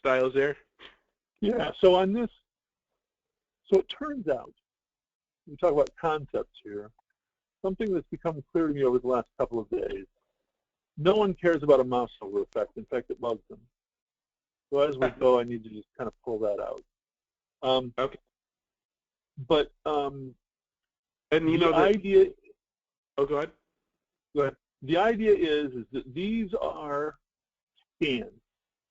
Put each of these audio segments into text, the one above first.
styles there? Yeah, so on this, so it turns out, we talk about concepts here, something that's become clear to me over the last couple of days. No one cares about a mouse over effect. In fact, it loves them. So as we go, I need to just kind of pull that out. Okay. But and you the know idea. Oh, go ahead. Go ahead. The idea is that these are scans.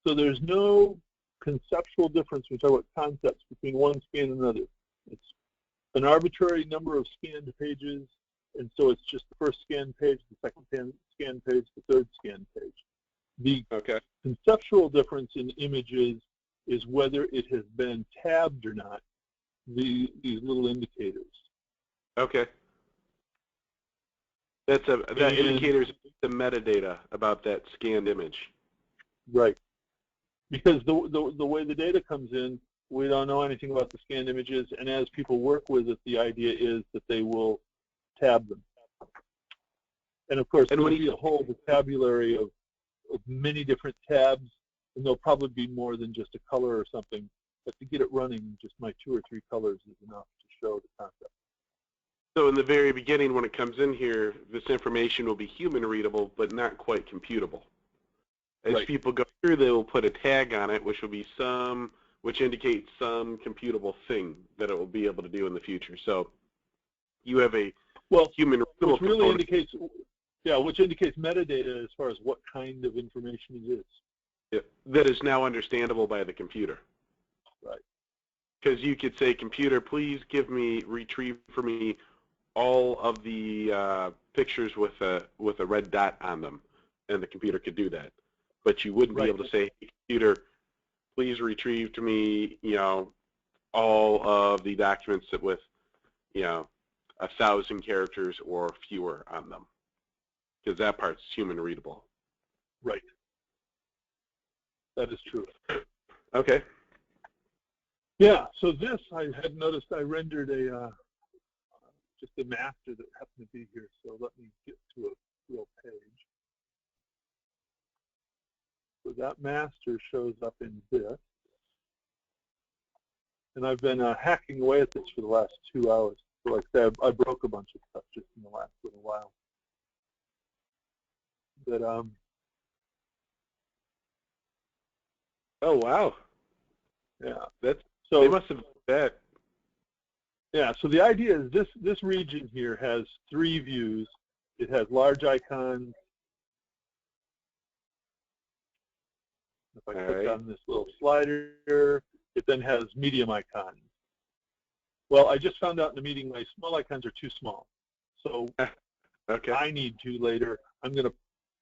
So there's no conceptual difference when we talk about concepts between one scan and another. It's an arbitrary number of scanned pages, and so it's just the first scan page, the second scan page, the third scan page. The conceptual difference in images is whether it has been tabbed or not, these little indicators. Okay. That indicates the metadata about that scanned image. Right. Because the way the data comes in, we don't know anything about the scanned images, and as people work with it, the idea is that they will tab them. And of course, there'll be a whole vocabulary of many different tabs, and there'll probably be more than just a color or something. But to get it running, just my 2 or 3 colors is enough to show the concept. So in the very beginning, when it comes in here, this information will be human readable, but not quite computable. As people go through, they will put a tag on it, which will be which indicates some computable thing that it will be able to do in the future. So you have a human readable which really indicates, which indicates metadata as far as what kind of information it is. Yeah, that is now understandable by the computer. Right. Because you could say, computer, please retrieve for me all of the pictures with a red dot on them, and the computer could do that. But you wouldn't be able to say, hey, computer, please retrieve to me, all of the documents that with, 1,000 characters or fewer on them, because that part's human readable. Right. That is true. Okay. Yeah. So this, I had noticed, I rendered just a master that happened to be here. So let me get to a real page. So that master shows up in this. And I've been hacking away at this for the last 2 hours. So like I said, I broke a bunch of stuff just in the last little while. But oh wow. Yeah. They must have done that. Yeah, so the idea is this region here has 3 views. It has large icons. If I click on this little slider, it then has medium icons. Well, I just found out in the meeting my small icons are too small. So I need to later. I'm going to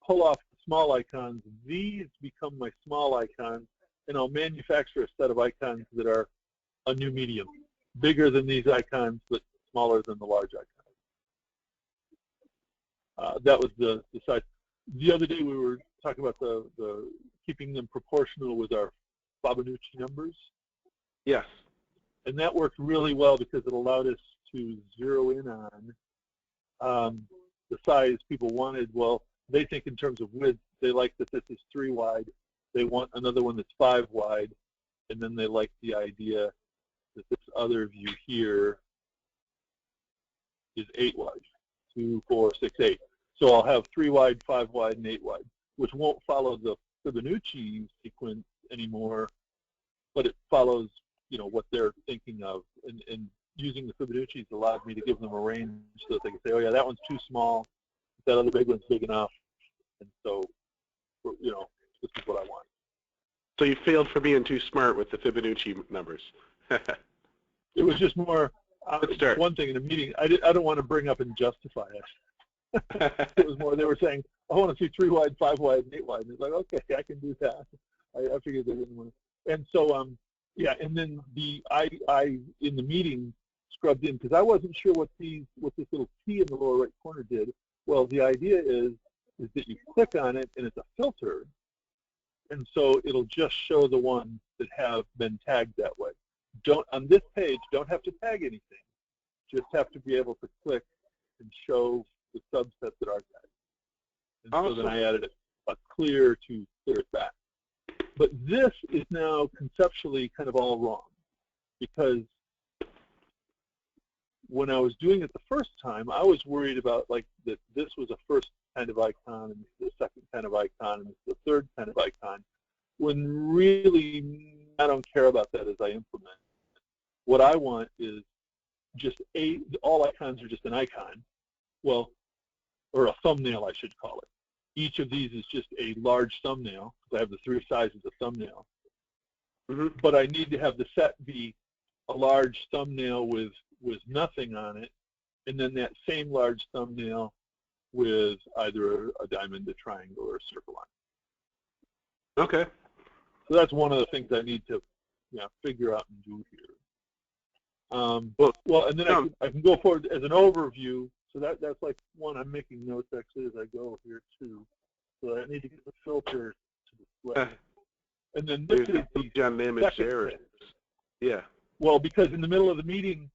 pull off the small icons. These become my small icons, and I'll manufacture a set of icons that are a new medium, bigger than these icons, but smaller than the large icons. That was the size. The other day we were talking about the keeping them proportional with our Fibonacci numbers. Yes. And that worked really well because it allowed us to zero in on the size people wanted. Well, they think in terms of width. They like that this is 3 wide. They want another one that's 5 wide. And then they like the idea that this other view here is 8 wide, 2, 4, 6, 8. So I'll have 3 wide, 5 wide, and 8 wide, which won't follow the Fibonacci sequence anymore, but it follows, what they're thinking of. And using the Fibonacci's allowed me to give them a range so that they can say, oh yeah, that one's too small, that other big one's big enough, and so, this is what I want. So you failed for being too smart with the Fibonacci numbers. It was just more one thing in a meeting. I don't want to bring up and justify it. It was more they were saying, I want to see 3 wide, 5 wide, and 8 wide. And it's like, okay, I can do that. I figured they didn't want to. And so, yeah, and then I in the meeting scrubbed in because I wasn't sure what this little T in the lower right corner did. Well, the idea is that you click on it and it's a filter, and so it'll just show the ones that have been tagged that way. On this page, don't have to tag anything. Just have to be able to click and show the subsets that are tagged. And so then I added a clear to clear it back. But this is now conceptually kind of all wrong, because when I was doing it the first time, I was worried about like that this was a first kind of icon, and the second kind of icon, and the third kind of icon, when really I don't care about that as I implement. What I want is just all icons are just an icon, well, or a thumbnail I should call it. Each of these is just a large thumbnail, because I have the 3 sizes of thumbnail. But I need to have the set be a large thumbnail with nothing on it, and then that same large thumbnail with either a diamond, a triangle, or a circle on it. Okay. So that's one of the things I need to figure out and do here. Well, and then I can go forward as an overview. So that's like one. I'm making notes actually as I go here too. So I need to get the filter to display. And then this is the image there. Yeah. Well, because in the middle of the meeting,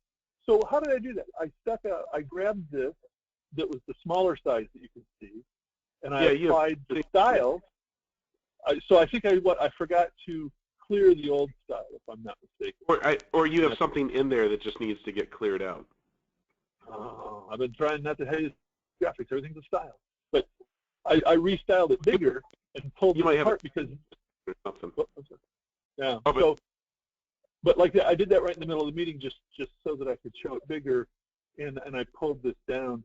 so how did I do that? I grabbed this that was the smaller size that you can see, and I applied the style. So I think I forgot to clear the old style, if I'm not mistaken. Or you have something in there that just needs to get cleared out. I've been trying not to hate graphics. Everything's a style. But I restyled it bigger and pulled it apart because. Something. Yeah. But like that, I did that right in the middle of the meeting just so that I could show it bigger, and I pulled this down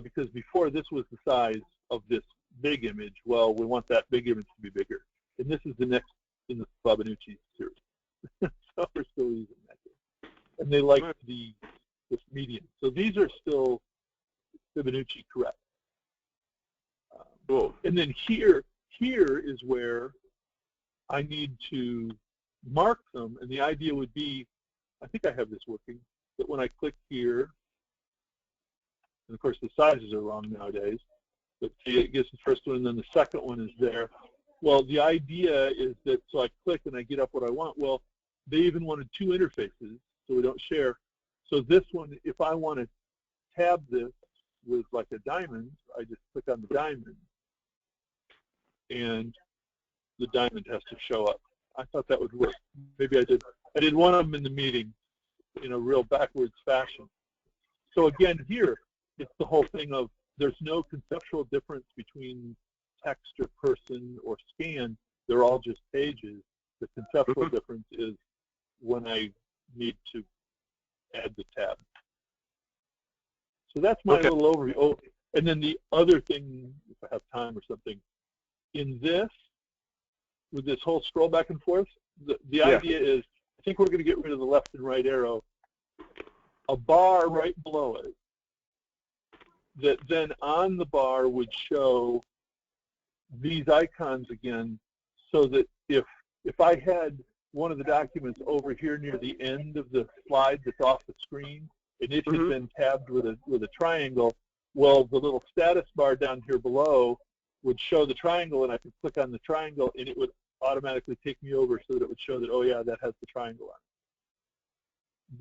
because before this was the size of this big image. Well, we want that big image to be bigger, and this is the next in the Babinucci series. So we're still using that, and they like this median. So these are still Fibonacci correct. Cool. And then here is where I need to mark them, and the idea would be, I think I have this working, that when I click here, and of course the sizes are wrong nowadays, but see, it gets the first one and then the second one is there. Well, the idea is that, so I click and I get up what I want. Well, they even wanted 2 interfaces, so we don't share. So this one, if I want to tab this with like a diamond, I just click on the diamond, and the diamond has to show up. I thought that would work. Maybe I did. I did one of them in the meeting in a real backwards fashion. So again, here, it's the whole thing of there's no conceptual difference between text or person or scan. They're all just pages. The conceptual difference is when I need to add the tab. So that's my little overview. Oh, and then the other thing, if I have time or something, in this, with this whole scroll back and forth, the idea is, I think we're going to get rid of the left and right arrow, a bar right below it, that then on the bar would show these icons again, so that if I had one of the documents over here near the end of the slide that's off the screen, and it had been tabbed with a triangle, well, the little status bar down here below would show the triangle, and I could click on the triangle, and it would automatically take me over so that it would show that, oh yeah, that has the triangle on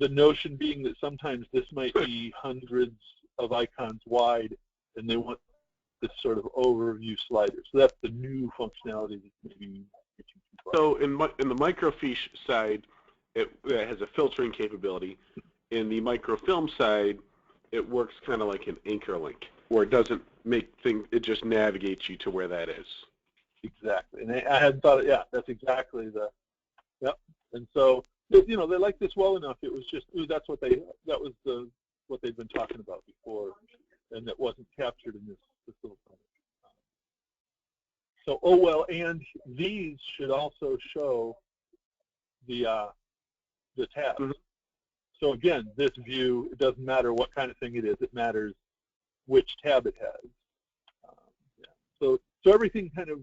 it. The notion being that sometimes this might be hundreds of icons wide, and they want this sort of overview slider. So that's the new functionality that's maybe. So in the microfiche side, it has a filtering capability. In the microfilm side, it works kind of like an anchor link, where it doesn't make things, it just navigates you to where that is. Exactly, and I hadn't thought, yeah, that's exactly the, yep. And so, you know, they liked this well enough. It was just, that's what what they'd been talking about before, and that wasn't captured in this little thing. So, oh well, and these should also show the tabs. So again, this view, it doesn't matter what kind of thing it is. It matters which tab it has. So everything kind of,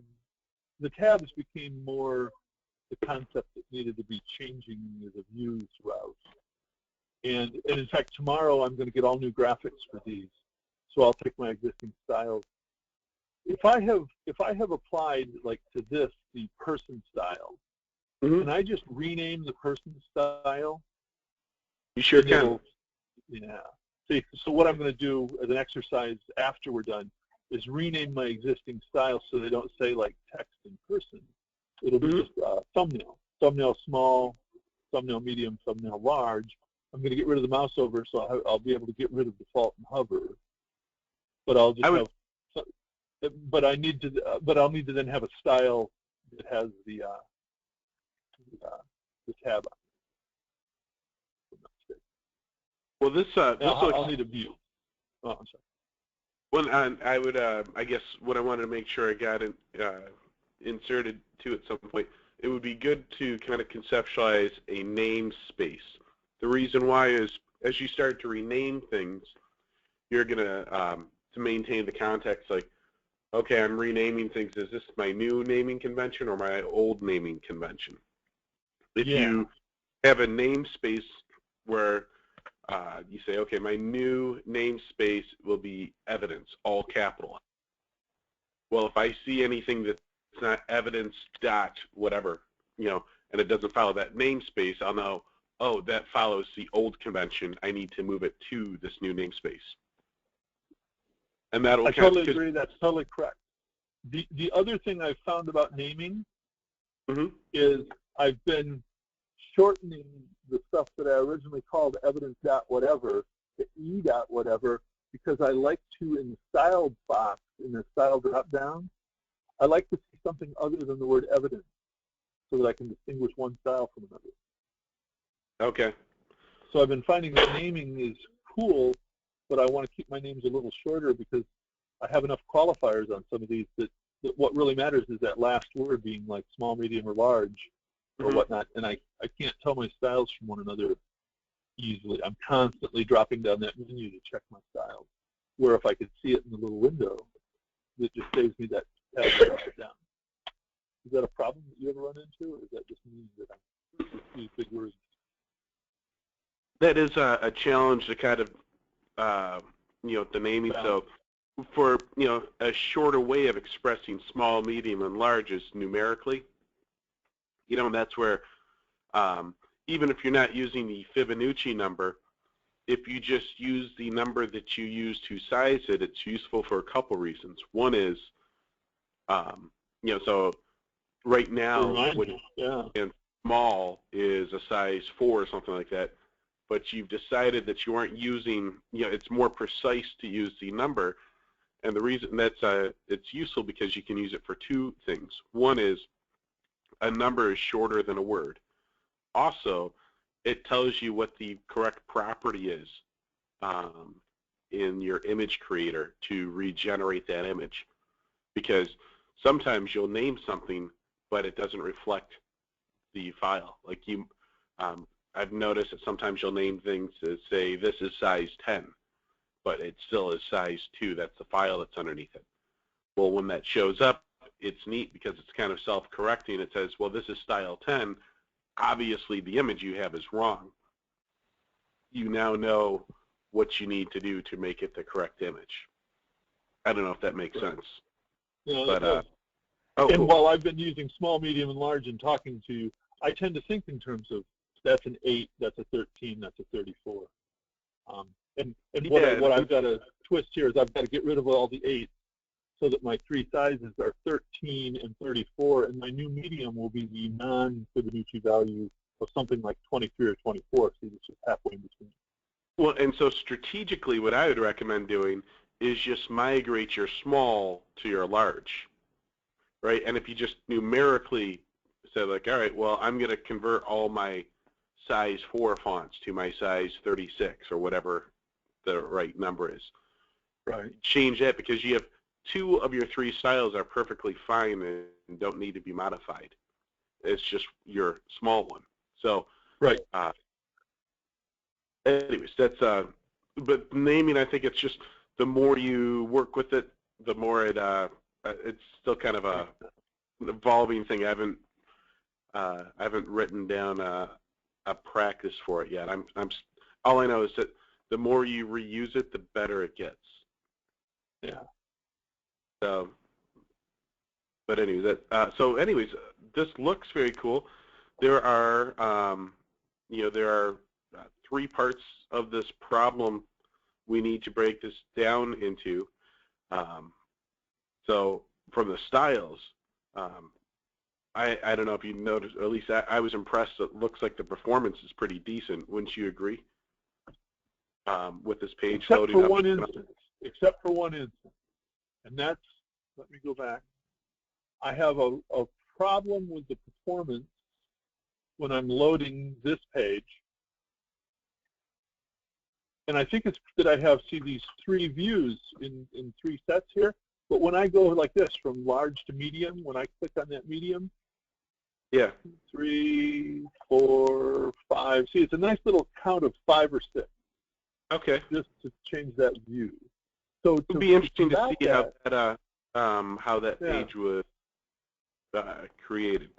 the tabs became more the concept that needed to be changing the views throughout. And in fact, tomorrow I'm going to get all new graphics for these. So I'll take my existing styles. If I have applied like to this the person style, can I just rename the person style? You sure can. Yeah. See, so what I'm going to do as an exercise after we're done is rename my existing styles so they don't say like text in person. It'll be just thumbnail. Thumbnail small, thumbnail medium, thumbnail large. I'm going to get rid of the mouse over, so I'll be able to get rid of default and hover. But I'll just have. But I need to. But I'll need to then have a style that has the tab on. Well, this I'll need a view. Oh, I'm sorry. Well, I would, I guess, what I wanted to make sure I got inserted to at some point, it would be good to kind of conceptualize a namespace. The reason why is, as you start to rename things, you're gonna to maintain the context. Like, okay, I'm renaming things. Is this my new naming convention or my old naming convention? If you have a namespace where you say, okay, my new namespace will be evidence, all capital. Well, if I see anything that's not evidence dot whatever, and it doesn't follow that namespace, I'll know, oh, that follows the old convention. I need to move it to this new namespace. And that'll I totally agree. That's totally correct. The other thing I've found about naming is I've been shortening the stuff that I originally called evidence dot whatever to e dot whatever, because I like to, in the style box, in the style drop down, I like to see something other than the word evidence so that I can distinguish one style from another. Okay. So I've been finding that naming is cool, but I want to keep my names a little shorter because I have enough qualifiers on some of these that what really matters is that last word being like small, medium, or large, or whatnot, and I can't tell my styles from one another easily. I'm constantly dropping down that menu to check my styles, where if I could see it in the little window, it just saves me that tab to drop it down. Is that a problem that you ever run into, or is that just me that I use big words? That is a challenge to kind of, the naming. So for, a shorter way of expressing small, medium, and large is numerically. And that's where, even if you're not using the Fibonacci number, if you just use the number that you use to size it, it's useful for a couple reasons. One is, so right now, and small is a size 4 or something like that, but you've decided that you aren't using, it's more precise to use the number, and the reason that's it's useful because you can use it for two things. One is, a number is shorter than a word. Also, it tells you what the correct property is in your image creator to regenerate that image. Because sometimes you'll name something, but it doesn't reflect the file. Like I've noticed that sometimes you'll name things that say this is size 10, but it still is size 2. That's the file that's underneath it. Well, when that shows up, it's neat because it's kind of self-correcting. It says, well, this is style 10. Obviously, the image you have is wrong. You now know what you need to do to make it the correct image. I don't know if that makes sense. Yeah, but, and while I've been using small, medium, and large and talking to you, I tend to think in terms of that's an 8, that's a 13, that's a 34. And what I've got to twist here is I've got to get rid of all the 8s so that my 3 sizes are 13 and 34, and my new medium will be the non-Fibonacci value of something like 23 or 24, so it's just halfway in between. Well, and so strategically what I would recommend doing is just migrate your small to your large, right? And if you just numerically say, like, all right, well, I'm going to convert all my size 4 fonts to my size 36 or whatever the right number is. Right. Change that because you have 2 of your 3 styles are perfectly fine and don't need to be modified. It's just your small one. So, right. Anyways, that's but naming, I think it's just the more you work with it, the more it it's still kind of an evolving thing. I haven't written down a practice for it yet. All I know is that the more you reuse it, the better it gets. Yeah. So, but anyways, this looks very cool. There are, there are 3 parts of this problem we need to break this down into. So from the styles, I don't know if you noticed, or at least I was impressed. It looks like the performance is pretty decent. Wouldn't you agree? With this page except loading for up. one instance. Except for one instance, and that's. Let me go back. I have a problem with the performance when I'm loading this page. And I think it's that I have, see these 3 views in 3 sets here. But when I go like this, from large to medium, when I click on that medium, yeah, 3, 4, 5. See, it's a nice little count of 5 or 6. Okay. Just to change that view. So it would be interesting to see how that page was created.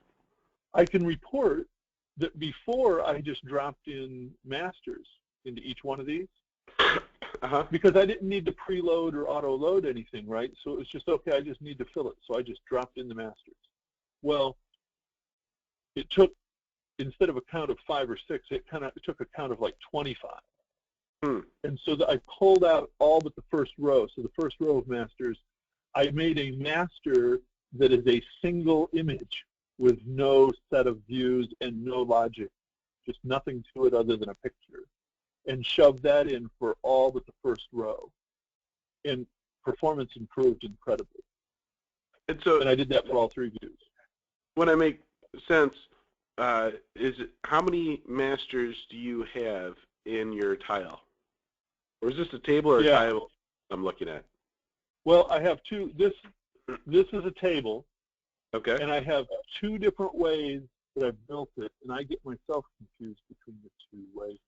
I can report that before I just dropped in masters into each one of these, because I didn't need to preload or auto-load anything, right? So it was just, okay, I just need to fill it. So I just dropped in the masters. Well, it took, instead of a count of 5 or 6, it took a count of like 25. And so I pulled out all but the first row. So the first row of masters, I made a master that is a single image with no set of views and no logic, just nothing to it other than a picture, and shoved that in for all but the first row. And performance improved incredibly. And I did that for all 3 views. When I make sense, how many masters do you have in your tile? Or is this a table or a tile I'm looking at? Well, I have 2. This is a table. Okay. And I have 2 different ways that I've built it, and I get myself confused between the 2 ways.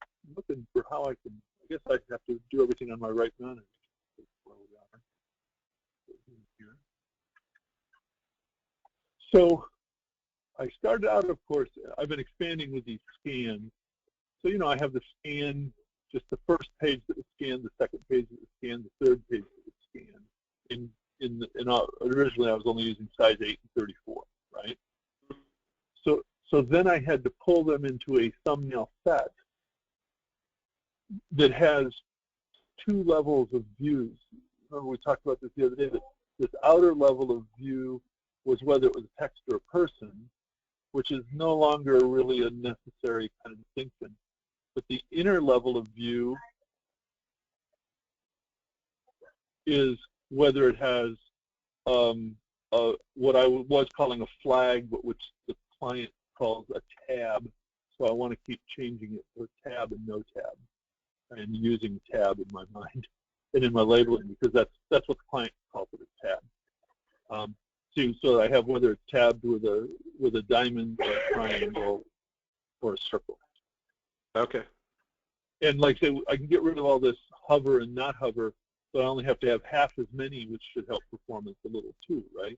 I'm looking for how I can. I guess I have to do everything on my right monitor. So I started out, of course, I've been expanding with these scans. So, I have the scan, just the first page that was scanned, the second page that was scanned, the third page that was scanned. Originally I was only using size 8 and 34, right? So then I had to pull them into a thumbnail set that has 2 levels of views. Remember we talked about this the other day, that this outer level of view was whether it was a text or a person, which is no longer really a necessary kind of distinction. But the inner level of view is whether it has what I was calling a flag, but which the client calls a tab. So I want to keep changing it to tab and no tab, and using tab in my mind and in my labeling, because that's what the client calls it, a tab. So I have whether it's tabbed with a diamond or a triangle or a circle. Okay. And like I say, I can get rid of all this hover and not hover, but I only have to have half as many, which should help performance a little too, right?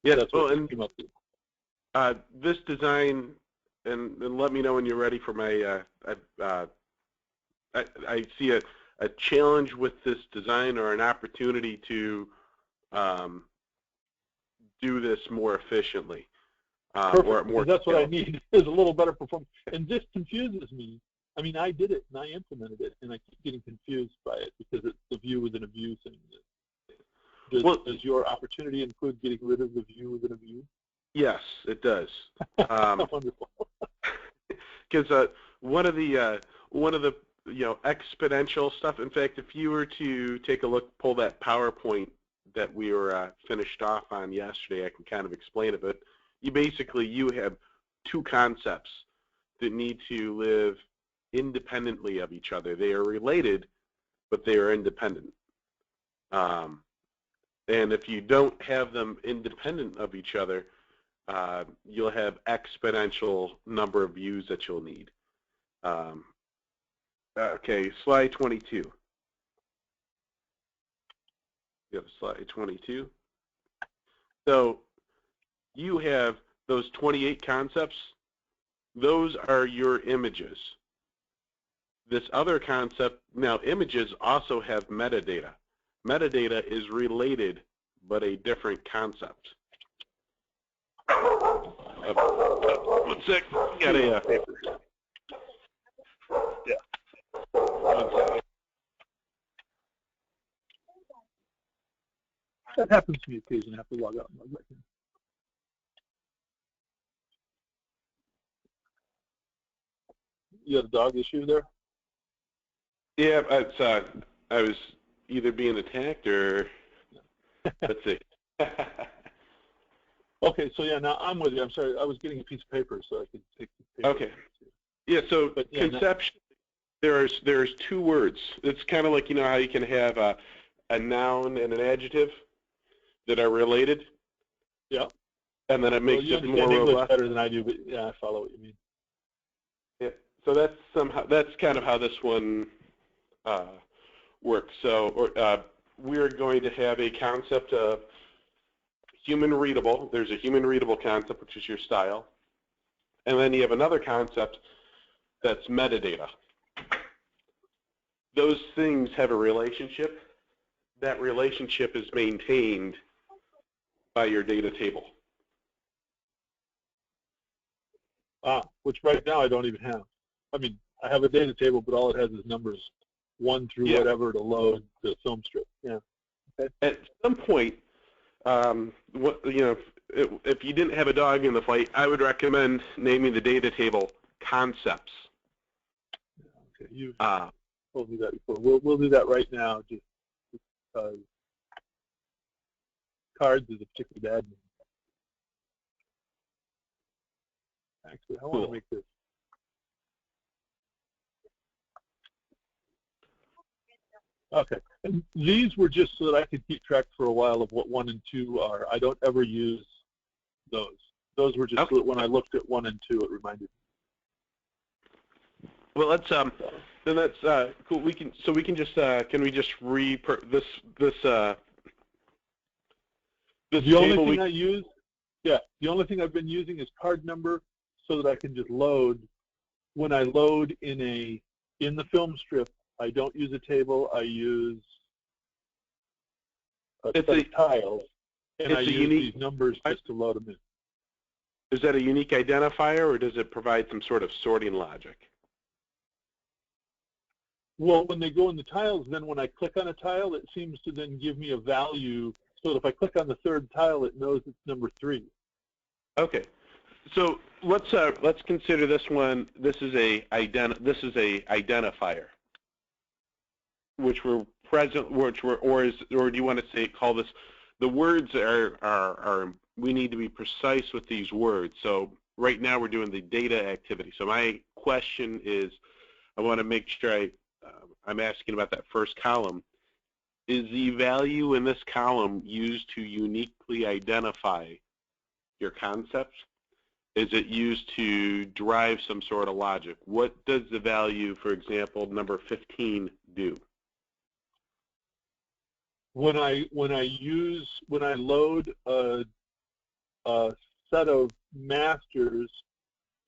Yeah, that's what I came up with. This design, and let me know when you're ready for my. I see a challenge with this design, or an opportunity to do this more efficiently. Perfect, because that's what I need, is a little better performance. And this confuses me. I mean, I did it and I implemented it, and I keep getting confused by it because it's the view within a view thing. Does your opportunity include getting rid of the view within a view? Yes, it does. Wonderful. Because one of the exponential stuff. In fact, if you were to take a look, pull that PowerPoint that we were finished off on yesterday, I can kind of explain it. But you have 2 concepts that need to live independently of each other. They are related, but they are independent. And if you don't have them independent of each other, you'll have exponential number of views that you'll need. Okay, slide 22. You have slide 22. So you have those 28 concepts. Those are your images. This other concept, now images also have metadata. Metadata is related, but a different concept. One sec, got a paper. Yeah. That happens to me occasionally. I have to log out and log back in. You had a dog issue there? Yeah, I was either being attacked or, let's see. Okay, so yeah, now I'm with you. I'm sorry, I was getting a piece of paper so I could take the paper. Okay. Yeah, so But, yeah, conceptually, there's two words. It's kind of like, you know, how you can have a noun and an adjective that are related. Yeah. And then it makes it more English robust. better than I do, but yeah, I follow what you mean. Yeah. So that's kind of how this one works. So we're going to have a concept of human readable. There's a human readable concept, which is your style. And then you have another concept that's metadata. Those things have a relationship. That relationship is maintained by your data table. Which right now I don't even have. I mean, I have a data table, but all it has is numbers 1 through whatever to load the film strip. Yeah. Okay. At some point, if you didn't have a dog in the fight, I would recommend naming the data table concepts. Okay, you told me that before. We'll do that right now, just because cards is a particularly bad name. Actually, I want to make this. Okay, and these were just so that I could keep track for a while of what 1 and 2 are. I don't ever use those. Those were just so that when I looked at 1 and 2, it reminded me. Well, let's then that's cool. We can just can we just this the only thing I use, the only thing I've been using is card number so that I can just load. When I load in the film strip, I don't use a table. I use a set of tiles, and I use these numbers just to load them in. Is that a unique identifier, or does it provide some sort of sorting logic? Well, when they go in the tiles, then when I click on a tile, it seems to then give me a value. So if I click on the 3rd tile, it knows it's number 3. Okay. So let's consider this one. This is a identifier, which we're present, or do you want to call this? The words are we need to be precise with these words. So right now we're doing the data activity. So my question is, I want to make sure I'm asking about that first column. Is the value in this column used to uniquely identify your concepts? Is it used to drive some sort of logic? What does the value, for example, number 15 do? When I load a set of masters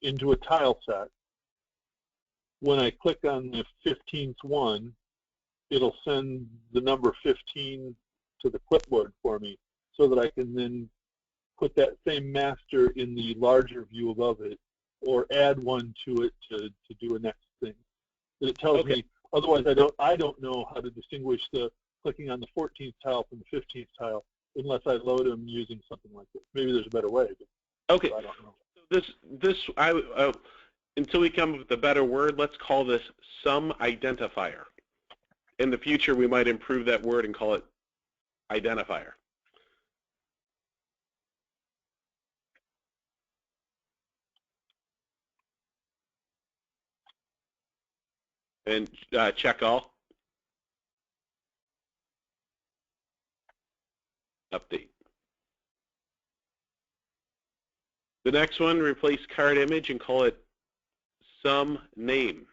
into a tile set, when I click on the 15th one, it'll send the number 15 to the clipboard for me so that I can then put that same master in the larger view above it, or add one to it to do a next thing. But it tells me, otherwise I don't know how to distinguish the clicking on the 14th tile from the 15th tile unless I load them using something like this. Maybe there's a better way, but I don't know. Until we come up with a better word, let's call this sum identifier. In the future, we might improve that word and call it identifier. And check all. Update. The next one, replace card image and call it sum name.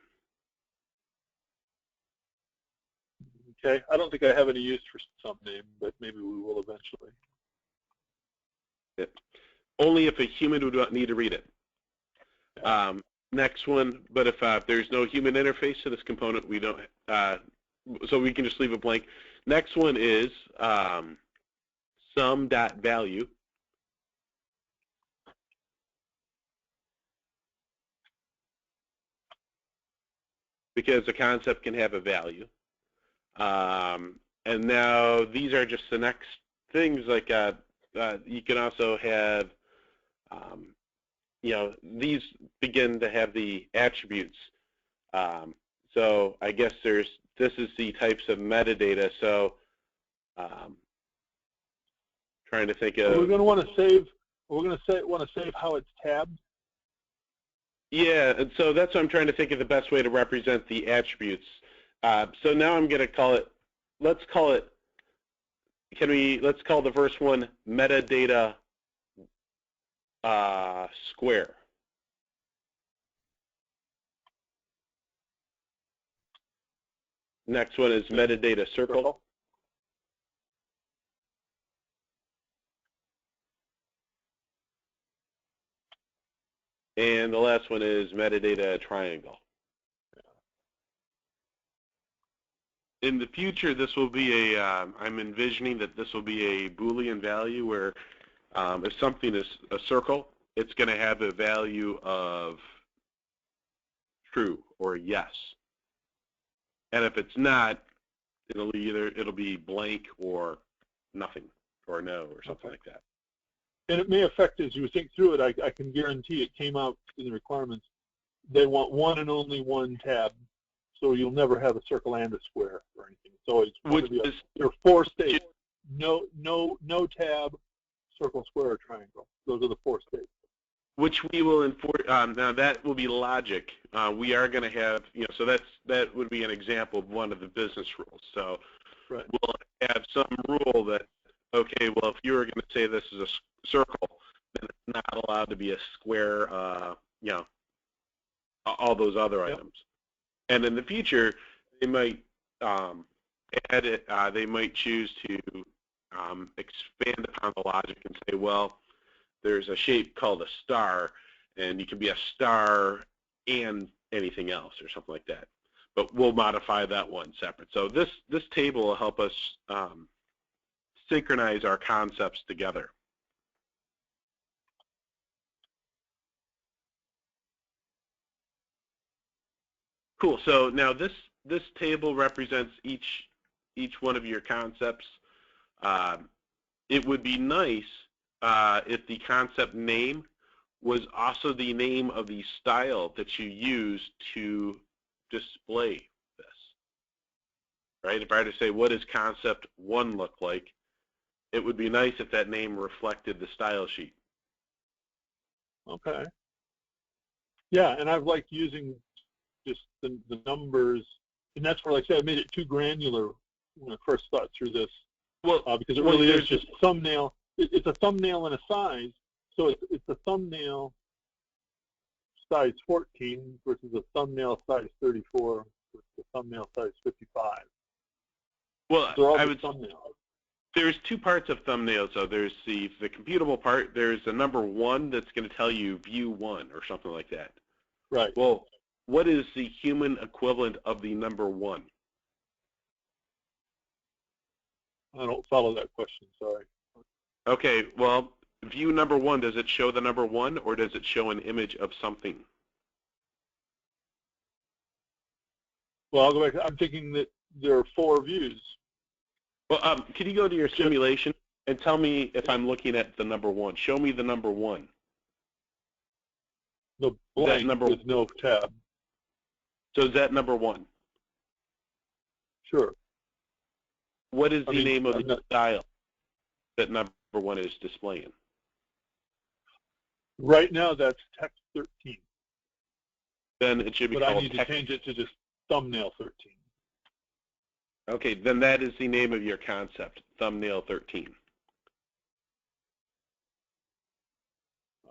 Okay, I don't think I have any use for sum name, but maybe we will eventually. Yeah. Only if a human would need to read it. Yeah. Next one, but if there's no human interface to this component, we don't. So we can just leave it blank. Next one is sum.value. Because the concept can have a value. And now these are just the next things, like you can also have, these begin to have the attributes. So I guess this is the types of metadata. So trying to think of. We're going to want to save. We're going to want to save how it's tabbed. Yeah, and so that's what I'm trying to think of the best way to represent the attributes. So now I'm going to call it. Let's call it. Let's call the first one metadata square. Next one is metadata circle. And the last one is metadata triangle. In the future, this will be I'm envisioning that this will be a Boolean value where if something is a circle, it's going to have a value of true or yes. And if it's not, it'll be blank or nothing or no or something like that. And it may affect, as you think through it, I can guarantee it came out in the requirements. They want one and only one tab, so you'll never have a circle and a square or anything. It's always there are 4 states. No tab, circle, square, or triangle. Those are the 4 states. Which we will enforce. Now that will be logic. We are going to have, so that would be an example of one of the business rules. So right. We'll have some rule that, okay, well, if you were going to say this is a circle, then it's not allowed to be a square, all those other items. And in the future, they might add it, they might choose to expand upon the logic and say, well, there's a shape called a star, and you can be a star and anything else or something like that. But we'll modify that one separate. So this table will help us synchronize our concepts together. Cool. So now this table represents each one of your concepts. It would be nice if the concept name was also the name of the style that you use to display this, right? If I had to say, what does concept 1 look like, it would be nice if that name reflected the style sheet. Okay. Yeah, and I've liked using just the numbers, and that's where, like I said, I made it too granular when I first thought through this. Well, because it really is just thumbnail. It's a thumbnail and a size, so it's a thumbnail size 14 versus a thumbnail size 34 versus a thumbnail size 55. Well, I would thumbnails. There's 2 parts of thumbnails, though. There's the computable part. There's the number 1 that's going to tell you view 1 or something like that. Right. Well, what is the human equivalent of the number 1? I don't follow that question, sorry. Okay, well, view number 1, does it show the number 1 or does it show an image of something? Well, I'll go back. I'm thinking that there are 4 views. Well, can you go to your simulation and tell me if I'm looking at the number 1? Show me the number 1. The blank with no tab. So is that number 1? Sure. What is the name of the style that number 1 is displaying? Right now, that's text 13. Then it should be called text. But I need to change it to just thumbnail 13. Okay, then that is the name of your concept, thumbnail 13.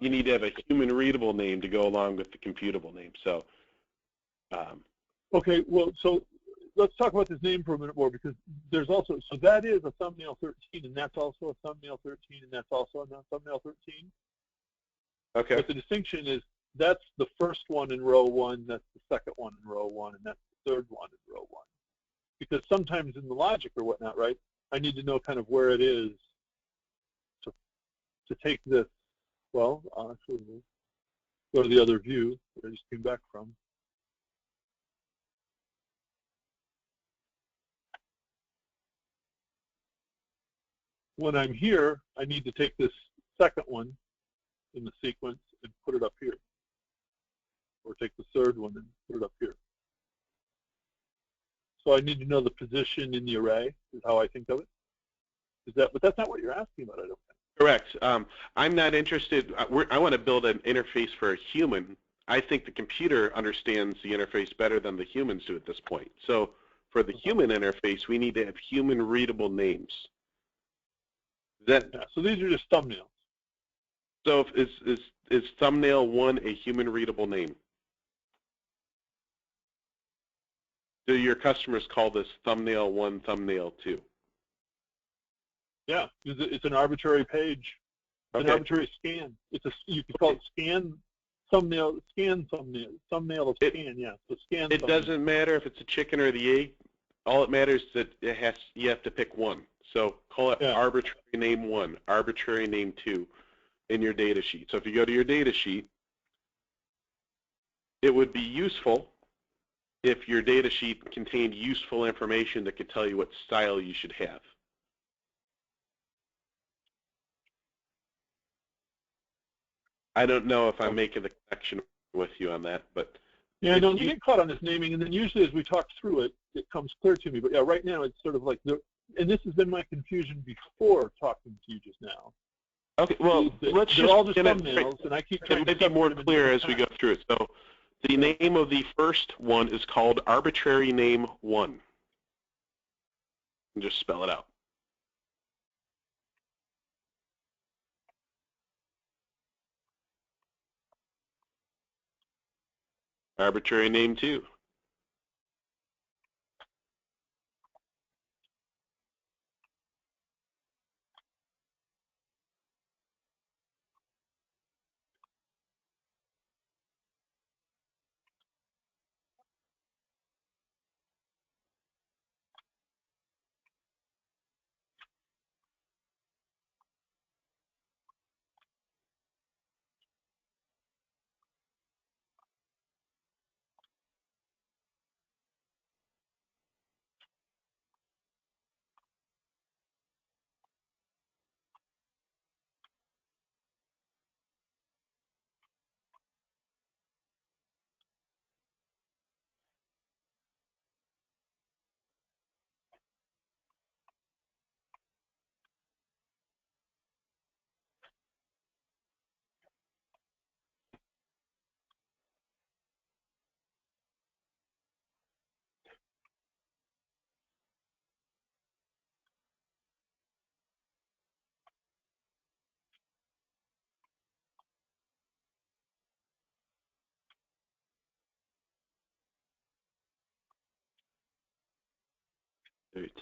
You need to have a human readable name to go along with the computable name. So. Okay, well, so let's talk about this name for a minute more, because there's also, so that is a thumbnail 13, and that's also a thumbnail 13, and that's also a thumbnail 13. Okay. But the distinction is that's the first one in row 1, that's the second one in row 1, and that's the third one in row 1. Because sometimes in the logic or whatnot, right, I need to know kind of where it is to take this. Well, actually, we'll go to the other view that I just came back from. When I'm here, I need to take this second one in the sequence and put it up here. Or take the third one and put it up here. So I need to know the position in the array is how I think of it. Is that? But that's not what you're asking about, I don't think. Correct. I'm not interested. I want to build an interface for a human. I think the computer understands the interface better than the humans do at this point. So for the human interface, we need to have human readable names. Yeah, so these are just thumbnails. So is thumbnail 1 a human readable name? Do your customers call this thumbnail 1, thumbnail 2? Yeah, it's an arbitrary page. It's an arbitrary scan. You could call it scan thumbnail, thumbnail of scan. Yeah, so scan. It doesn't matter if it's a chicken or the egg. All it matters is that you have to pick one. So call it arbitrary name 1, arbitrary name 2 in your data sheet. So if you go to your data sheet, it would be useful if your data sheet contained useful information that could tell you what style you should have. I don't know if I'm making the connection with you on that, but yeah, no, you get caught on this naming, and then usually as we talk through it, it comes clear to me. But yeah, right now it's sort of like and this has been my confusion before talking to you just now. Okay, well, let's just all just thumbnails, and I keep trying to be more clear as we go through it. So the name of the first one is called arbitrary name 1. And just spell it out. Arbitrary name 2.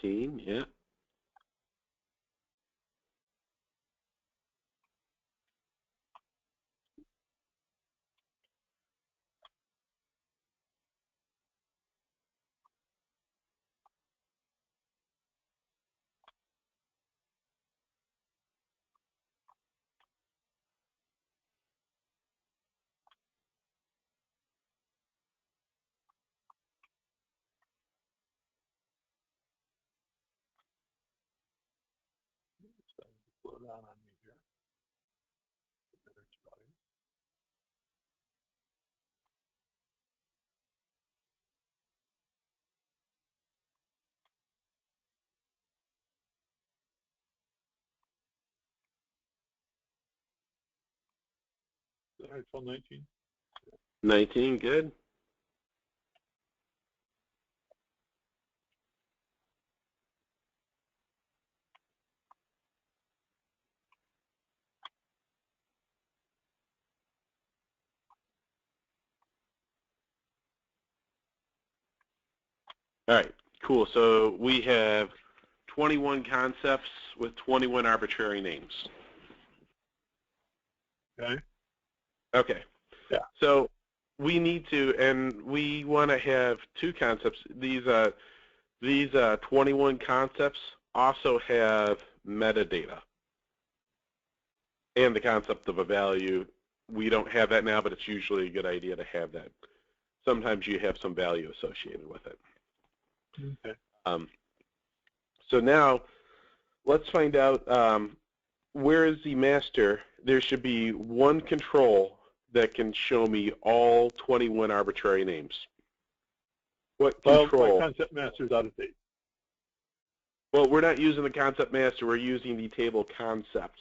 Yeah. Slow down on me here. All right, 19. 19, good. All right, cool. So we have 21 concepts with 21 arbitrary names. Okay. Okay. Yeah. So we need to, and we want to have 2 concepts. These 21 concepts also have metadata and the concept of a value. We don't have that now, but it's usually a good idea to have that. Sometimes you have some value associated with it. Okay. So now let's find out where is the master. There should be one control that can show me all 21 arbitrary names. What control? Well, my concept master is out of date. Well, we're not using the concept master. We're using the table concepts.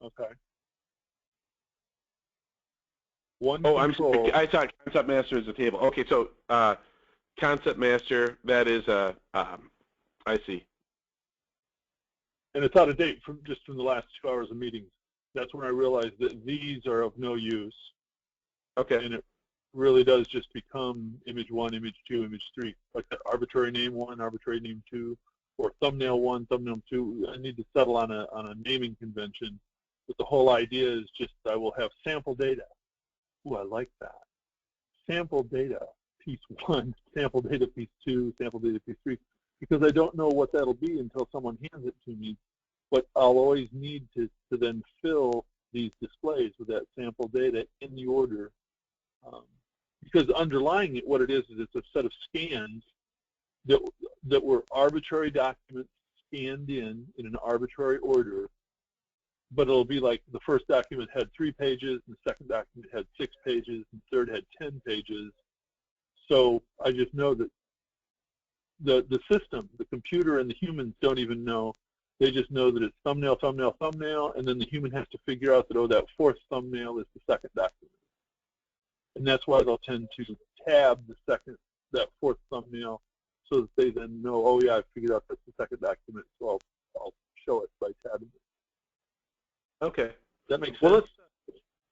Okay. I'm sorry. I thought concept master is a table. Okay, so concept master, that is a, I see. And it's out of date from the last 2 hours of meetings. That's when I realized that these are of no use. Okay. And it really does just become image 1, image 2, image 3, like the arbitrary name 1, arbitrary name 2, or thumbnail 1, thumbnail 2. I need to settle on a naming convention. But the whole idea is just I will have sample data. Ooh, I like that. Sample data piece 1, sample data piece 2, sample data piece 3, because I don't know what that'll be until someone hands it to me. But I'll always need to then fill these displays with that sample data in the order. Because underlying it, what it is it's a set of scans that were arbitrary documents scanned in an arbitrary order. But it'll be like the first document had 3 pages, and the second document had 6 pages, and the third had 10 pages. So I just know that the system, the computer and the humans don't even know. They just know that it's thumbnail, thumbnail, thumbnail, and then the human has to figure out that, oh, that 4th thumbnail is the second document. And that's why they'll tend to tab that 4th thumbnail so that they then know, oh, yeah, I figured out that's the second document, so I'll show it by tabbing it. Okay. That makes sense?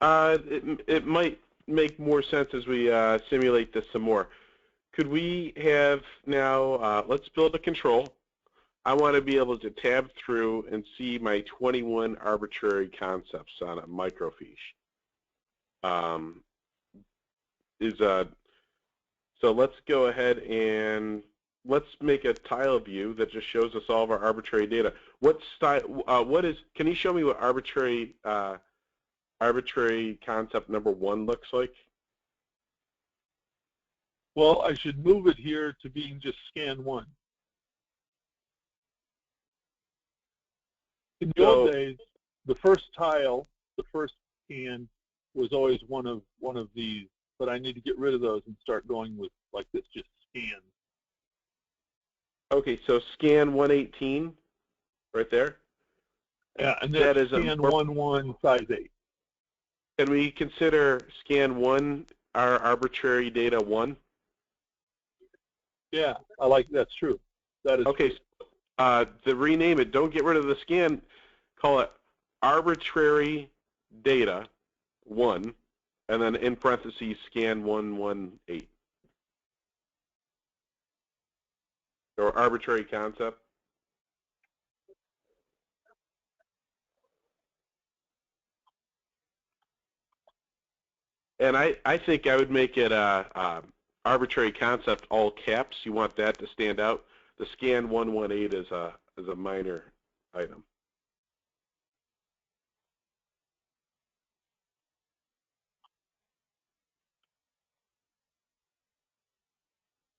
Well, it might make more sense as we simulate this some more. Could we have now, let's build a control. I want to be able to tab through and see my 21 arbitrary concepts on a microfiche. So let's go ahead and let's make a tile view that just shows us all of our arbitrary data. What style? Can you show me what arbitrary concept number 1 looks like? Well, I should move it here to being just scan 1. In the old days, the first tile, the first scan, was always one of these, but I need to get rid of those and start going with like this, just scan. Okay, so scan 118, right there. Yeah, and then scan 1 size 8. Can we consider scan 1 our arbitrary data 1? Yeah, that's true. That is okay. True. To rename it, don't get rid of the scan. Call it arbitrary data 1, and then in parentheses scan 118. Or arbitrary concept. And I think I would make it arbitrary concept all caps. You want that to stand out. The scan 118 is a minor item.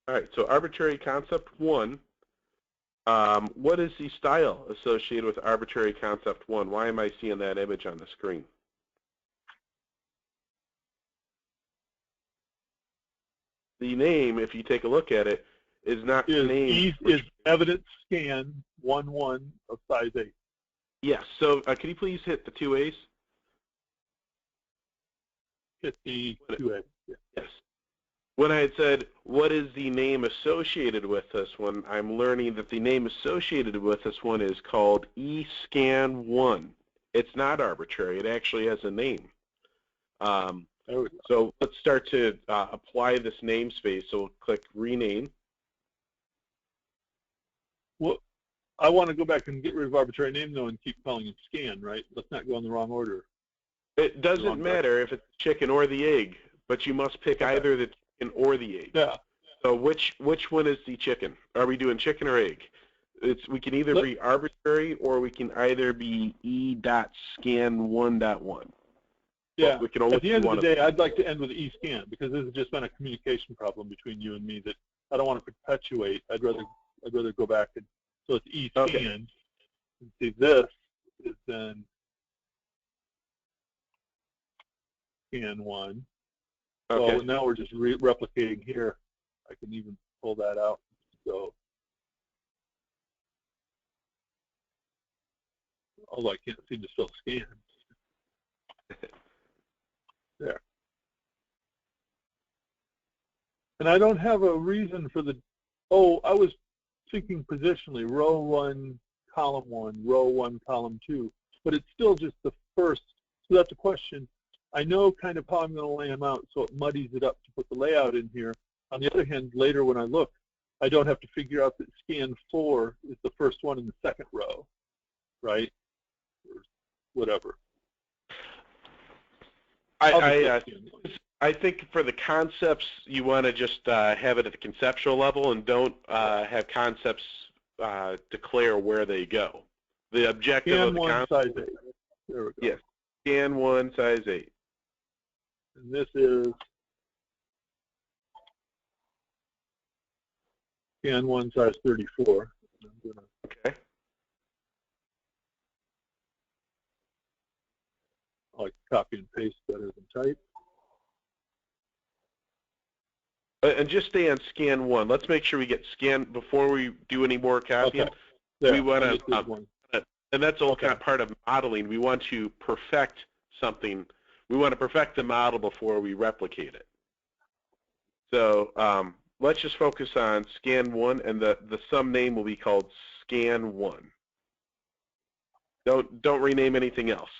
All right, so arbitrary concept 1. What is the style associated with arbitrary concept 1? Why am I seeing that image on the screen? The name, if you take a look at it, is not named. Is evidence scan 1 of size 8. Yes. So can you please hit the 2A's? Hit the 2A. Yeah. Yes. When I had said, what is the name associated with this one, I'm learning that the name associated with this one is called eScan1. It's not arbitrary. It actually has a name. So let's start to apply this namespace. So we'll click rename. Well, I want to go back and get rid of arbitrary name, though, and keep calling it scan, right? Let's not go in the wrong order. It doesn't matter if it's chicken or the egg, but you must pick either the chicken or the egg. Yeah. So which one is the chicken? Are we doing chicken or egg? We can either be arbitrary or we can either be e.scan1.1. Yeah. We can only at the end of the day, I'd like to end with eScan because this has just been a communication problem between you and me that I don't want to perpetuate. I'd rather go back and so it's eScan. Okay. And see, this is then scan 1. Okay. So now we're just replicating here. I can even pull that out. So, although I can't seem to still scan. There. And I don't have a reason for the, oh, I was thinking positionally, row 1, column 1, row 1, column 2, but it's still just the first. So that's a question. I know kind of how I'm going to lay them out, so it muddies it up to put the layout in here. On the other hand, later when I look, I don't have to figure out that scan 4 is the first one in the second row, right? Or whatever. I think for the concepts, you want to just have it at the conceptual level and don't have concepts declare where they go. The objective scan of the 1 size 8. There we go. Yes, scan 1 size 8. And this is scan 1 size 34. Okay. I like copy and paste better than type. And just stay on scan 1. Let's make sure we get scan before we do any more copying. Okay. There, we want to, and that's all kind of part of modeling. We want to perfect something. We want to perfect the model before we replicate it. So let's just focus on scan 1, and the sum name will be called scan 1. Don't rename anything else.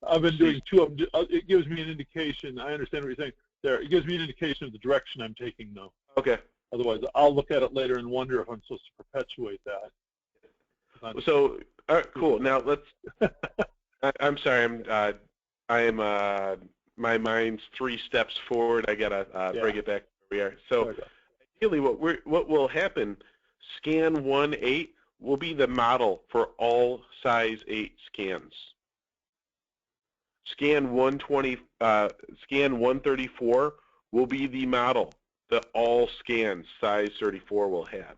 I've been doing 2 of them. It gives me an indication. I understand what you're saying. There, it gives me an indication of the direction I'm taking, though. Okay. Otherwise, I'll look at it later and wonder if I'm supposed to perpetuate that. So, all right, cool. Now let's. I'm sorry. My mind's 3 steps forward. I gotta bring it back where we are. So, ideally, what will happen? Scan 1-8 will be the model for all size 8 scans. Scan 134 will be the model that all scans size 34 will have.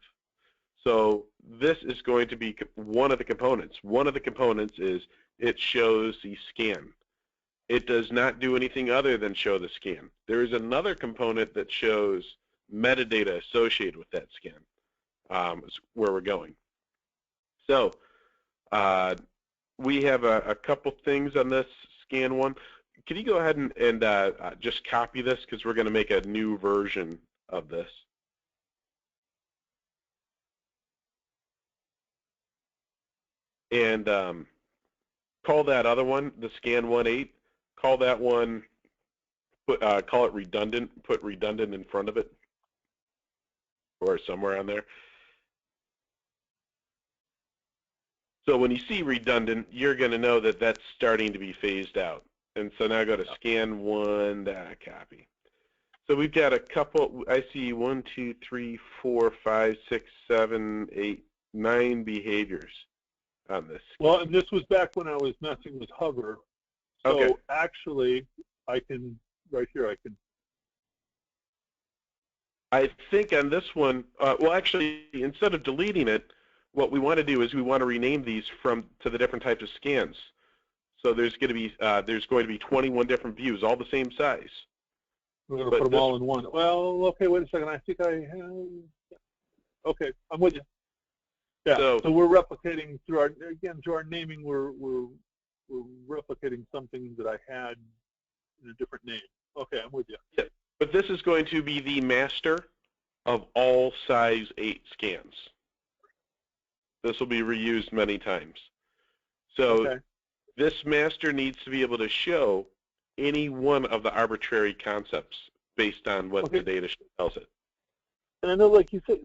So this is going to be one of the components. One of the components is it shows the scan. It does not do anything other than show the scan. There is another component that shows metadata associated with that scan, is where we're going. So we have a couple things on this scan 1. Can you go ahead and just copy this, because we're going to make a new version of this. And call that other one, the scan 1-8, call that one, call it redundant, put redundant in front of it, or somewhere on there. So when you see redundant, you're going to know that that's starting to be phased out. And so now go to scan 1, copy. So we've got a couple, I see 1, 2, 3, 4, 5, 6, 7, 8, 9 behaviors on this. Well, and this was back when I was messing with hover. So actually, I can, right here, I think on this one, well, actually, instead of deleting it, what we want to do is we want to rename these to the different types of scans. So there's going to be 21 different views, all the same size. We're going to put them all in one. Well, okay, wait a second. I think I have. Okay, I'm with you. Yeah. So we're replicating through our naming. We're replicating something that I had in a different name. Okay, I'm with you. Yeah. But this is going to be the master of all size 8 scans. This will be reused many times. So this master needs to be able to show any one of the arbitrary concepts based on what the data tells it. And I know, like you said,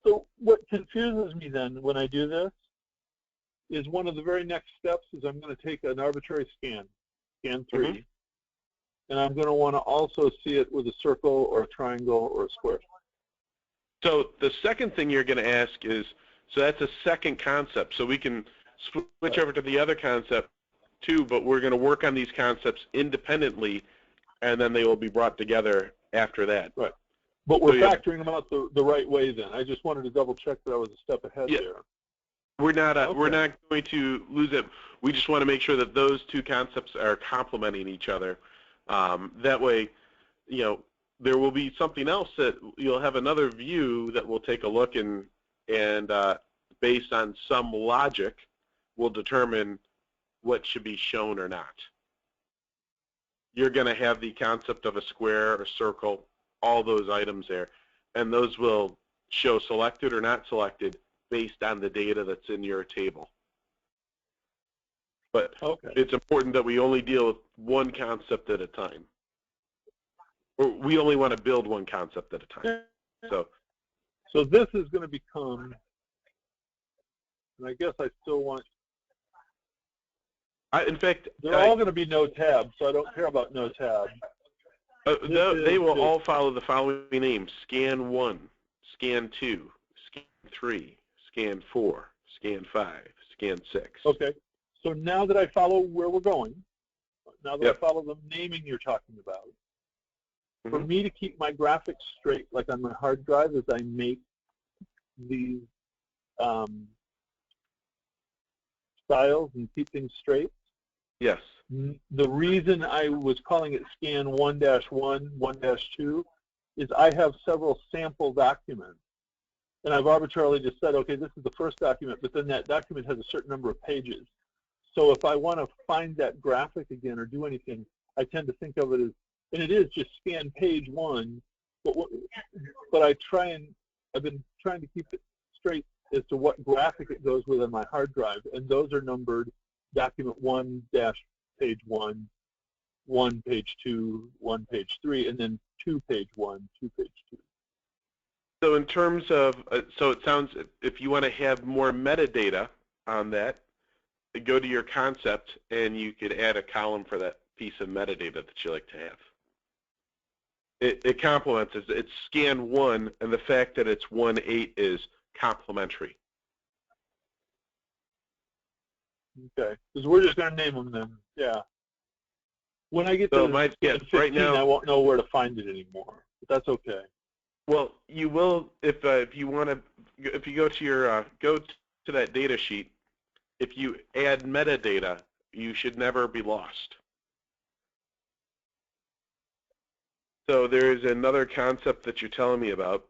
so what confuses me then when I do this is one of the very next steps is I'm going to take an arbitrary scan, scan 3, and I'm going to want to also see it with a circle or a triangle or a square. So the second thing you're going to ask is, so that's a second concept. So we can switch over to the other concept too, but we're going to work on these concepts independently, and then they will be brought together after that. Right. But we're factoring them out the right way then. I just wanted to double check that I was a step ahead there. We're not we're not going to lose it. We just want to make sure that those two concepts are complementing each other. That way, you know, there will be something else that you'll have another view that will take a look and based on some logic will determine what should be shown or not. You're going to have the concept of a square, a circle, all those items there, and those will show selected or not selected based on the data that's in your table. But okay, it's important that we only deal with one concept at a time. Or we only want to build one concept at a time. So this is going to become, and I guess I still want, in fact, they're all going to be no tab, so I don't care about no tab. They will all follow the following names: Scan 1, Scan 2, Scan 3, Scan 4, Scan 5, Scan 6. Okay. So now that I follow where we're going, now that I follow the naming you're talking about, for me to keep my graphics straight, like on my hard drive, as I make these styles and keep things straight. Yes. The reason I was calling it Scan 1-1, 1-2 is I have several sample documents. And I've arbitrarily just said, okay, this is the first document, but then that document has a certain number of pages. So if I want to find that graphic again or do anything, I tend to think of it as, and it is just scan page 1, but I've been trying to keep it straight as to what graphic it goes with on my hard drive, and those are numbered document 1-page 1, 1 page 2, 1 page 3, and then 2 page 1, 2 page 2. So in terms of, so it sounds, if you want to have more metadata on that, go to your concept and you could add a column for that piece of metadata that you like to have. It complements, it's scan 1, and the fact that it's 1-8 is complementary. Okay, because we're just going to name them then, yeah. When I get to yeah, 15, right now, I won't know where to find it anymore, but that's okay. Well, you will if you want to, if you go to your go to that data sheet. If you add metadata, you should never be lost. So there is another concept that you're telling me about.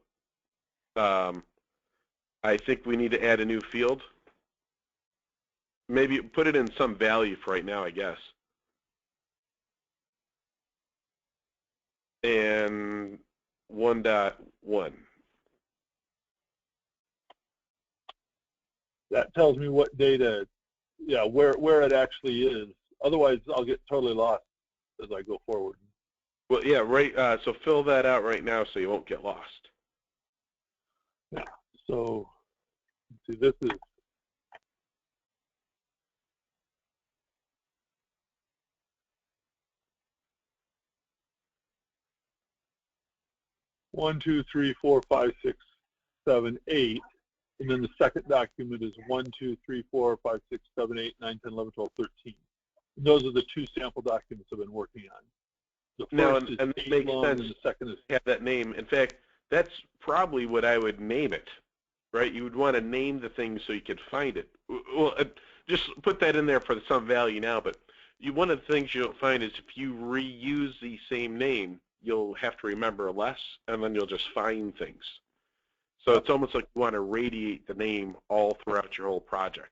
I think we need to add a new field. Maybe put it in some value for right now, I guess. And 1.1. That tells me what data, yeah, where it actually is. Otherwise, I'll get totally lost as I go forward. Well, yeah, right. So fill that out right now so you won't get lost. Yeah. So, see, this is 1, 2, 3, 4, 5, 6, 7, 8. And then the second document is 1, 2, 3, 4, 5, 6, 7, 8, 9, 10, 11, 12, 13. And those are the two sample documents I've been working on. The first is 8 long, and the second is have that name. In fact, that's probably what I would name it, right? You would want to name the thing so you could find it. Well, just put that in there for some value now, but one of the things you'll find is if you reuse the same name, you'll have to remember less, and then you'll just find things. So it's almost like you want to radiate the name all throughout your whole project.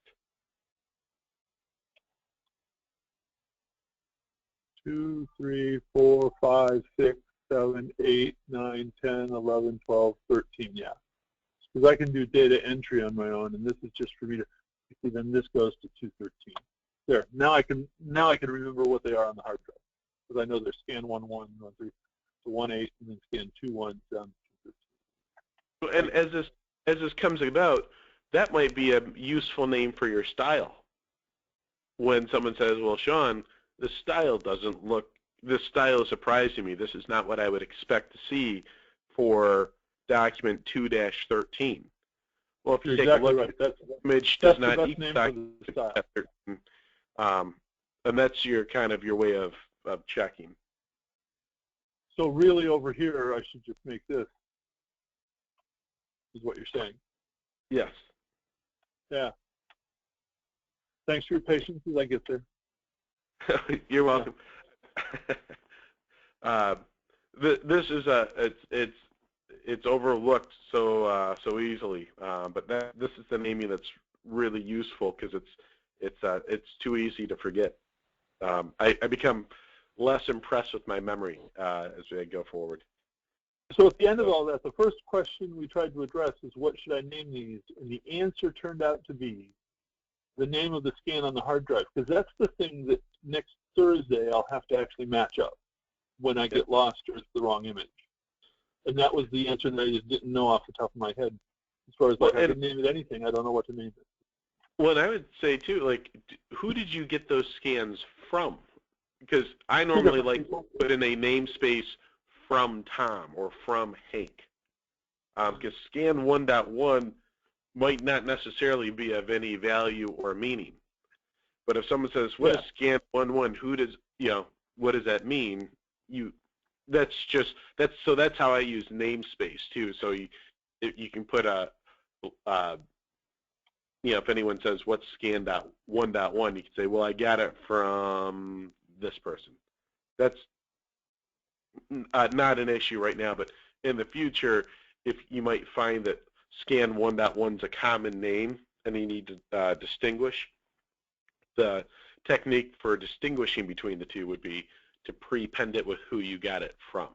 2, 3, 4, 5, 6, 7, 8, 9, 10, 11, 12, 13, yeah. Because I can do data entry on my own, and this is just for me to see. Then this goes to 213. There. Now I can remember what they are on the hard drive, because I know they're scan 1, 1, 1, 3, to 1, 8, and then scan 2, 1 down to 213. And as this comes about, that might be a useful name for your style. When someone says, "Well, Sean, the style doesn't look. This style is surprising me. This is not what I would expect to see for document 2-13." Well, if you take a look, right. The image does not equal document 13, and that's your kind of your way of checking. So really, over here, I should just make this. Is what you're saying? Yes. Yeah. Thanks for your patience as I get there. You're welcome. Yeah. This is it's overlooked so easily, but this is the naming that's really useful because it's too easy to forget. I become less impressed with my memory as I go forward. So at the end of all that, the first question we tried to address is, what should I name these? And the answer turned out to be the name of the scan on the hard drive, because that's the thing that next Thursday I'll have to actually match up when I get lost or it's the wrong image. And that was the answer that I just didn't know off the top of my head. As far as like, I can name it anything, I don't know what to name it. Well, and I would say too, like, who did you get those scans from? Because I normally like put in a namespace from Tom or from Hank. Because scan 1.1 might not necessarily be of any value or meaning. But if someone says, what is scan 1.1, who does, what does that mean? That's how I use namespace too. So you can put a, if anyone says, what's scan 1.1, you can say, well, I got it from this person. That's not an issue right now, but in the future, if you might find that scan 1.1 is a common name and you need to distinguish, the technique for distinguishing between the two would be to prepend it with who you got it from.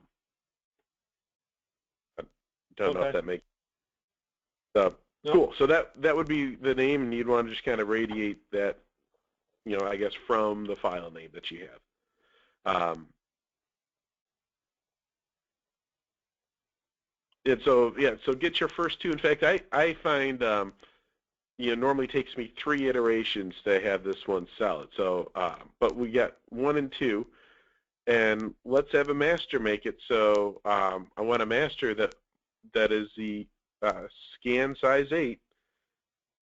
I don't know if that makes sense. Cool. So that would be the name, and you'd want to just kind of radiate that, I guess, from the file name that you have. And so, so get your first two. In fact, I find, normally takes me 3 iterations to have this one solid. So, but we got 1 and 2, and let's have a master make it. So I want a master that is the scan size 8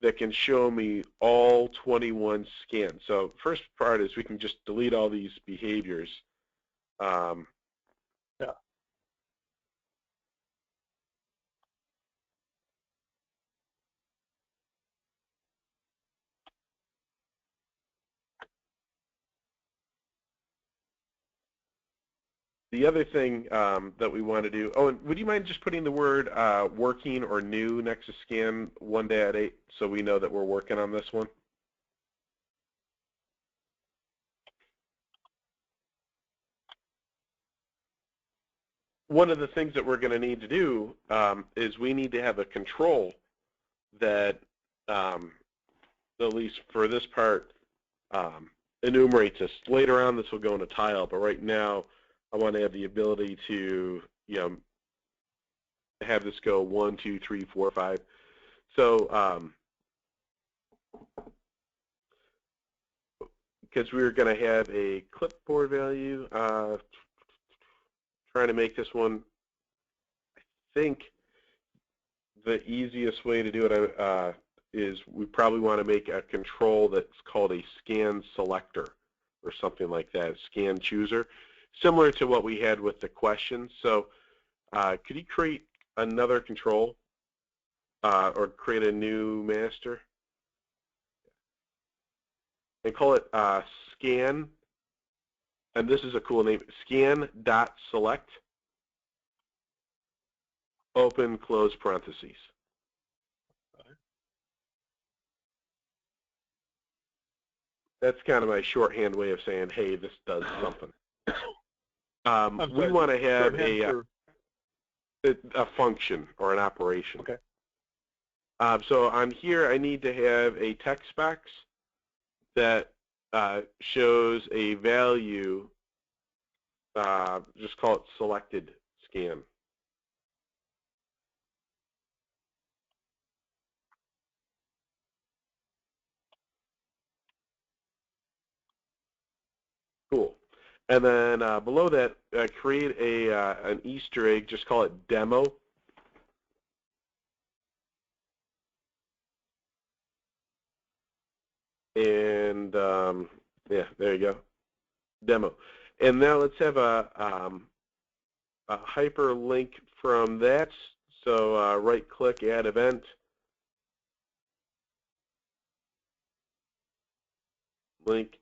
that can show me all 21 scans. So first part is we can just delete all these behaviors. The other thing that we want to do, and would you mind just putting the word working or new next to scan 1.8 so we know that we're working on this one? One of the things that we're going to need to do is we need to have a control that, at least for this part, enumerates this. Later on, this will go in a tile, but right now, I want to have the ability to, have this go 1, 2, 3, 4, 5. So, because we're going to have a clipboard value, trying to make this one, I think the easiest way to do it is we probably want to make a control that's called a scan selector or something like that, scan chooser, similar to what we had with the questions. So could you create another control or create a new master and call it scan, and this is a cool name, scan.select, open, close parentheses. That's kind of my shorthand way of saying, hey, this does something. We want to have a function or an operation. Okay. So on here, I need to have a text box that shows a value, just call it selected scan. Cool. And then below that, create an Easter egg, just call it demo. And yeah, there you go, demo. And now let's have a hyperlink from that. So right-click, add event. Link.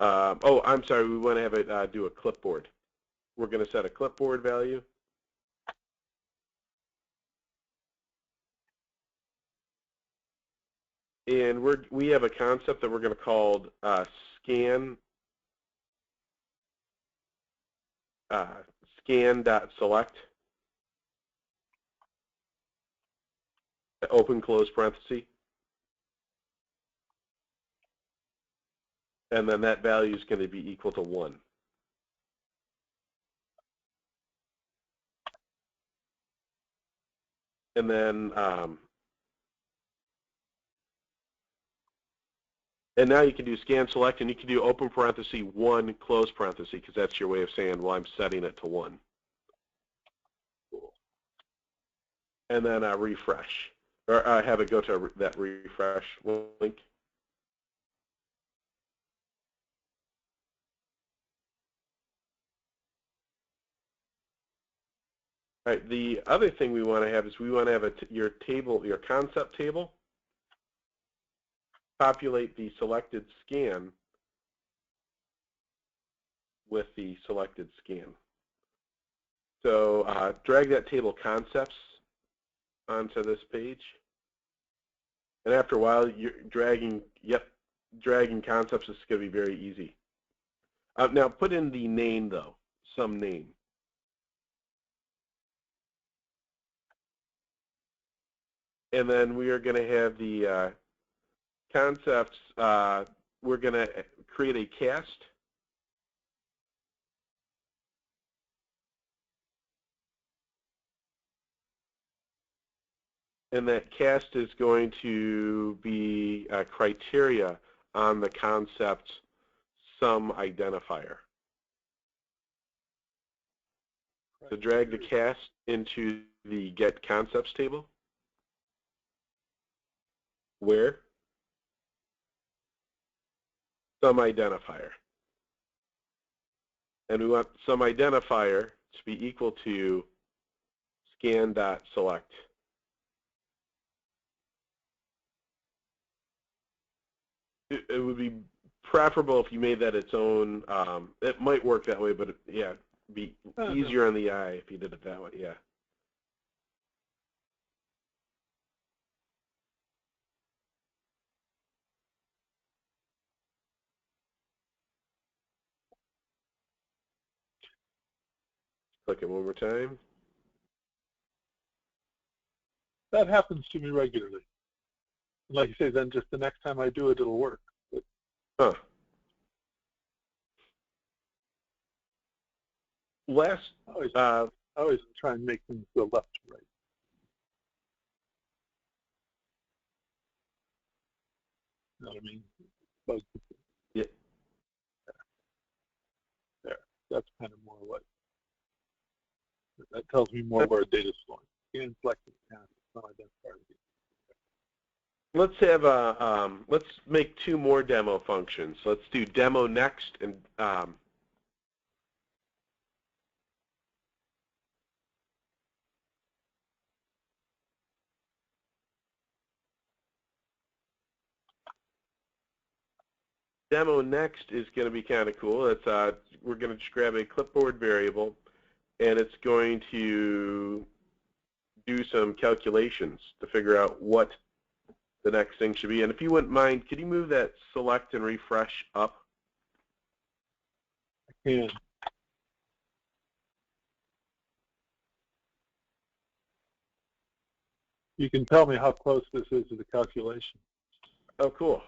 Oh, I'm sorry, we want to have it do a clipboard. we're going to set a clipboard value. And we have a concept that we're going to call scan.select, open close parenthesis. And then that value is going to be equal to 1. And then, and now you can do scan select, and you can do open parenthesis 1 close parenthesis, because that's your way of saying, well, I'm setting it to 1. And then refresh, or have it go to that refresh link. All right, the other thing we want to have is we want to have your concept table populate the selected scan with the selected scan. So drag that table concepts onto this page. And after a while, you're dragging concepts is going to be very easy. Now put in the name, though, some name. And then we are going to have the concepts, we're going to create a cast. And that cast is going to be criteria on the concept sum identifier. So drag the cast into the get concepts table. Where? Sum identifier. And we want sum identifier to be equal to scan.select. It would be preferable if you made that its own. It might work that way, but yeah, it'd be easier on the eye if you did it that way. Yeah. Click it one more time. That happens to me regularly. Like you say, then just the next time I do it, it'll work. But huh. I always try and make things go left to right. You know what I mean? Yeah. There. That's kind of more what. That tells me more where data's flowing. Scan selected path. Let's have let's make 2 more demo functions. Let's do demo next and demo next is going to be kind of cool. It's we're going to just grab a clipboard variable, and it's going to do some calculations to figure out what the next thing should be. And if you wouldn't mind, could you move that select and refresh up? I can. You can tell me how close this is to the calculation. Oh, cool.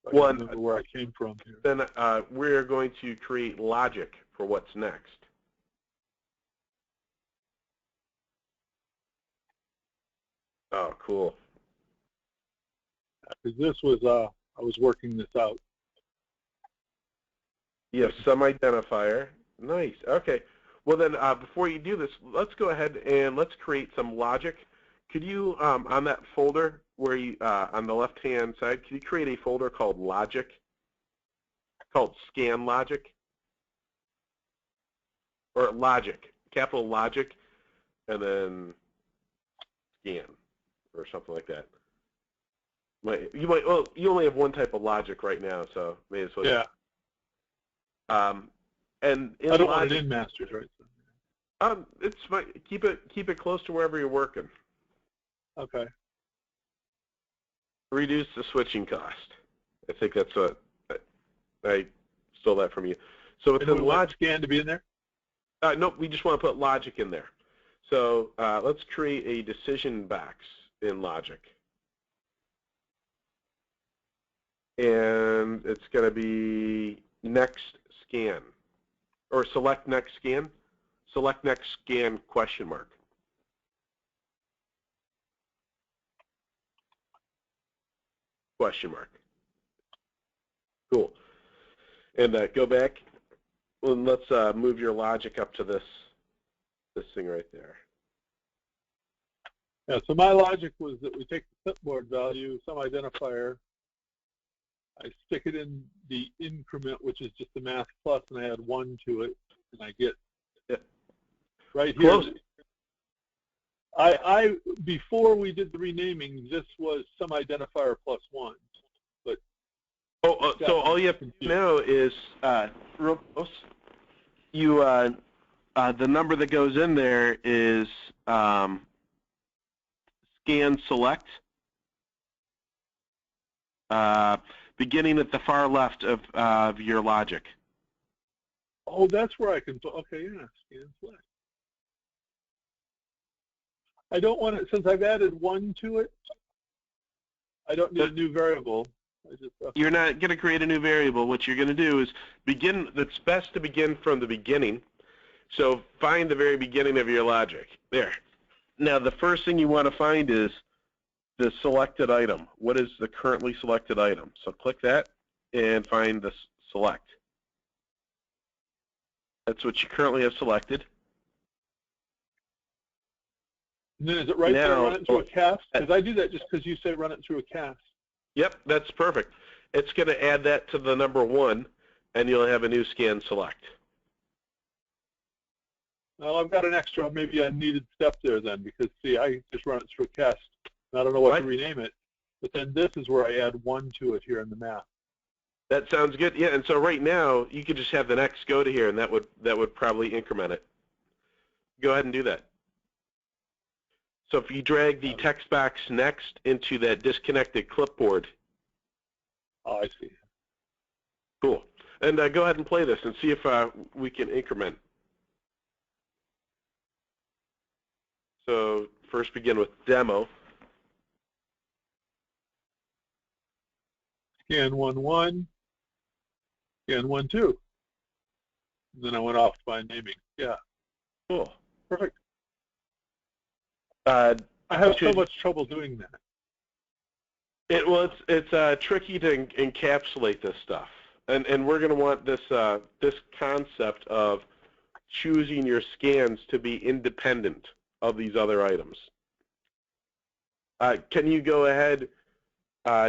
I remember where I came from here. Then we're going to create logic for what's next. Oh, cool. Because this was, I was working this out. You have some identifier. Nice. Okay. Well, then before you do this, let's go ahead and let's create some logic. Could you, on that folder where you, on the left-hand side, could you create a folder called logic, called scan logic? Or logic, capital logic, and then scan, or something like that. You only have one type of logic right now, so may as well. Yeah. And I don't want it in masters, right? It's fine. Keep it close to wherever you're working. Okay. Reduce the switching cost. I think that's what I stole that from you. So with the logic scan to be in there? Nope, we just want to put logic in there. So let's create a decision box in logic. And it's going to be next scan, or select next scan. Select next scan question mark. Question mark. Cool. And go back, and let's move your logic up to this thing right there. Yeah, so my logic was that we take the clipboard value, some identifier, I stick it in the increment, which is just the math plus, and I add 1 to it, and I get right here. Close. I before we did the renaming, this was some identifier plus 1, but so all you have to know is real close. You the number that goes in there is scan select. Beginning at the far left of your logic. Oh, that's where I can put, okay, yeah, scan select. I don't want it, since I've added 1 to it, I don't need a new variable. You're not going to create a new variable. What you're going to do is begin, it's best to begin from the beginning. So find the very beginning of your logic. There. Now the first thing you want to find is the selected item. What is the currently selected item? So click that and find the select. That's what you currently have selected. And then is it right there, run it through a cast? Because I do that just because you say run it through a cast. Yep, that's perfect. It's going to add that to the number 1, and you'll have a new scan select. Well, I've got an extra, maybe a needed step there then, because see, I just run it through a cast. I don't know what to rename it, but then this is where I add 1 to it here in the map. That sounds good. Yeah, and so right now you could just have the next go to here, and that would probably increment it. Go ahead and do that. So if you drag the text box next into that disconnected clipboard. Oh, I see. Cool. And go ahead and play this and see if we can increment. So first begin with demo. Scan 1, 1. Scan 1, 2. And then I went off by naming. Yeah. Cool. Perfect. I have so much trouble doing that. It's tricky to encapsulate this stuff, and we're going to want this this concept of choosing your scans to be independent of these other items. Can you go ahead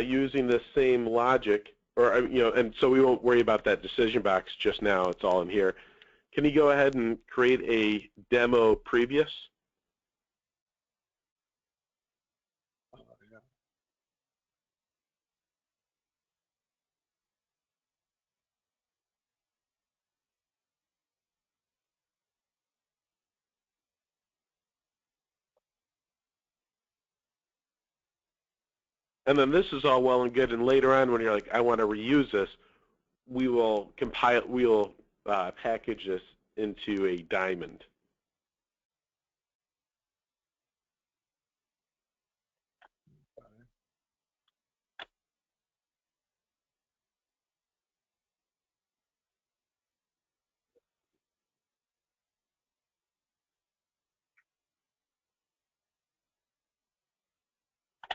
using the same logic, or and so we won't worry about that decision box just now. It's all in here. Can you go ahead and create a demo previous? And then this is all well and good, and later on when you're like, I want to reuse this, we will compile, we will package this into a diamond.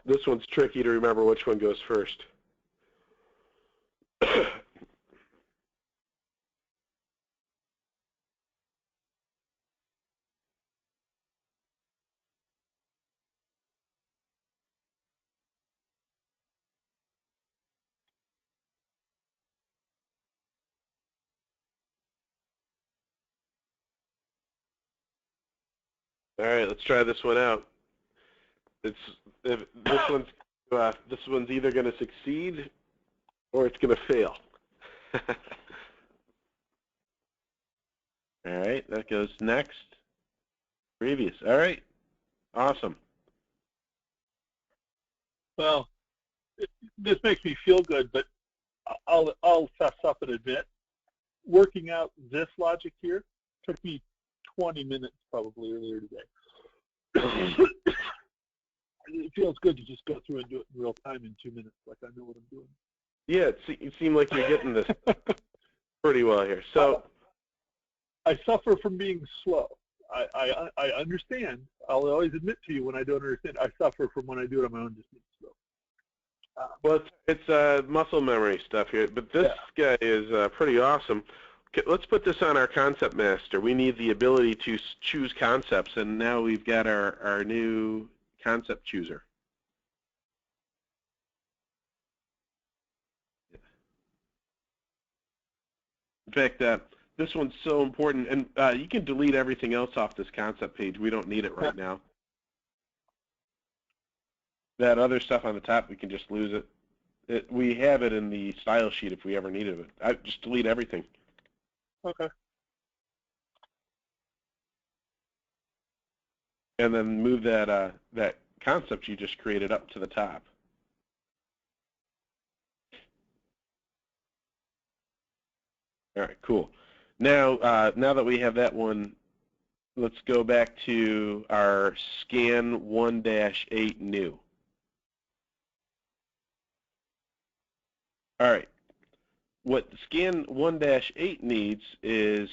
This one's tricky to remember which one goes first. All right, let's try this one out. This one's either going to succeed or it's going to fail. All right, that goes next. Previous. All right, awesome. Well, this makes me feel good, but I'll fess up and admit, working out this logic here took me 20 minutes probably earlier today. It feels good to just go through and do it in real time in 2 minutes, like I know what I'm doing. Yeah, it seems like you're getting this pretty well here. So I suffer from being slow. I understand. I'll always admit to you when I don't understand. I suffer from when I do it on my own, just being slow. Well, it's muscle memory stuff here, but this guy is pretty awesome. Okay, let's put this on our concept master. We need the ability to choose concepts, and now we've got our new concept chooser. In fact, this one's so important, and you can delete everything else off this concept page. We don't need it right now. That other stuff on the top, we can just lose it. We have it in the style sheet if we ever needed it. I just delete everything. Okay. And then move that that concept you just created up to the top. All right, cool. Now, now that we have that one, let's go back to our scan 1-8 new. All right. What scan 1-8 needs is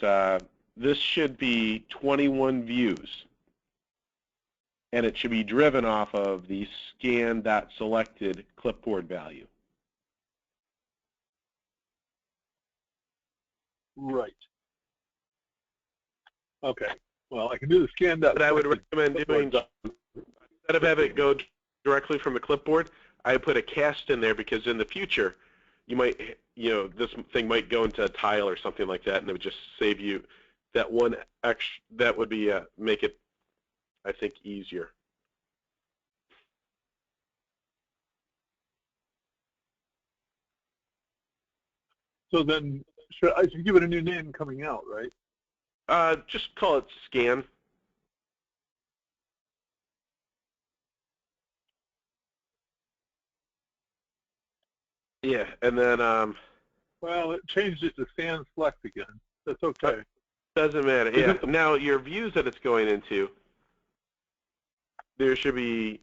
this should be 21 views. And it should be driven off of the scan.selected clipboard value. Right. Okay. Well, I can do the scan. But I would recommend doing, instead of having it go directly from the clipboard, I put a cast in there because in the future, you might, this thing might go into a tile or something like that, and it would just save you that one extra. That would be make it, I think, easier. So then, I should give it a new name coming out, right? Just call it scan. Yeah, and then well, it changed it to scan select again. That's okay. Doesn't matter. Yeah. Now your views that it's going into, there should be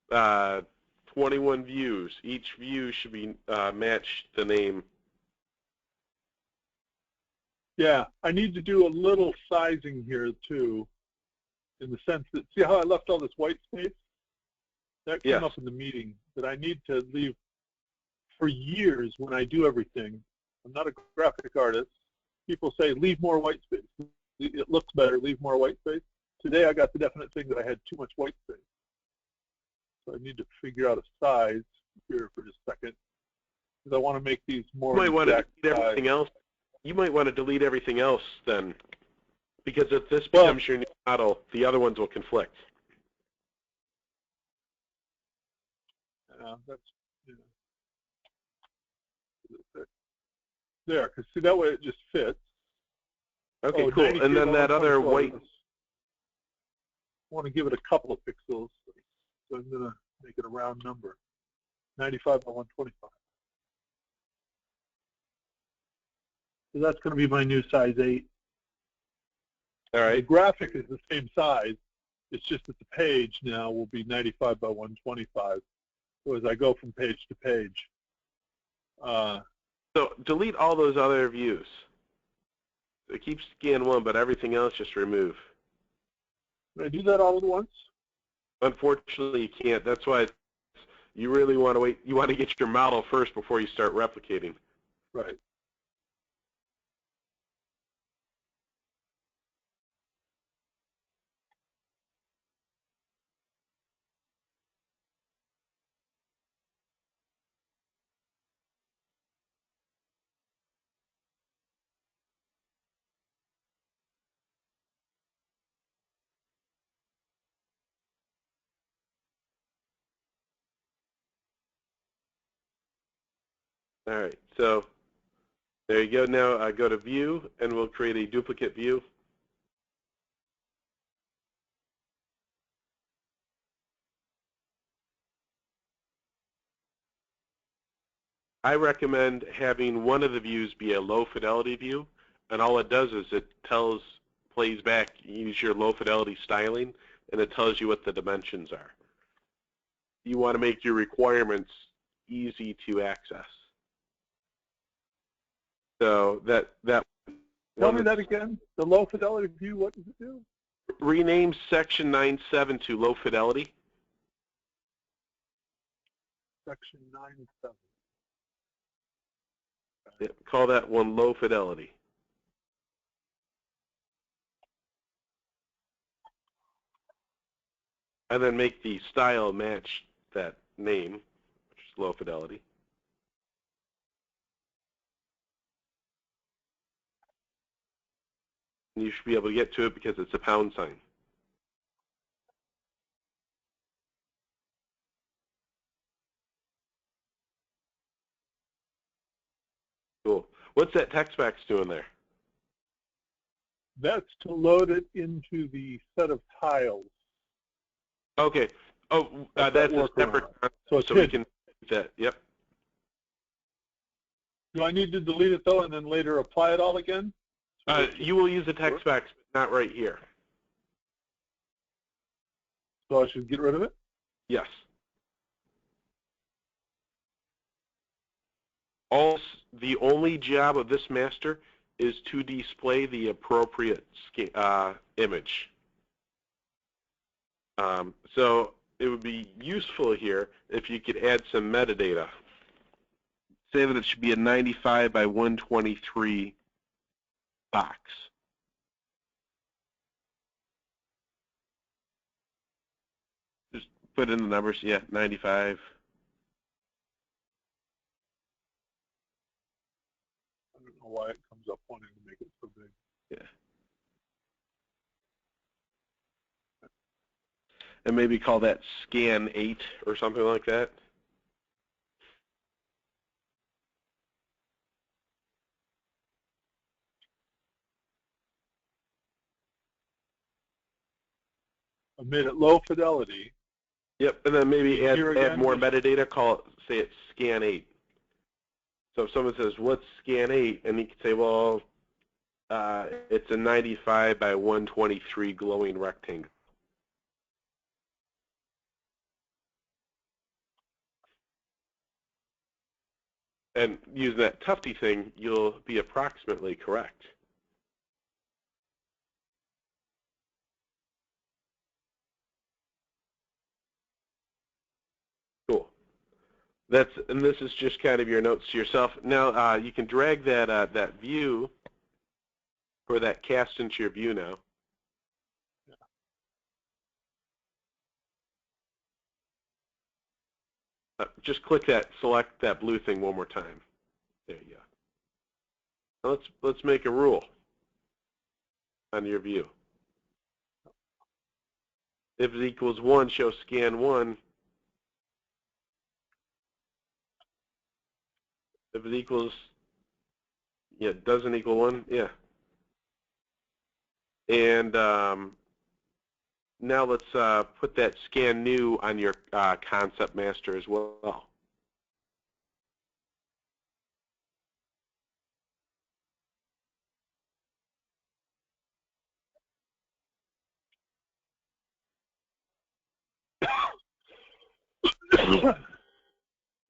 21 views. Each view should be matched the name. Yeah, I need to do a little sizing here too, in the sense that, see how I left all this white space? That came up in the meeting, that I need to leave. For years when I do everything, I'm not a graphic artist, people say leave more white space. It looks better, leave more white space. Today I got the definite thing that I had too much white space. So I need to figure out a size here for just a second, because I want to make these more exact. You might want to delete everything else. You might want to delete everything else then, because if this becomes your new model, the other ones will conflict. That's, there, because see, that way it just fits. Okay, cool. And then that other white. I want to give it a couple of pixels, so I'm going to make it a round number, 95 by 125. So that's going to be my new size 8. All right. The graphic is the same size. It's just that the page now will be 95 by 125. So as I go from page to page. So delete all those other views. So keep scan 1, but everything else just remove. Can I do that all at once? Unfortunately, you can't. That's why you really want to wait. You want to get your model first before you start replicating. Right. All right. So there you go. Now go to View, and we'll create a duplicate view. I recommend having one of the views be a low fidelity view, and all it does is it plays back, use your low fidelity styling, and it tells you what the dimensions are. You want to make your requirements easy to access. So that Tell me that again. The low fidelity view, what does it do? Rename section 9.7 to low fidelity. Section 9.7. Yeah, call that one low fidelity. And then make the style match that name, which is low fidelity. And you should be able to get to it because it's a pound sign. Cool. What's that text box doing there? That's to load it into the set of tiles. Okay. Oh, that's a separate concept, so we can do that. Yep. Do I need to delete it though and then later apply it all again? You will use the text box, but not right here. So I should get rid of it? Yes. The only job of this master is to display the appropriate image. So it would be useful here if you could add some metadata. Say that it should be a 95 by 123 box. Just put in the numbers, yeah, 95. I don't know why it comes up wanting to make it so big. Yeah. And maybe call that scan 8 or something like that. I made it low fidelity. Yep, and then maybe add more metadata, call it, say it's scan 8. So if someone says, what's scan 8? And you can say, well, it's a 95 by 123 glowing rectangle. And using that Tufte thing, you'll be approximately correct. Cool. And this is just kind of your notes to yourself. Now you can drag that that view, or that cast into your view now. Just click that, select that blue thing one more time. There you go. Now let's make a rule on your view. If it equals 1, show scan 1. If it equals, yeah, doesn't equal 1, yeah. And now let's put that scan new on your concept master as well.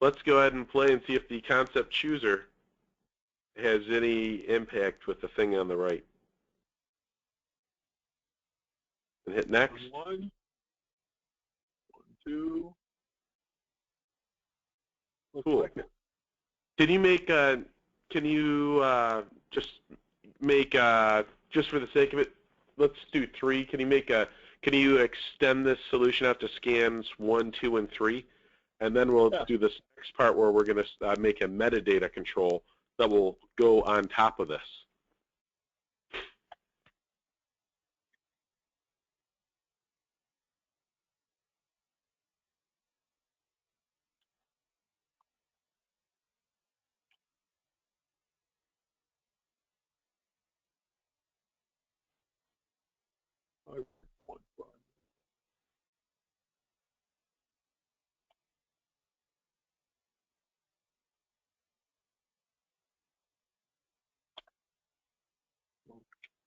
Let's go ahead and play and see if the concept chooser has any impact with the thing on the right. And hit next. 1, 2. Cool. Like it. Can you make just make just for the sake of it, let's do 3. Can you extend this solution out to scans 1, 2, and 3? And then we'll do this next part where we're going to make a metadata control that will go on top of this.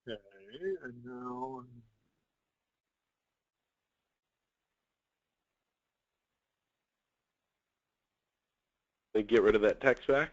Okay, and now Then get rid of that text box.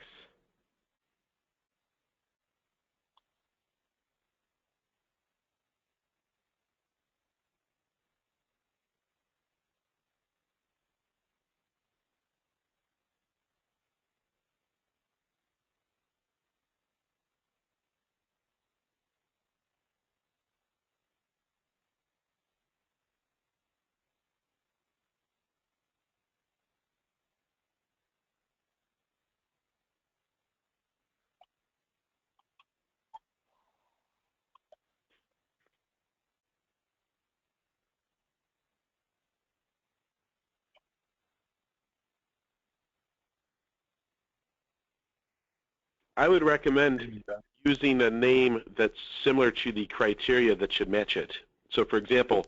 I would recommend using a name that's similar to the criteria that should match it. So, for example,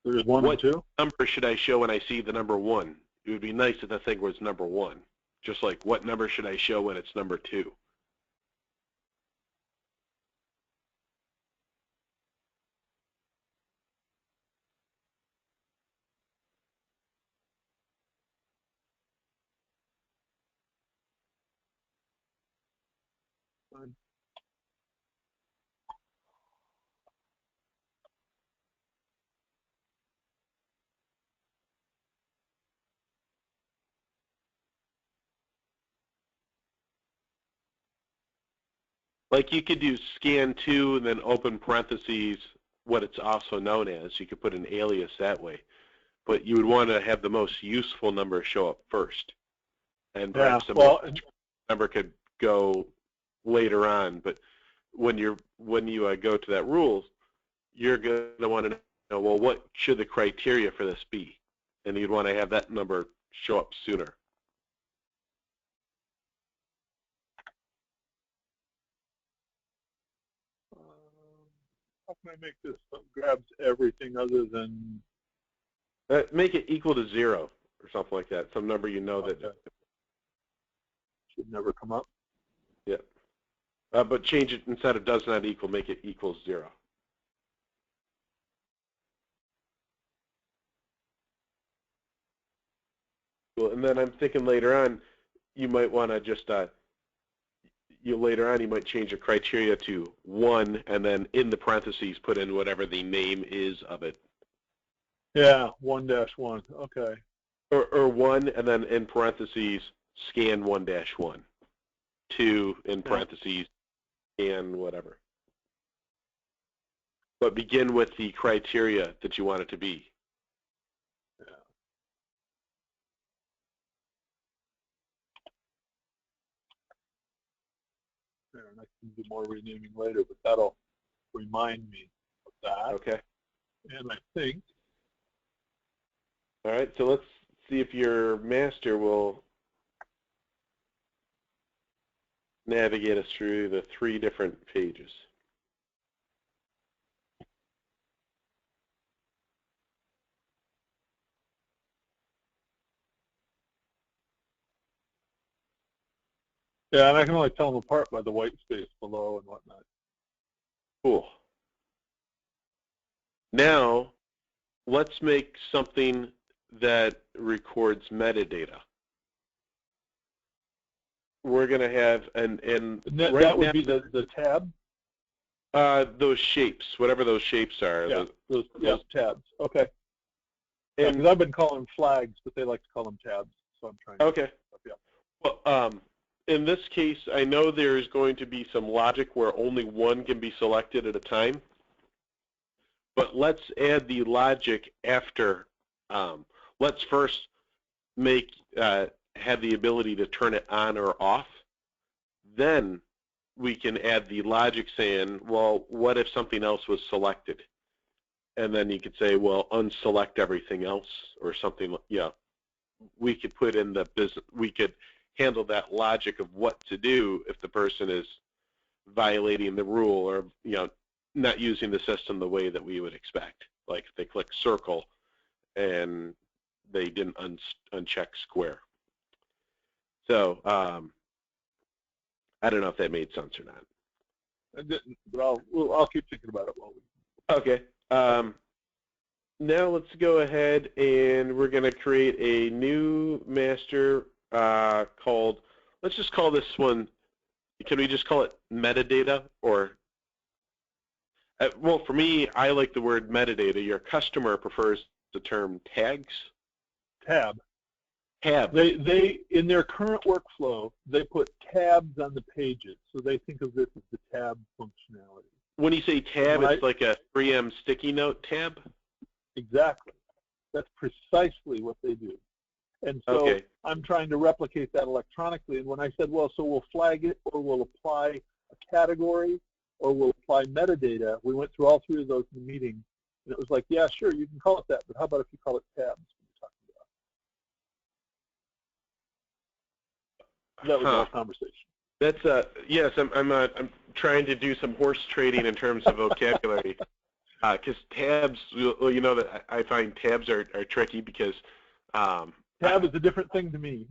there's 1 and 2. What number should I show when I see the number 1? It would be nice if the thing was number 1. Just like, what number should I show when it's number 2? Like you could do scan 2 and then open parentheses what it's also known as. You could put an alias that way. But you would want to have the most useful number show up first. And perhaps the number could go later on. But when you go to that rules, you're going to want to know, well, what should the criteria for this be? And you'd want to have that number show up sooner. How can I make this grabs everything other than... Make it equal to 0 or something like that. Some number you know that should never come up. Yeah. But change it instead of does not equal, make it equals 0. Cool. And then I'm thinking later on, you might want to just later on you might change the criteria to 1, and then in the parentheses put in whatever the name is of it. Yeah, 1-1. Okay. Or 1, and then in parentheses scan 1-1. 2 in parentheses scan whatever. But begin with the criteria that you want it to be. And I can do more renaming later, but that'll remind me of that. Okay. And I think. All right, so let's see if your master will navigate us through the 3 different pages. Yeah, and I can only tell them apart by the white space below and whatnot. Cool. Now, let's make something that records metadata. We're going to have that would be the tab? Those shapes, whatever those shapes are. Yeah, those tabs. Okay. Because I've been calling them flags, but they like to call them tabs, so I'm trying to... Okay. Well, in this case, I know there's going to be some logic where only one can be selected at a time. But let's add the logic after. Let's first have the ability to turn it on or off. Then we can add the logic saying, well, what if something else was selected? And then you could say, well, unselect everything else or something. Yeah, we could put in the business. We could handle that logic of what to do if the person is violating the rule or not using the system the way that we would expect. Like if they click circle and they didn't uncheck square. So I don't know if that made sense or not. I didn't, but I'll keep thinking about it while we. Okay. Now let's go ahead and we're going to create a new master called, let's just call this one, can we just call it metadata? Or, well, for me, I like the word metadata. Your customer prefers the term tags. Tab. Tab. They in their current workflow, they put tabs on the pages, so they think of this as the tab functionality. When you say tab, it's like a 3M sticky note tab? Exactly. That's precisely what they do. And so I'm trying to replicate that electronically. And when I said, well, so we'll flag it, or we'll apply a category, or we'll apply metadata, we went through all three of those in the meeting. And it was like, yeah, sure, you can call it that, but how about if you call it tabs? That was our conversation. That's yes. I'm trying to do some horse trading in terms of vocabulary, because tabs. Well, you know that I find tabs are tricky because tab is a different thing to me.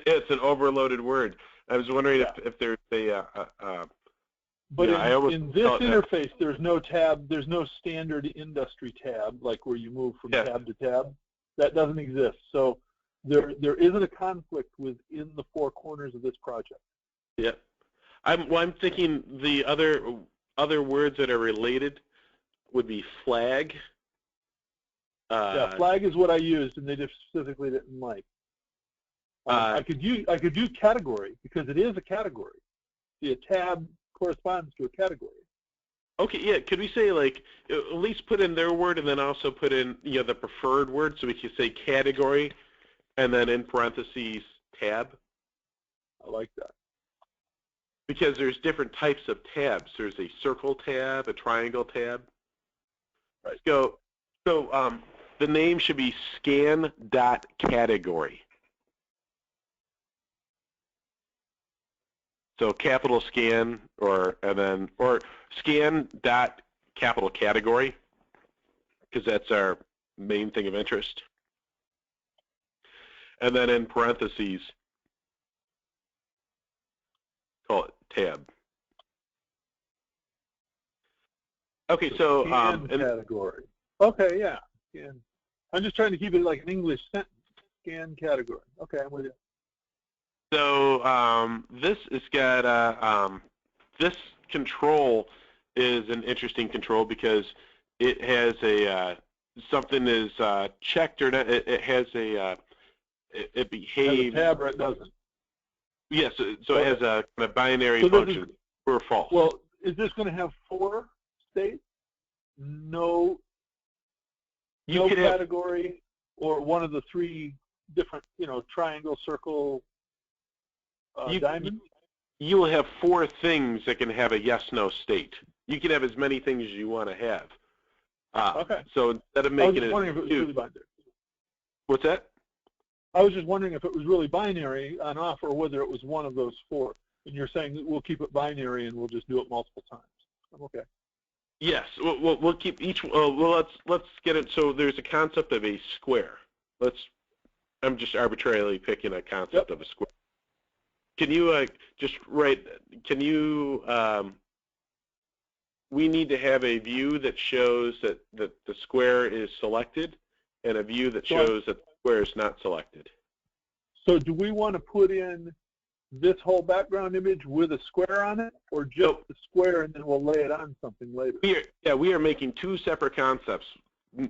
It's an overloaded word. I was wondering if there's a. But in this interface, there's no tab. There's no standard industry tab like where you move from tab to tab. That doesn't exist. So. There isn't a conflict within the four corners of this project. Yeah, I'm thinking the other words that are related would be flag. Yeah, flag is what I used, and they just specifically didn't like. I could do category because it is a category. See, a tab corresponds to a category. Okay, yeah. Could we say like at least put in their word and then also put in the preferred word, so we could say category. And then in parentheses, tab. I like that. Because there's different types of tabs. There's a circle tab, a triangle tab. Right. So the name should be scan.category. So capital scan or scan.capital category, because that's our main thing of interest. And then in parentheses, call it tab. Okay, so category. Okay, yeah. Scan. I'm just trying to keep it like an English sentence. Scan category. Okay, I'm with you. So this has got this control is an interesting control because it has a something is checked or not. It has a it behaves. It has a tab or it doesn't. Yes, so it has a kind of binary function, true or false. Well, is this going to have 4 states? No category, or one of the 3 different, triangle, circle, diamond? You will have 4 things that can have a yes/no state. You can have as many things as you want to have. Okay. So instead of making it, wondering if it was really binary. What's that? I was just wondering if it was really binary on off, or whether it was one of those 4. And you're saying that we'll keep it binary and we'll just do it multiple times. I'm okay. Yes, we'll keep each. Well, let's get it. So there's a concept of a square. I'm just arbitrarily picking a concept of a square. Can you just write? Can you? We need to have a view that shows that the square is selected, and a view that shows that the square is not selected. So do we want to put in this whole background image with a square on it, or just the square and then we'll lay it on something later? We are making 2 separate concepts.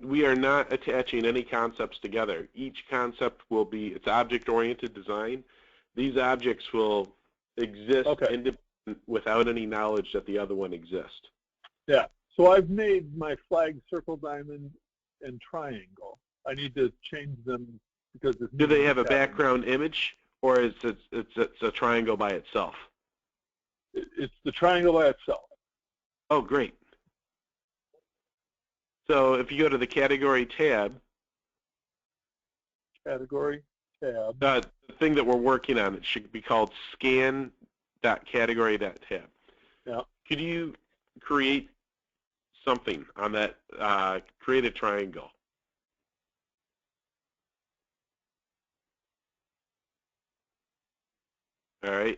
We are not attaching any concepts together. Each concept will be, it's object-oriented design. These objects will exist independent without any knowledge that the other one exists. Yeah, so I've made my flag, circle, diamond, and triangle. I need to change them because do they have a background image, or is it's a triangle by itself? It's the triangle by itself. Oh, great. So if you go to the category tab, the thing that we're working on, it should be called scan.category.tab. Yeah. Could you create something on that, create a triangle? All right.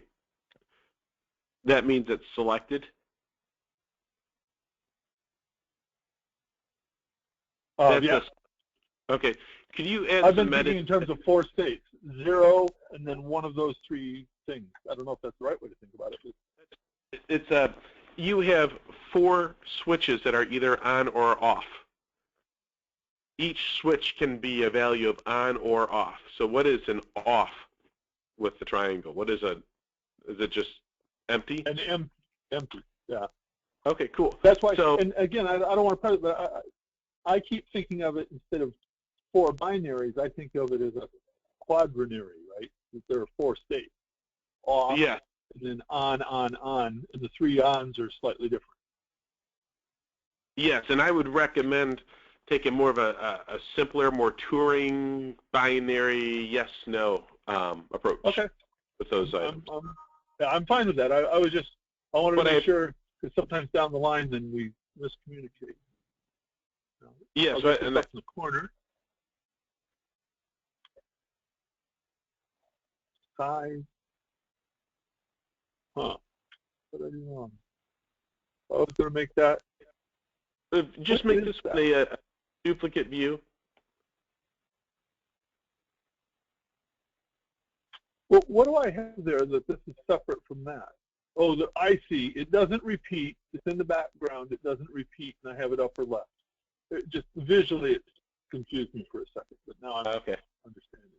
That means it's selected. Yeah. Okay. Could you add I've some been thinking in terms of 4 states, 0, and then one of those 3 things. I don't know if that's the right way to think about it. It's you have 4 switches that are either on or off. Each switch can be a value of on or off. So what is an off with the triangle? What is is it just empty? Empty, yeah. Okay, cool. That's why, so, and again, I don't want to press it, but I keep thinking of it instead of 4 binaries, I think of it as a quadrinary, right? That there are 4 states. Off, yeah. and then on, and the 3 ons are slightly different. Yes, and I would recommend taking more of a simpler, more Turing binary yes/no approach. Okay. With those items. I'm fine with that. I wanted to make sure, because sometimes down the line, then we miscommunicate. Yes, right. And that's in the corner. Size. Huh. What did I do wrong? I was going to make that. Just make this a duplicate view. Well, what do I have there that this is separate from that? Oh, I see. It doesn't repeat. It's in the background. It doesn't repeat, and I have it upper left. It just visually, it confused me for a second, but now I'm understanding.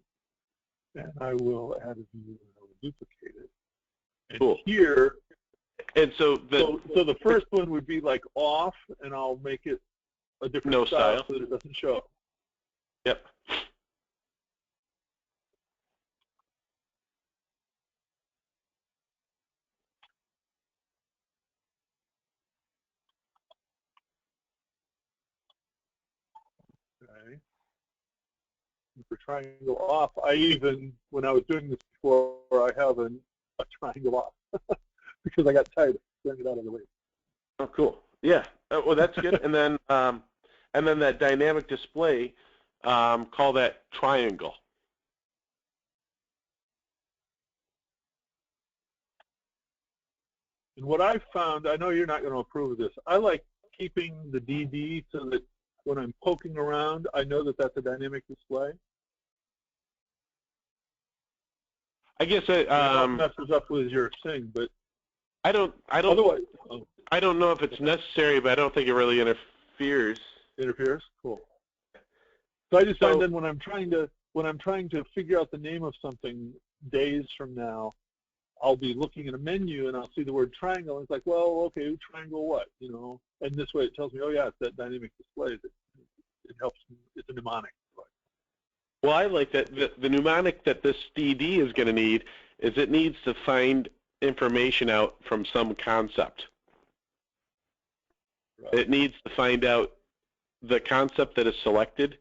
And I will add a view and I will duplicate it. And cool. Here, and so the first one would be like off, and I'll make it a different style so that it doesn't show. Yep. Okay. For triangle off, I even, when I was doing this before, I have a triangle off because I got tired of throwing it out of the way. Oh, cool. Yeah. Well, that's good. and then that dynamic display, call that triangle. And what I've found, I know you're not going to approve of this, I like keeping the DD so that when I'm poking around, I know that that's a dynamic display. I guess it messes up with your thing, but I don't otherwise, I don't know if it's necessary, but I don't think it really interferes. Interferes? Cool. So I just find then when I'm trying to figure out the name of something days from now, I'll be looking at a menu and I'll see the word triangle, and it's like, well, okay, triangle what, you know? And this way it tells me, oh yeah, it's that dynamic display. It helps me. It's a mnemonic. Well, I like that the mnemonic that this DD is going to need is it needs to find information out from some concept. Right. It needs to find out the concept that is selected.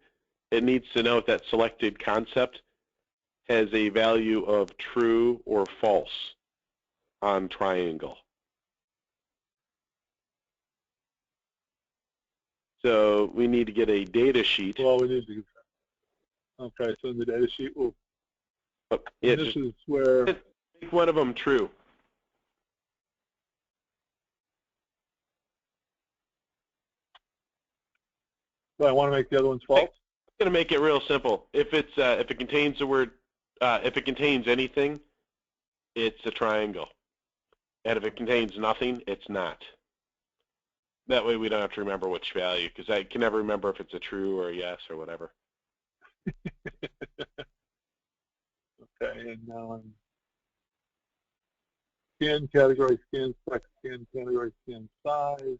It needs to know if that selected concept has a value of true or false on triangle. So we need to get a data sheet. Well, we need to. Okay, so in the data sheet, we'll. Yeah, this is where. Make one of them true. Well, I want to make the other ones false. I'm going to make it real simple. If it contains the word, if it contains anything, it's a triangle, and if it contains nothing, it's not. That way, we don't have to remember which value, because I can never remember if it's a true or a yes or whatever. Okay, and now I'm scan category, scan sex, scan category, scan size.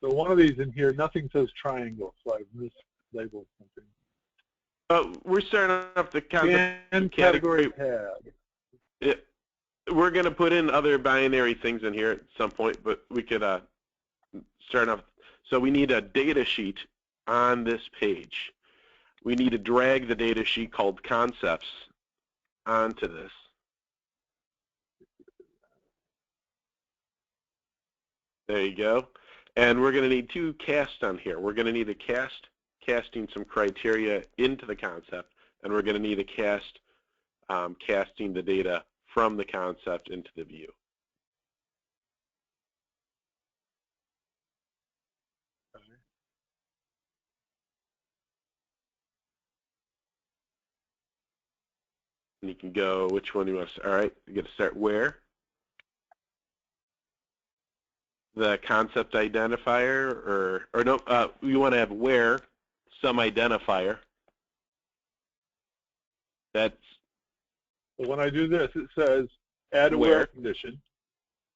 So one of these in here, nothing says triangle, so I've mislabeled something. We're starting off the concept scan category tag. We're going to put in other binary things in here at some point, but we could start off. So we need a data sheet on this page. We need to drag the data sheet called concepts onto this. There you go. And we're going to need 2 casts on here. We're going to need a cast casting some criteria into the concept, and we're going to need a cast casting the data from the concept into the view. And you can go, which one you want to, all right, you got to start where. The concept identifier, or no, you want to have where, some identifier. That's. So when I do this, it says add a where condition.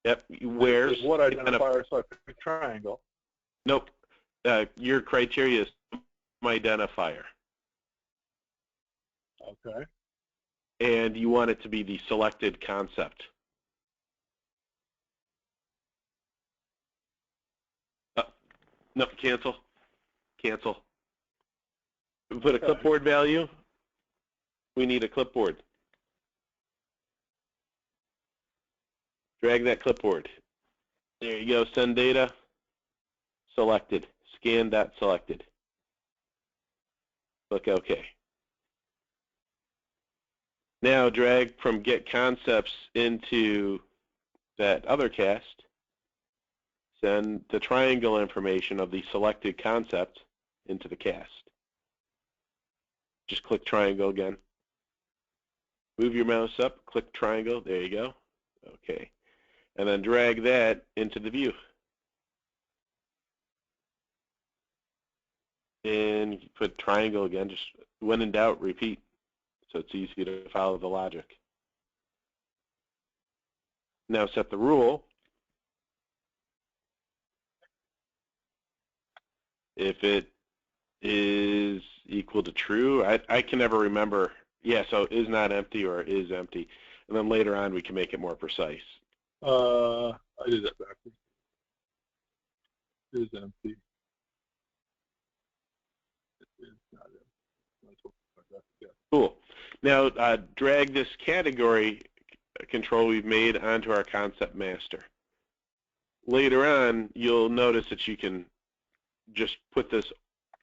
Yep, where's what identifier, so I pick a triangle. Nope, your criteria is identifier. Okay. And you want it to be the selected concept. No, cancel. Cancel. We put a clipboard value. We need a clipboard. Drag that clipboard. There you go. Send data. Selected. Scan that selected. Click OK. Now drag from get concepts into that other cast. Send the triangle information of the selected concept into the cast. Just click triangle again. Move your mouse up, click triangle, there you go. Okay. And then drag that into the view. And put triangle again, just when in doubt, repeat. So it's easy to follow the logic. Now set the rule. If it is equal to true, I can never remember. Yeah, so is not empty or is empty. And then later on we can make it more precise. I did that backwards. Is empty. It is not empty. Cool. Now drag this category control we've made onto our concept master. Later on, you'll notice that you can just put this,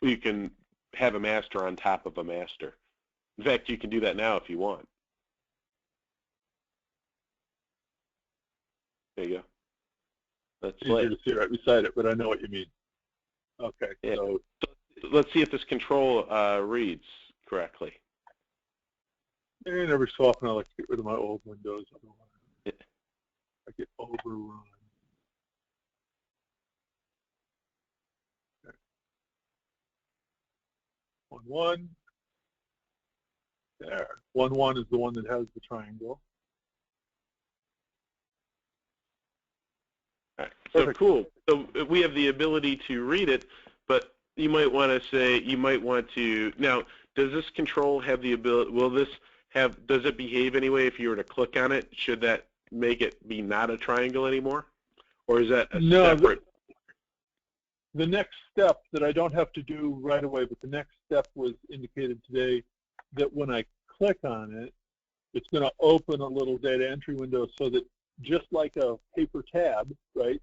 you can have a master on top of a master. In fact, you can do that now if you want. There you go. That's easier to see right beside it, but I know what you mean. Okay, yeah. So let's see if this control reads correctly. And every so often I like to get rid of my old windows. Yeah. I get overrun. Okay. 1-1. There. 1-1 is the one that has the triangle. All right. So perfect. Cool. So we have the ability to read it, but you might want to say, you might want to, now, does this control have the ability, will this have, does it behave anyway if you were to click on it? Should that make it be not a triangle anymore? Or is that a separate? The next step that I don't have to do right away, but the next step was indicated today that when I click on it, it's going to open a little data entry window so that just like a paper tab, right,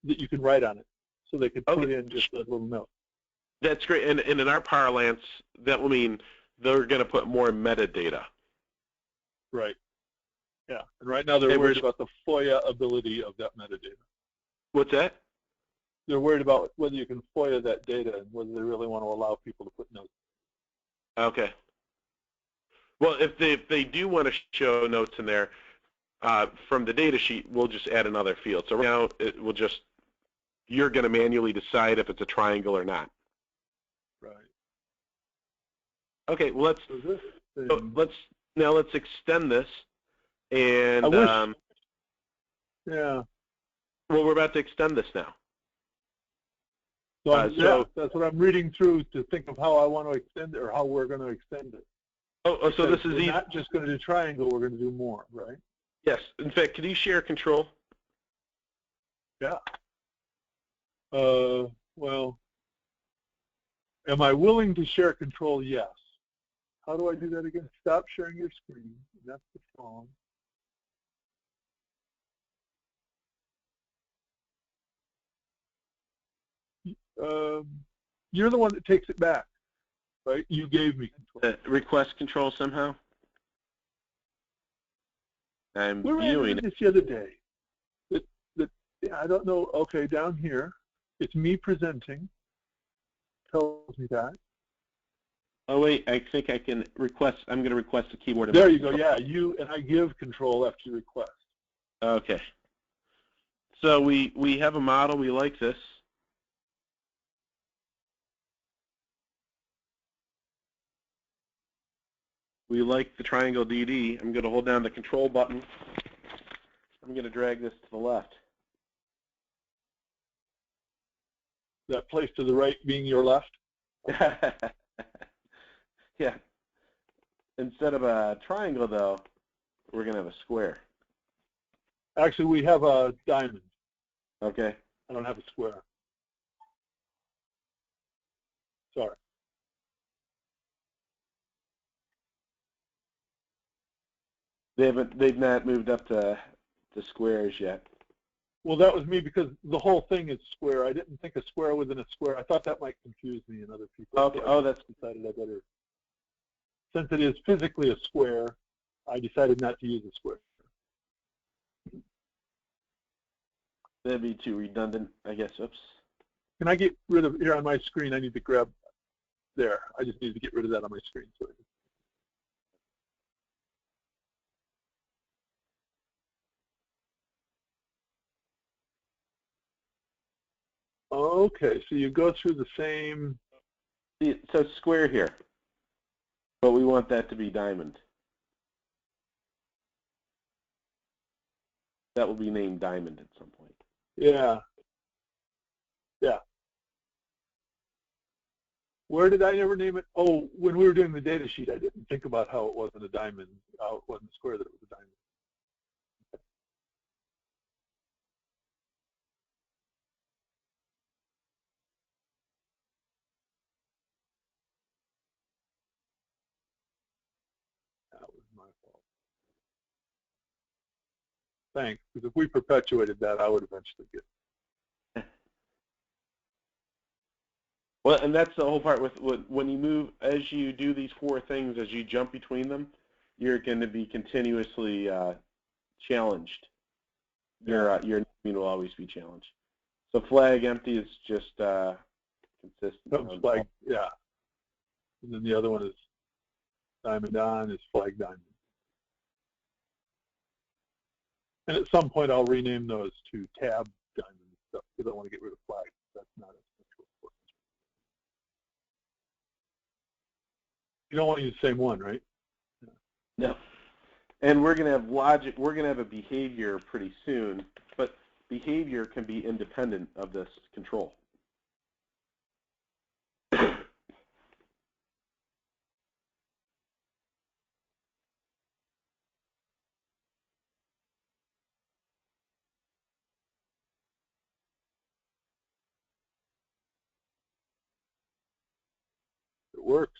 that you can write on it. So they could put in just a little note. That's great. And in our parlance, that will mean they're going to put more metadata. Right. Yeah. And right now they're worried about the FOIA ability of that metadata. What's that? They're worried about whether you can FOIA that data and whether they really want to allow people to put notes. Okay. Well, if they do want to show notes in there, from the data sheet, we'll just add another field. So right now, it will just, you're going to manually decide if it's a triangle or not. Right. Okay. Well, let's extend this, and yeah. Well, we're about to extend this now. So yeah, that's what I'm reading through to think of how I want to extend it or how we're going to extend it. Oh, so this is we're not just going to do triangle, we're going to do more, right? Yes. In fact, could you share control? Yeah. Well, am I willing to share control? Yes. How do I do that again? Stop sharing your screen. That's the phone. You're the one that takes it back, right? You gave me control. Request control somehow? I'm viewing this the other day. I don't know. Okay, down here, it's me presenting. Tells me that. Oh wait, I think I can request. I'm going to request a keyboard. There you go. Yeah, you and I give Control F to request. Okay. So we have a model. We like this. We like the triangle DD. I'm going to hold down the Control button. I'm going to drag this to the left. That place to the right being your left? Yeah. Instead of a triangle, though, we're going to have a square. Actually, we have a diamond. Okay. I don't have a square. Sorry. They've not moved up to squares yet. Well, that was me because the whole thing is square. I didn't think a square within a square. I thought that might confuse me and other people. Okay. So that's decided I better. Since it is physically a square, I decided not to use a square. That'd be too redundant, I guess. Oops. Can I get rid of here on my screen? I need to grab there. I just need to get rid of that on my screen. So okay, so you go through the same. So square here, but we want that to be diamond. That will be named diamond at some point. Yeah. Yeah. Where did I ever name it? Oh, when we were doing the data sheet, I didn't think about how it wasn't a diamond, how it wasn't a square, that it was a diamond. That was my fault. Thanks, because if we perpetuated that, I would eventually get. Well, and that's the whole part with when you move, as you do these four things, as you jump between them, you're going to be continuously challenged. Your naming will always be challenged. So flag empty is just consistent. Flag, yeah. And then the other one is diamond on is flag diamond. And at some point, I'll rename those to tab diamond stuff because I want to get rid of flag. That's not as important. You don't want to use the same one, right? No. And we're going to have logic. We're going to have a behavior pretty soon, but behavior can be independent of this control. It works.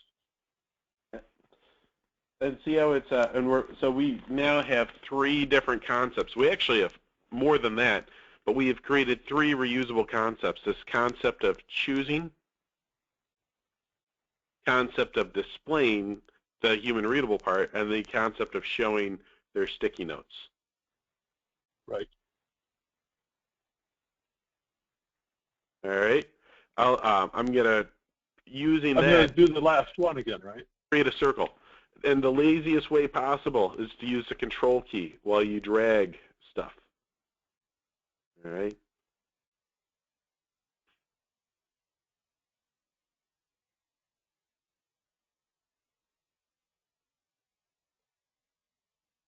And see how it's so we now have three different concepts. We actually have more than that, but we have created three reusable concepts. This concept of choosing, concept of displaying the human readable part, and the concept of showing their sticky notes. Right. All right. I'm gonna using I'm that. going to do the last one again, right? Create a circle. And the laziest way possible is to use the control key while you drag stuff. All right.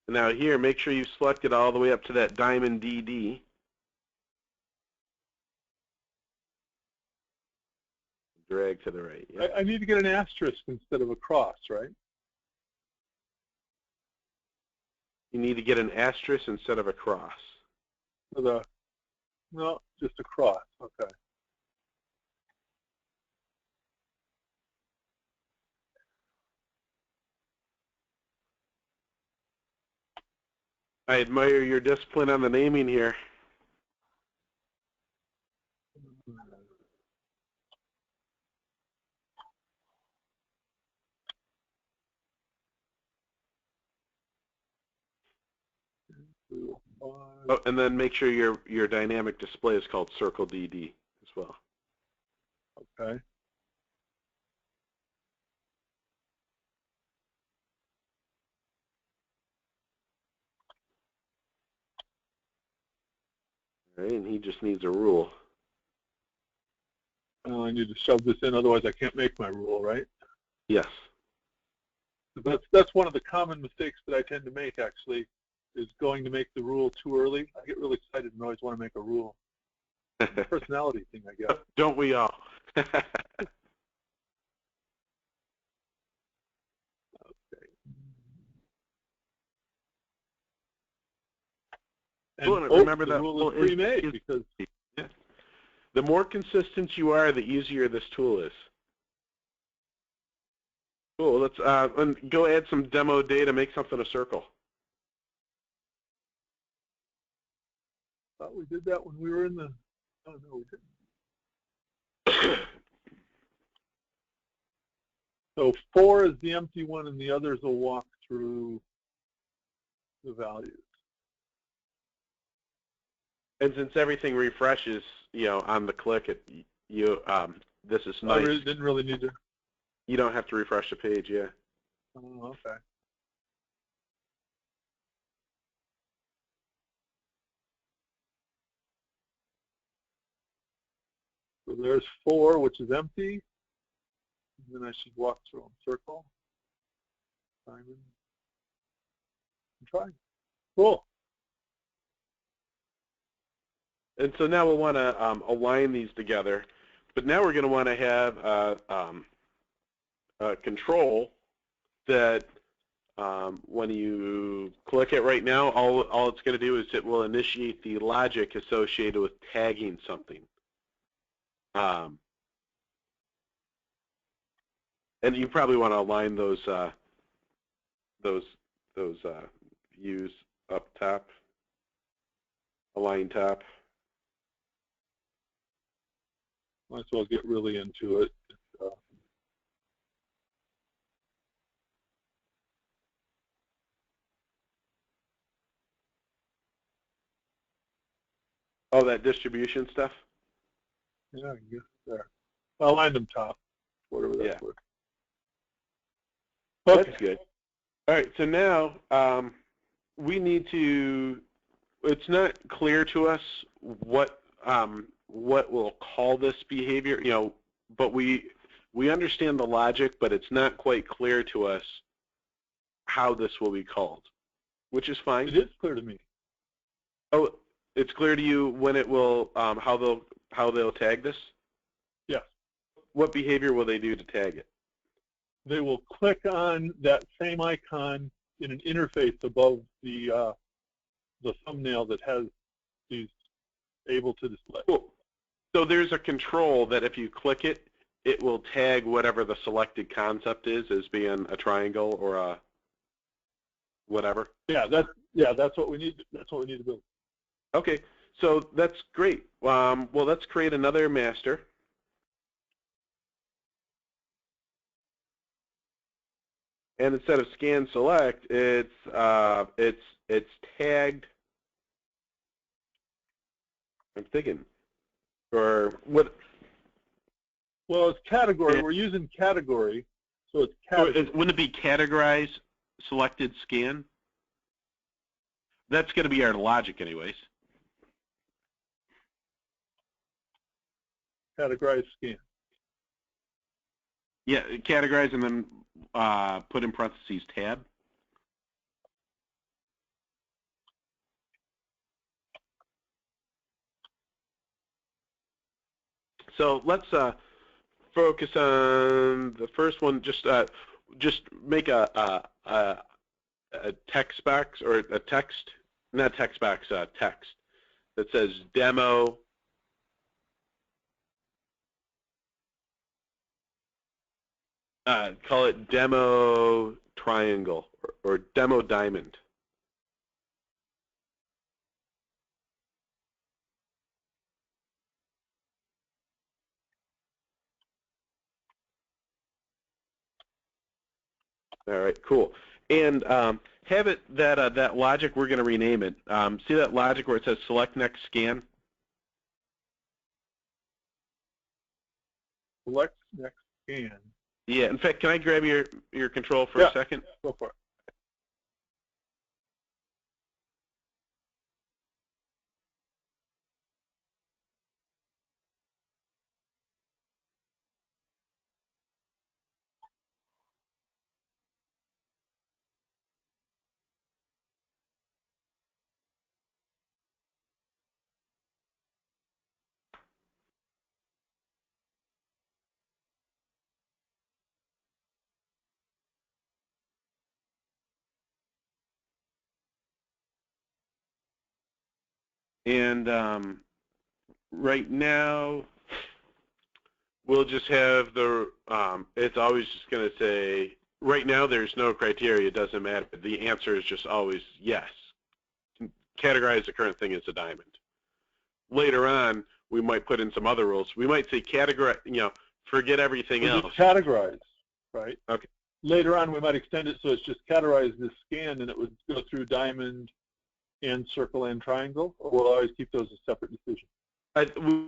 Now here, make sure you select it all the way up to that diamond DD. Drag to the right. Yep. I need to get an asterisk instead of a cross, right? You need to get an asterisk instead of a cross. No, just a cross. Okay. I admire your discipline on the naming here. Oh, and then make sure your dynamic display is called Circle DD as well. Okay. and he just needs a rule. I need to shove this in, otherwise I can't make my rule, right? Yes. That's one of the common mistakes that I tend to make, actually, is going to make the rule too early. I get really excited and always want to make a rule. It's a personality thing, I guess. Don't we all? Okay. And Cool, and remember the that rule is pre-made because the more consistent you are, the easier this tool is. Cool. Let's go add some demo data. Make something a circle. thought we did that when we were in the. Oh no, we didn't. So 4 is the empty one, and the others will walk through the values. And since everything refreshes, on the click, this is nice. I didn't really need to. You don't have to refresh the page, yeah. Oh, okay. So there's 4, which is empty. And then I should walk through them. Circle. Simon. And try. Cool. And so now we'll want to align these together. But now we're going to want to have a control that when you click it right now, all it's going to do is it will initiate the logic associated with tagging something. And you probably want to align those views up top, align top. Might as well get really into it. Oh, that distribution stuff? Yeah, I guess there. I'll align them top, whatever that's worth. Okay. That's good. All right, so now we need to, it's not clear to us what we'll call this behavior, but we understand the logic, but it's not quite clear to us how this will be called, which is fine. It is clear to me. Oh, it's clear to you when it will, how they'll tag this? Yes. What behavior will they do to tag it? They will click on that same icon in an interface above the thumbnail that has these able to display. Cool. So there's a control that if you click it, it will tag whatever the selected concept is as being a triangle or a whatever. Yeah, that's what we need. That's what we need to build. Okay, so that's great. Well, let's create another master. And instead of scan select, it's tagged. I'm thinking, or what? Well, it's category. We're using category, so it's category. Wouldn't it be categorize selected scan? That's going to be our logic, anyways. Categorize scan. Yeah, categorize and then put in parentheses tab. So let's focus on the first one. Just make a text box or a text, not text box, text that says demo. Call it demo triangle or demo diamond. All right, cool. And have it that logic, we're going to rename it. See that logic where it says select next scan? Select next scan. Yeah, in fact, can I grab your control for a second? Go for it. And right now, we'll just have the, it's always just going to say, right now there's no criteria, it doesn't matter. The answer is just always yes. Categorize the current thing as a diamond. Later on, we might put in some other rules. We might say categorize, forget everything else. Just categorize, right? Okay. Later on, we might extend it so it's just categorize this scan, and it would go through diamond and circle and triangle, or we'll always keep those as separate decisions.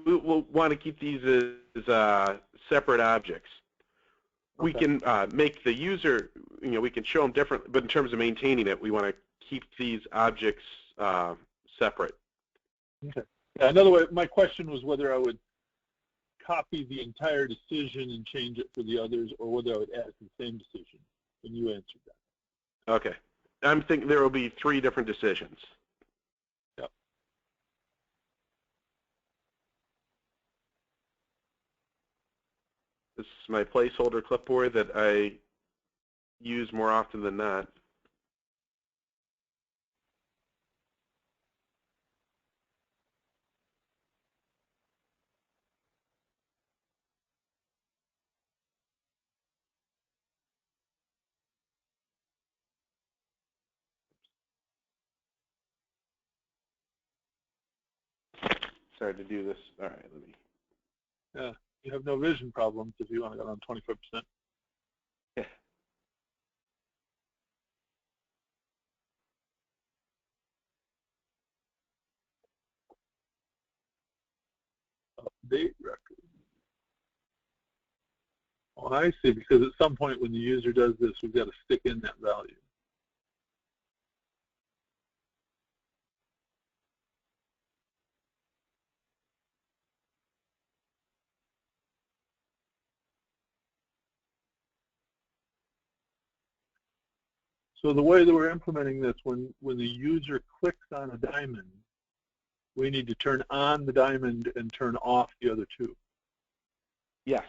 We'll want to keep these as separate objects. Okay. We can make the user, we can show them different, but in terms of maintaining it, we want to keep these objects separate. Okay. Yeah, another way, my question was whether I would copy the entire decision and change it for the others, or whether I would add the same decision, and you answered that. Okay. I'm thinking there will be 3 different decisions. Yep. This is my placeholder clipboard that I use more often than not. Sorry to do this. All right, let me. Yeah, you have no vision problems if you want to go on 25%. Yeah. Update record. Oh, I see, because at some point when the user does this, we've got to stick in that value. So the way that we're implementing this, when the user clicks on a diamond, we need to turn on the diamond and turn off the other 2. Yes.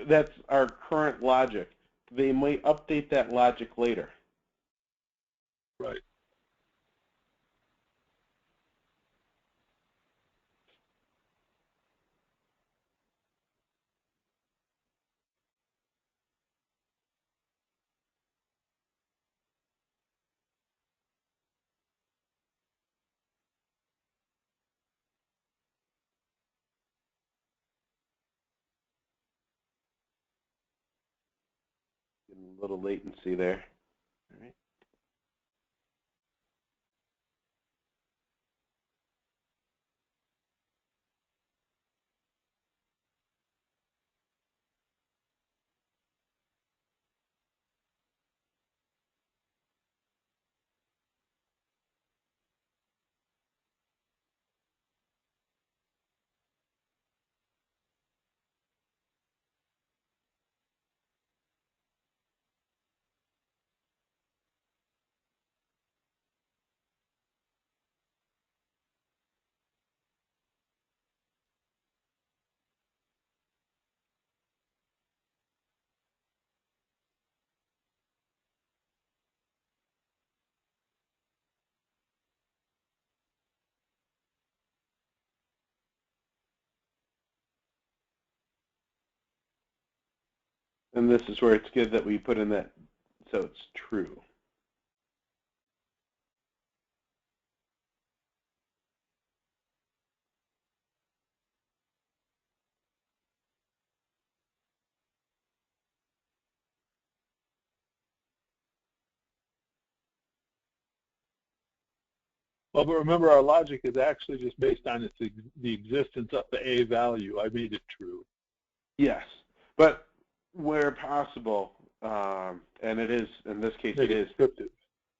That's our current logic. They might update that logic later. Right. A little latency there. All right. And this is where it's good that we put in that so it's true. Well, but remember, our logic is actually just based on the existence of the A value. I made it true. Yes, but where possible, and it is, in this case, it is descriptive.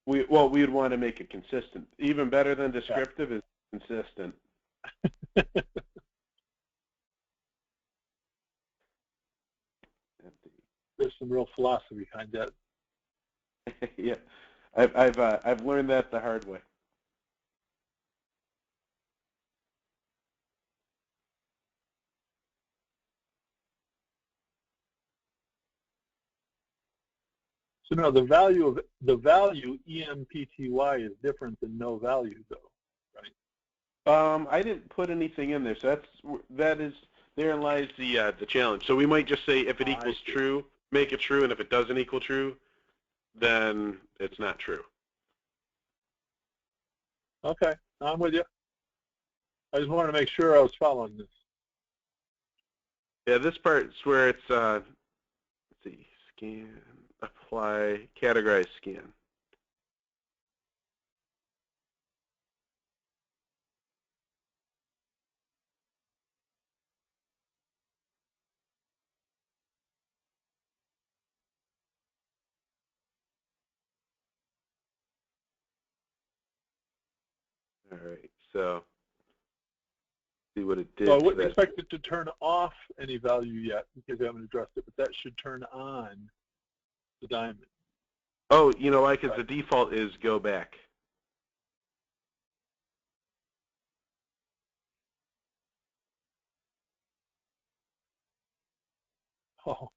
We would want to make it consistent. Even better than descriptive is consistent. There's some real philosophy behind that. Yeah, I've learned that the hard way. So no, the value EMPTY is different than no value though, right? I didn't put anything in there, so therein lies the challenge. So we might just say if it equals true, make it true, and if it doesn't equal true, then it's not true. Okay, I'm with you. I just wanted to make sure I was following this. Yeah, this part's where it's let's see, scan, apply, categorize, scan. All right, so see what it did. So I wouldn't expect it to turn off any value yet because we haven't addressed it, but that should turn on the diamond. Oh, you know why? Because the default is go back. Oh.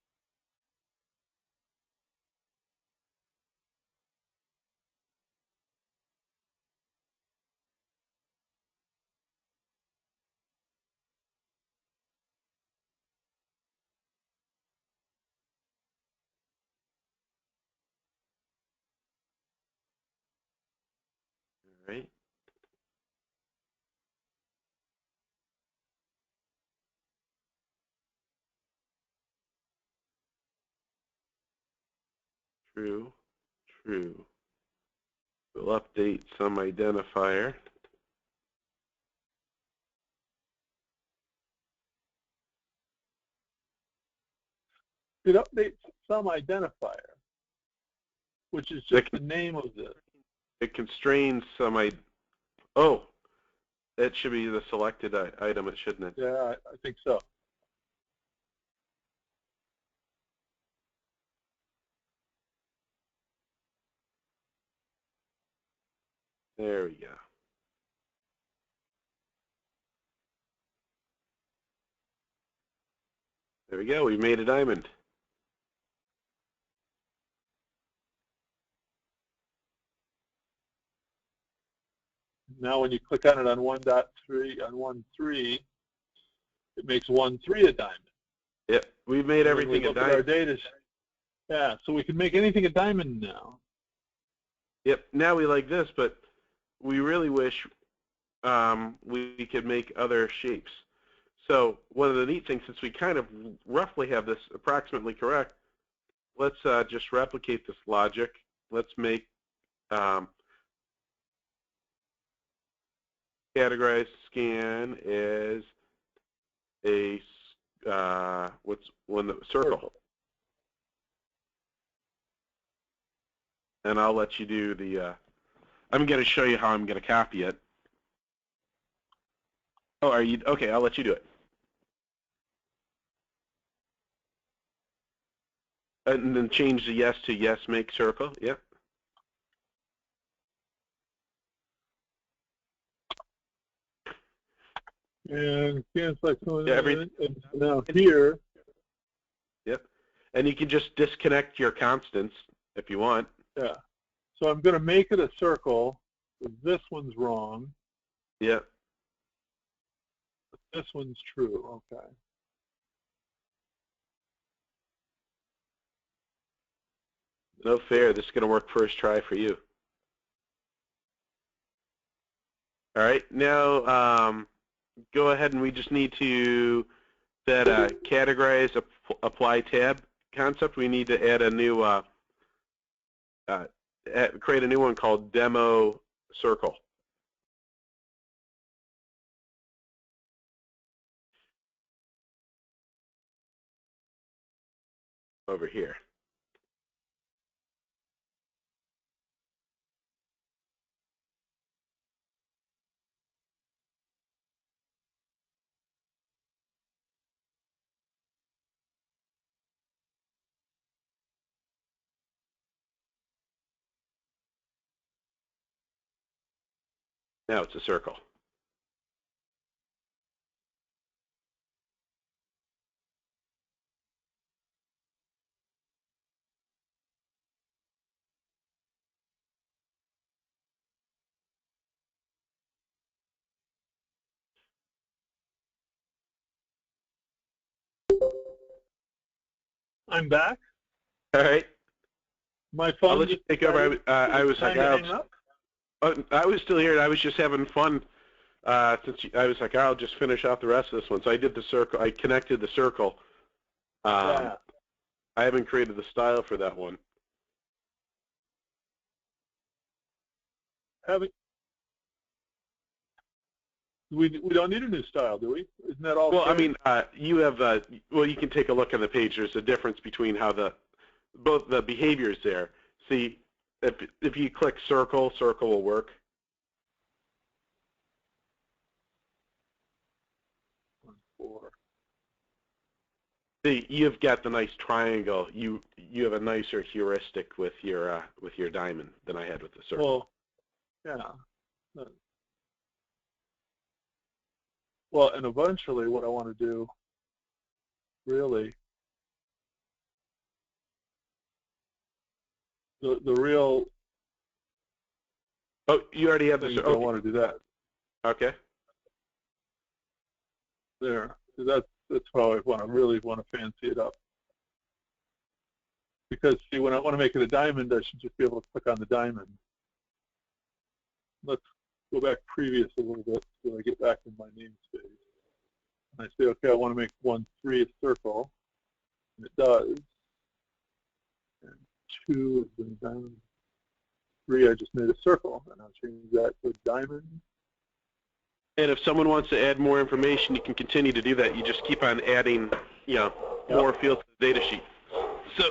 All right. True, true. We'll update some identifier. It updates some identifier, which is just the name of this. It constrains some oh, that should be the selected item, it shouldn't it? Yeah, I think so. There we go. There we go. We made a diamond. Now when you click on it on 1.3, on 1.3, it makes 1.3 a diamond. Yep, we've made everything a diamond. Our data, yeah, so we can make anything a diamond now. Yep, now we like this, but we really wish we could make other shapes. So one of the neat things, since we kind of roughly have this approximately correct, let's just replicate this logic. Let's make categorize scan as a circle, and I'll let you do the. I'm going to show you how I'm going to copy it. Oh, are you okay? I'll let you do it. And then change the yes to yes make circle. Yep. And scan select now here. Yep. And you can just disconnect your constants if you want. Yeah. So I'm going to make it a circle. This one's wrong. Yep. This one's true. Okay. No fair. This is going to work first try for you. All right. Now go ahead and we just need to that categorize apply tab concept. We need to add a new create a new one called demo circle. Over here. Now it's a circle. I'm back. All right. My phone. I'll let you take over. I was like, I was still here, and I was just having fun. I was like, I'll just finish out the rest of this one. So I did the circle. I connected the circle. I haven't created the style for that one. We don't need a new style, do we? Isn't that all? Well, I mean, you have. Well, you can take a look on the page. There's a difference between how both the behaviors there. See, if you click circle, circle will work. See, you've got the nice triangle. You have a nicer heuristic with your diamond than I had with the circle. Well, yeah. Well, and eventually, what I want to do, really, the real. Oh, you already have the circle. I want to do that. Okay. There. That's how I really want to fancy it up. Because see, when I want to make it a diamond, I should just be able to click on the diamond. Let's go back previous a little bit so I get back in my namespace. And I say, okay, I want to make 1-3 a circle. And it does. And 2 is the diamond. 3, I just made a circle. And I'll change that to a diamond. And if someone wants to add more information, you can continue to do that. You just keep on adding, more fields to the data sheet. So,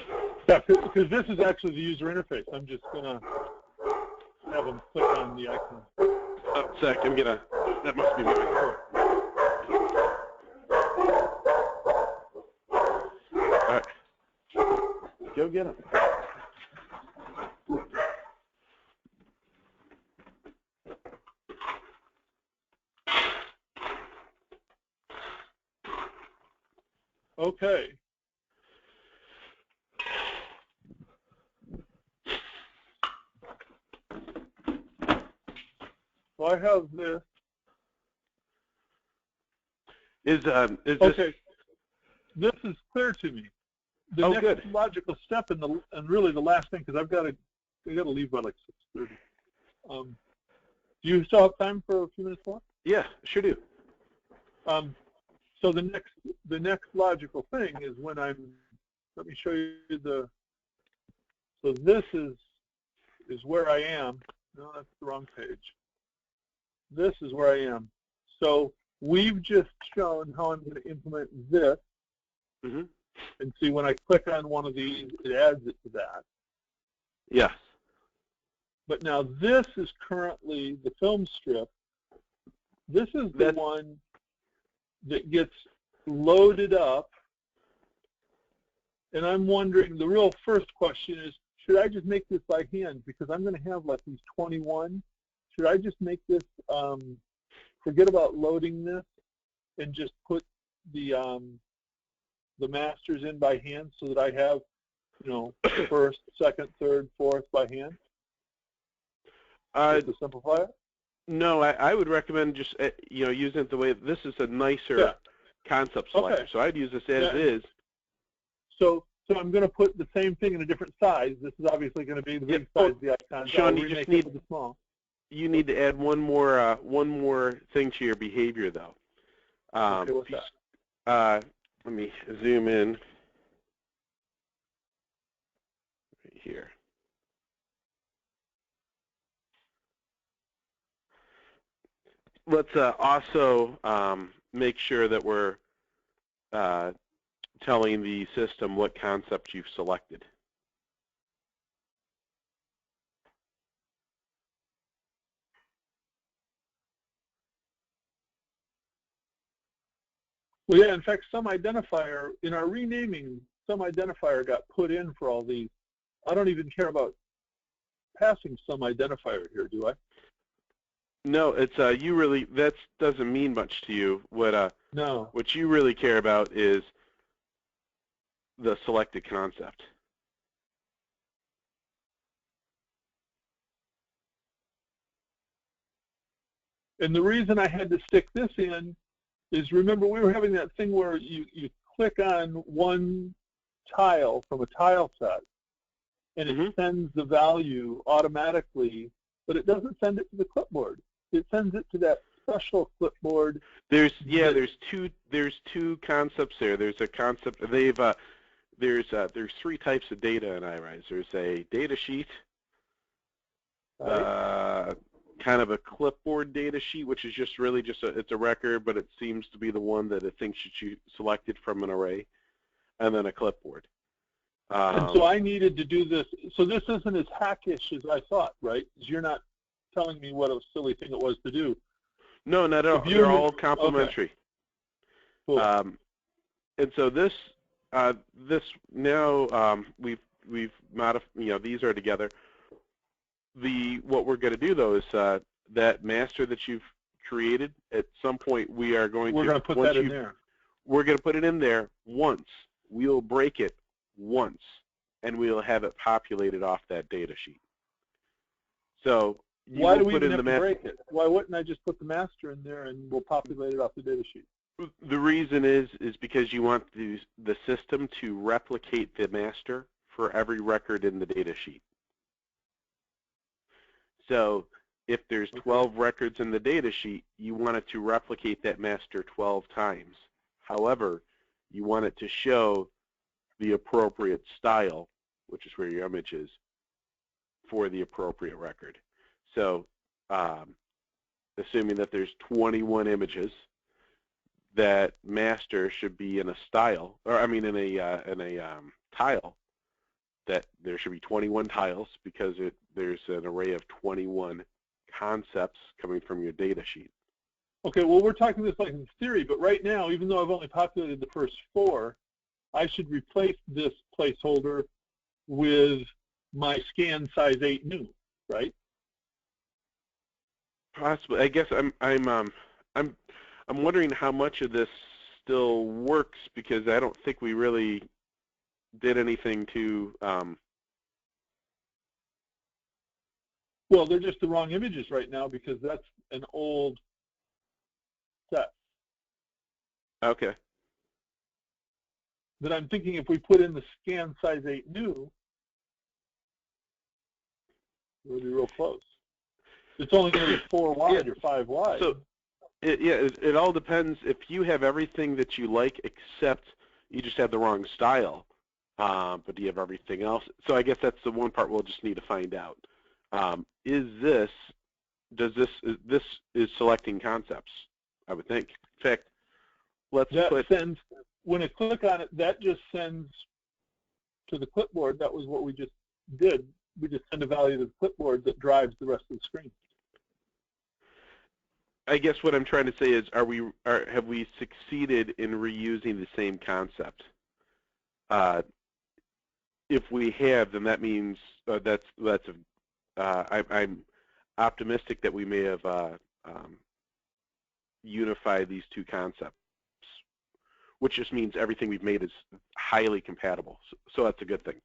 yeah, because this is actually the user interface. I'm just gonna have them click on the icon. Oh, sec. That must be moving. All right. Go get them. Okay. So I have this. Is okay. this? This is clear to me. The next good. logical step, and really the last thing, because I got to leave by like 6:30. Do you still have time for a few minutes more? Yeah, sure do. So the next logical thing is when let me show you so this is where I am. No, that's the wrong page. This is where I am. So we've just shown how I'm going to implement this. Mm-hmm. And see, when I click on one of these, it adds it to that. Yes. But now this is currently the film strip. This is the one that gets loaded up, and I'm wondering, the real first question is, should I just make this by hand? Because I'm going to have like these 21. Should I just make this, forget about loading this, and just put the masters in by hand so that I have, first, second, third, fourth by hand? To simplify it? No, I would recommend just using it the way this is a nicer concept selector. Okay. So I'd use this as is. So I'm going to put the same thing in a different size. This is obviously going to be the big size of the icon. Sean, you just need the small. You need to add one more thing to your behavior though. Okay, what's that? Let me zoom in right here. Let's also make sure that we're telling the system what concept you've selected. Well, yeah, in fact, some identifier, in our renaming, some identifier got put in for all these. I don't even care about passing some identifier here, do I? No, it's you really, that doesn't mean much to you. No. What you really care about is the selected concept. And the reason I had to stick this in is, remember, we were having that thing where you click on one tile from a tile set, and it sends the value automatically, but it doesn't send it to the clipboard. It sends it to that special clipboard. There's two concepts there. There's a concept there's 3 types of data in iRise. There's a data sheet, kind of a clipboard data sheet, which is just really it's a record, but it seems to be the one that it thinks you selected from an array, and then a clipboard. And so I needed to do this. So this isn't as hackish as I thought, right? Because you're not telling me what a silly thing it was to do. No, not at all. They're all complementary. Okay. Cool. And so this now we've modified. These are together. What we're going to do though is that master that you've created. At some point, we're going to put that in there. We're going to put it in there once. We'll break it once, and we'll have it populated off that data sheet. So why do we even have to break it? Why wouldn't I just put the master in there and we'll populate it off the data sheet? The reason is because you want the system to replicate the master for every record in the data sheet. So if there's 12 records in the data sheet, you want it to replicate that master 12 times. However, you want it to show the appropriate style, which is where your image is, for the appropriate record. So assuming that there's 21 images, that master should be in a style, or I mean in a tile, that there should be 21 tiles because there's an array of 21 concepts coming from your data sheet. Okay, well, we're talking this like in theory, but right now, even though I've only populated the first 4, I should replace this placeholder with my scan size 8 new, right? Possibly. I guess I'm wondering how much of this still works, because I don't think we really did anything to. Well, they're just the wrong images right now because that's an old set. Okay. But I'm thinking if we put in the scan size 8 new, we'll be real close. It's only going to be 4 wide or 5 wide. So, it all depends. If you have everything that you like, except you just have the wrong style, but do you have everything else? So I guess that's the one part we'll just need to find out. This is selecting concepts, I would think. In fact, when I click on it, that just sends to the clipboard. That was what we just did. We just send a value to the clipboard that drives the rest of the screen. I guess what I'm trying to say is, have we succeeded in reusing the same concept? If we have, then that means I'm optimistic that we may have unified these two concepts, which just means everything we've made is highly compatible. So that's a good thing.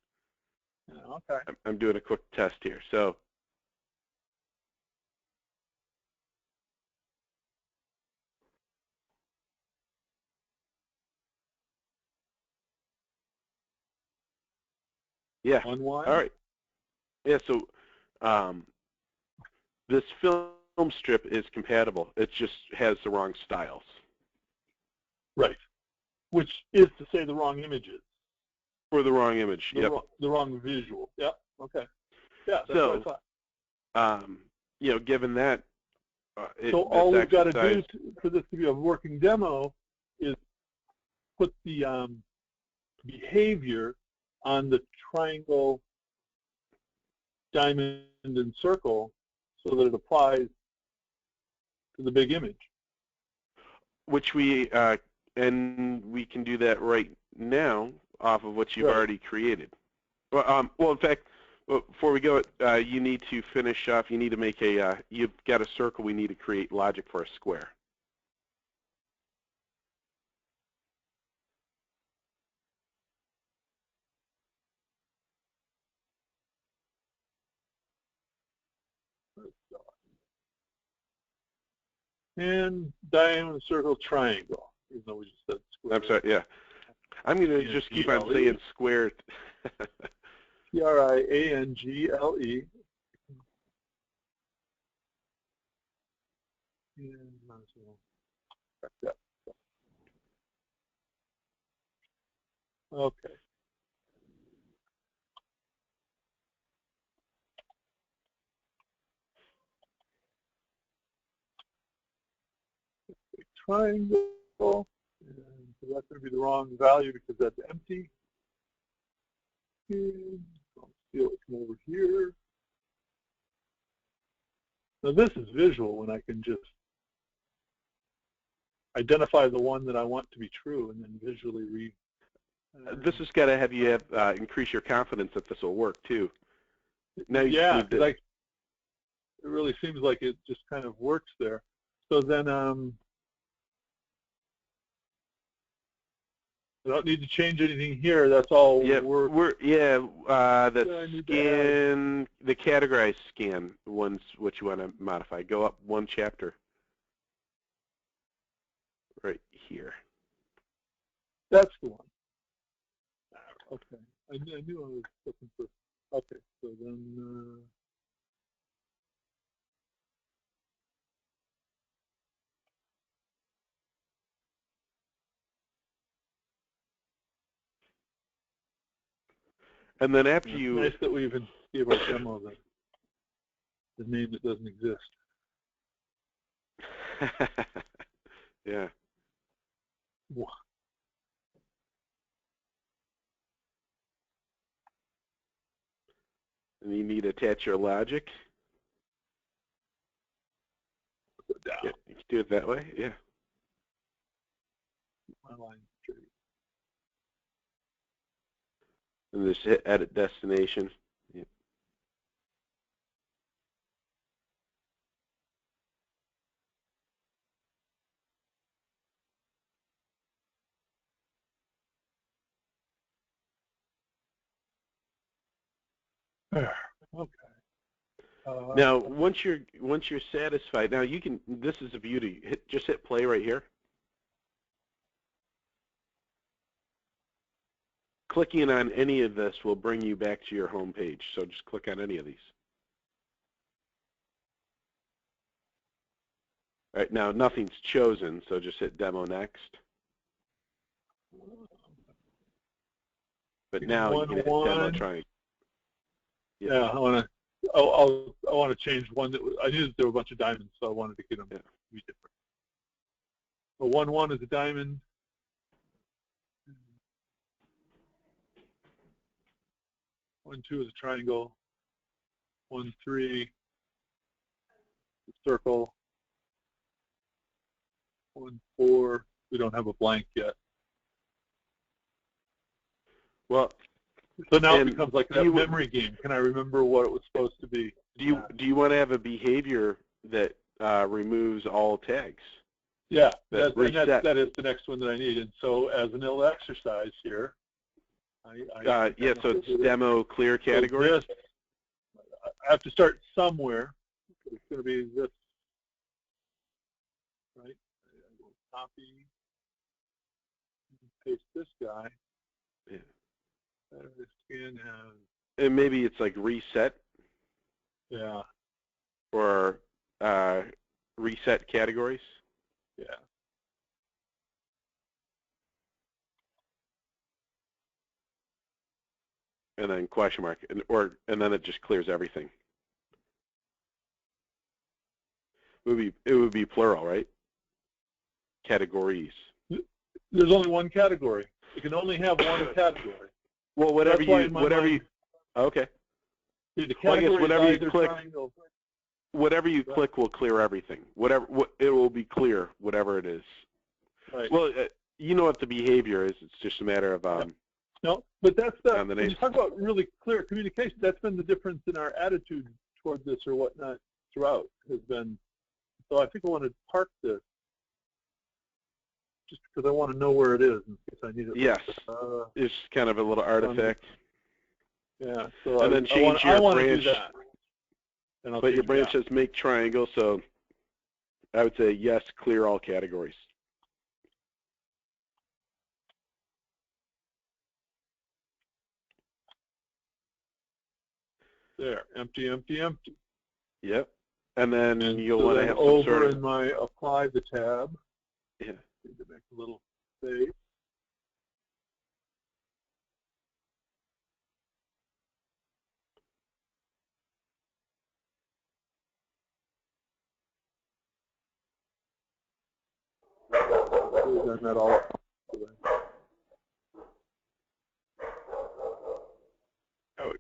Okay. I'm doing a quick test here. So. Yeah. One wide. All right. Yeah. So this film strip is compatible. It just has the wrong styles. Right. Which is to say the wrong images. For the wrong image. The wrong visual. Yep. Okay. Yeah. That's what I thought. Given that. So all we've got to do for this to be a working demo is put the behavior on the triangle, diamond, and circle so that it applies to the big image. Which we can do that right now off of what you've already created. Well, in fact, before we go, you need to finish off. You need to make you've got a circle. We need to create logic for a square. And diamond, circle, triangle, even though we just said square. I'm sorry, yeah. I'm going to just keep on saying square. Triangle. Okay. Triangle, and so that's going to be the wrong value because that's empty. And I'll steal it from over here. Now this is visual when I can just identify the one that I want to be true and then visually read. This has got to have you increase your confidence that this will work too. Now you yeah, need to, it really seems like it just kind of works there. So then I don't need to change anything here. That's all. Yeah, the scan, the categorized scan one's what you want to modify. Go up one chapter. Right here. That's the one. Okay. I knew I was looking for. Okay, so then. And then after it's you. Nice that we even gave our demo the name that doesn't exist. Yeah. Wow. And you need to attach your logic. Down. Yeah, you can do it that way, yeah. My line straight. And just hit edit destination. Yeah. Okay. Now, once you're satisfied, now you can. This is a beauty. Just hit play right here. Clicking on any of this will bring you back to your home page. So just click on any of these. All right, now nothing's chosen, so just hit demo next. But now you can hit demo trying. Yeah, I want to change one that I knew that there were a bunch of diamonds, so I wanted to get them to be different. So 1-1 is a diamond. 1-2 is a triangle. 1-3 is a circle. 1-4, we don't have a blank yet. Well, so now it becomes like that memory game. Can I remember what it was supposed to be? Do you want to have a behavior that removes all tags? Yeah, that is the next one that I need. And so as an little exercise here, yeah, so it's demo clear category. So I have to start somewhere. It's going to be this, right? I will copy, paste this guy. Yeah. Scan has. And maybe it's like reset. Yeah. Or reset categories. Yeah. And then question mark, and then it just clears everything. It would be plural, right? Categories. There's only one category. You can only have one category. Well, whatever you. Okay. Well, I guess whatever you click. Whatever you click will clear everything. It will be clear, whatever it is. Right. Well, you know what the behavior is. It's just a matter of. No, but that's when you talk about really clear communication, that's been the difference in our attitude toward this or whatnot throughout has been. So I think I want to park this just because I want to know where it is in case I need it. Yes, it's kind of a little artifact. Yeah. So and then change your branch. Do that. But your branch says make triangle, so I would say yes, clear all categories. There, empty, empty, empty. Yep. And then you'll so want to then have some over sort of... in my apply the tab. Yeah. Need to make a little space. Done that all. There we go.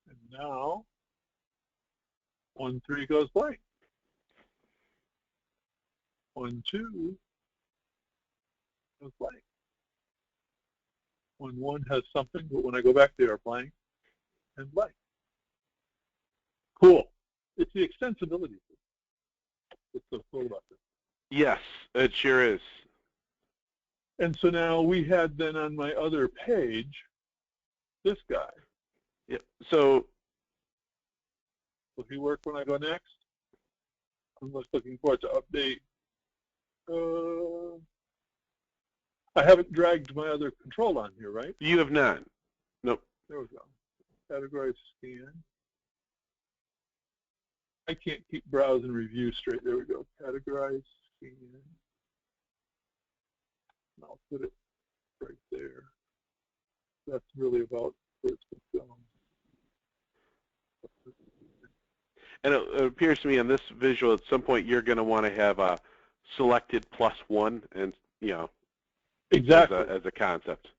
And now, 1-3 goes blank. 1-2 goes blank. 1-1 has something, but when I go back, they are blank and blank. Cool. It's the extensibility. What's so cool about this? Yes, it sure is. And so now we had then on my other page, this guy. Yep. So will he work when I go next? I'm just looking forward to update. I haven't dragged my other control on here, right? you have not. Nope. There we go. Category scan. I can't keep browse and review straight. There we go. Categorize, scan. And I'll put it right there. That's really about where it's going. And it appears to me on this visual, at some point, you're going to want to have a selected +1, and exactly as a concept.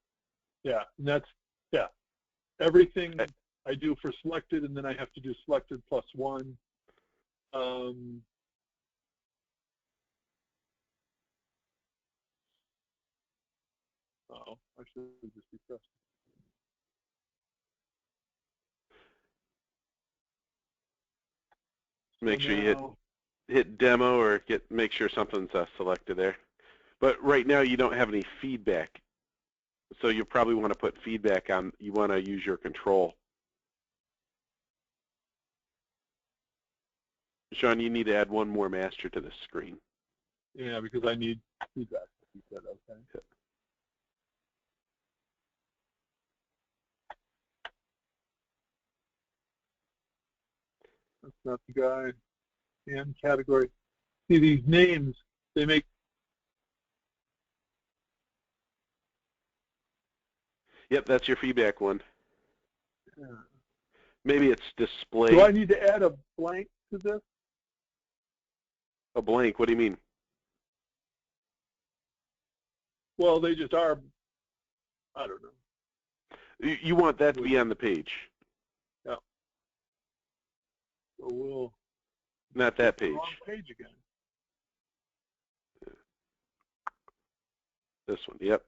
Yeah, and that's everything I do for selected, and then I have to do selected +1. Oh, I should just be pressed. Make sure you hit demo or make sure something's selected there. But right now you don't have any feedback, so you probably want to put feedback on. You want to use your control. Sean, you need to add one more master to the screen. Yeah, because I need feedback. You said okay. That's not the guy. And category. See, these names, they make. Yep, that's your feedback one. Yeah. Maybe it's display. Do I need to add a blank to this? A blank? What do you mean? Well, they just are. I don't know. You want that to be on the page. Yeah. So we'll. Not that page. Wrong page again. This one. Yep.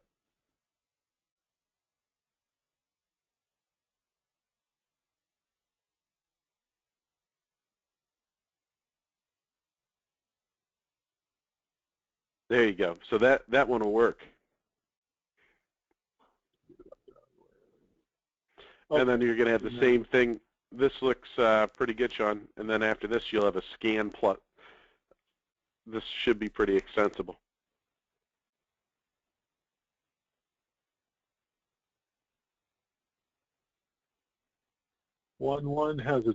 There you go. So that one will work. Okay. And then you're going to have the same thing. This looks pretty good, Sean. And then after this, you'll have a scan plot. This should be pretty extensible. One has a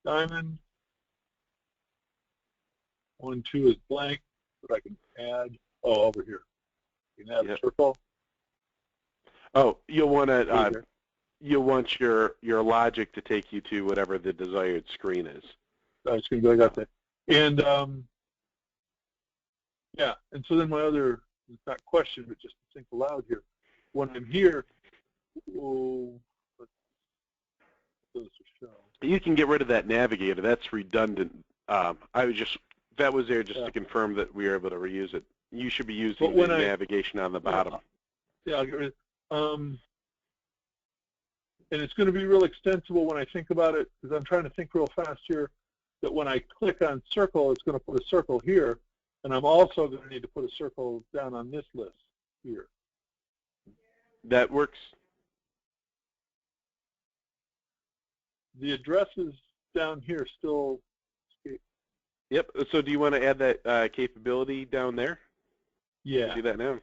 diamond. 1-2 is blank, but I can add. Oh, over here. You can add a circle. Oh, you'll want to. You'll want your logic to take you to whatever the desired screen is. It's going to be like that. And yeah, and so then my other, not question, but just to think aloud here. When I'm here, you can get rid of that navigator. That's redundant. I would just That was there just to confirm that we were able to reuse it. You should be using the navigation on the bottom. Yeah, I'll get rid of it. And it's going to be real extensible when I think about it, because I'm trying to think real fast here, that when I click on circle, it's going to put a circle here, and I'm also going to need to put a circle down on this list here. That works. The addresses down here still. Yep. So do you want to add that capability down there? Yeah. Do that now.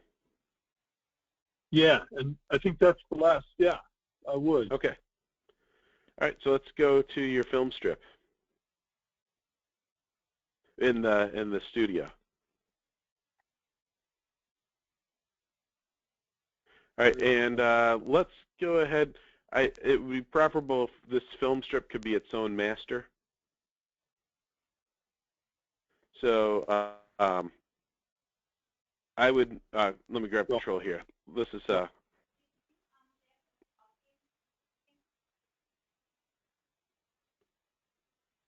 Yeah, and I think that's the last. Yeah, I would. Okay. All right. So let's go to your film strip in the studio. All right, and let's go ahead. It would be preferable if this film strip could be its own master. So I would let me grab control here. This is all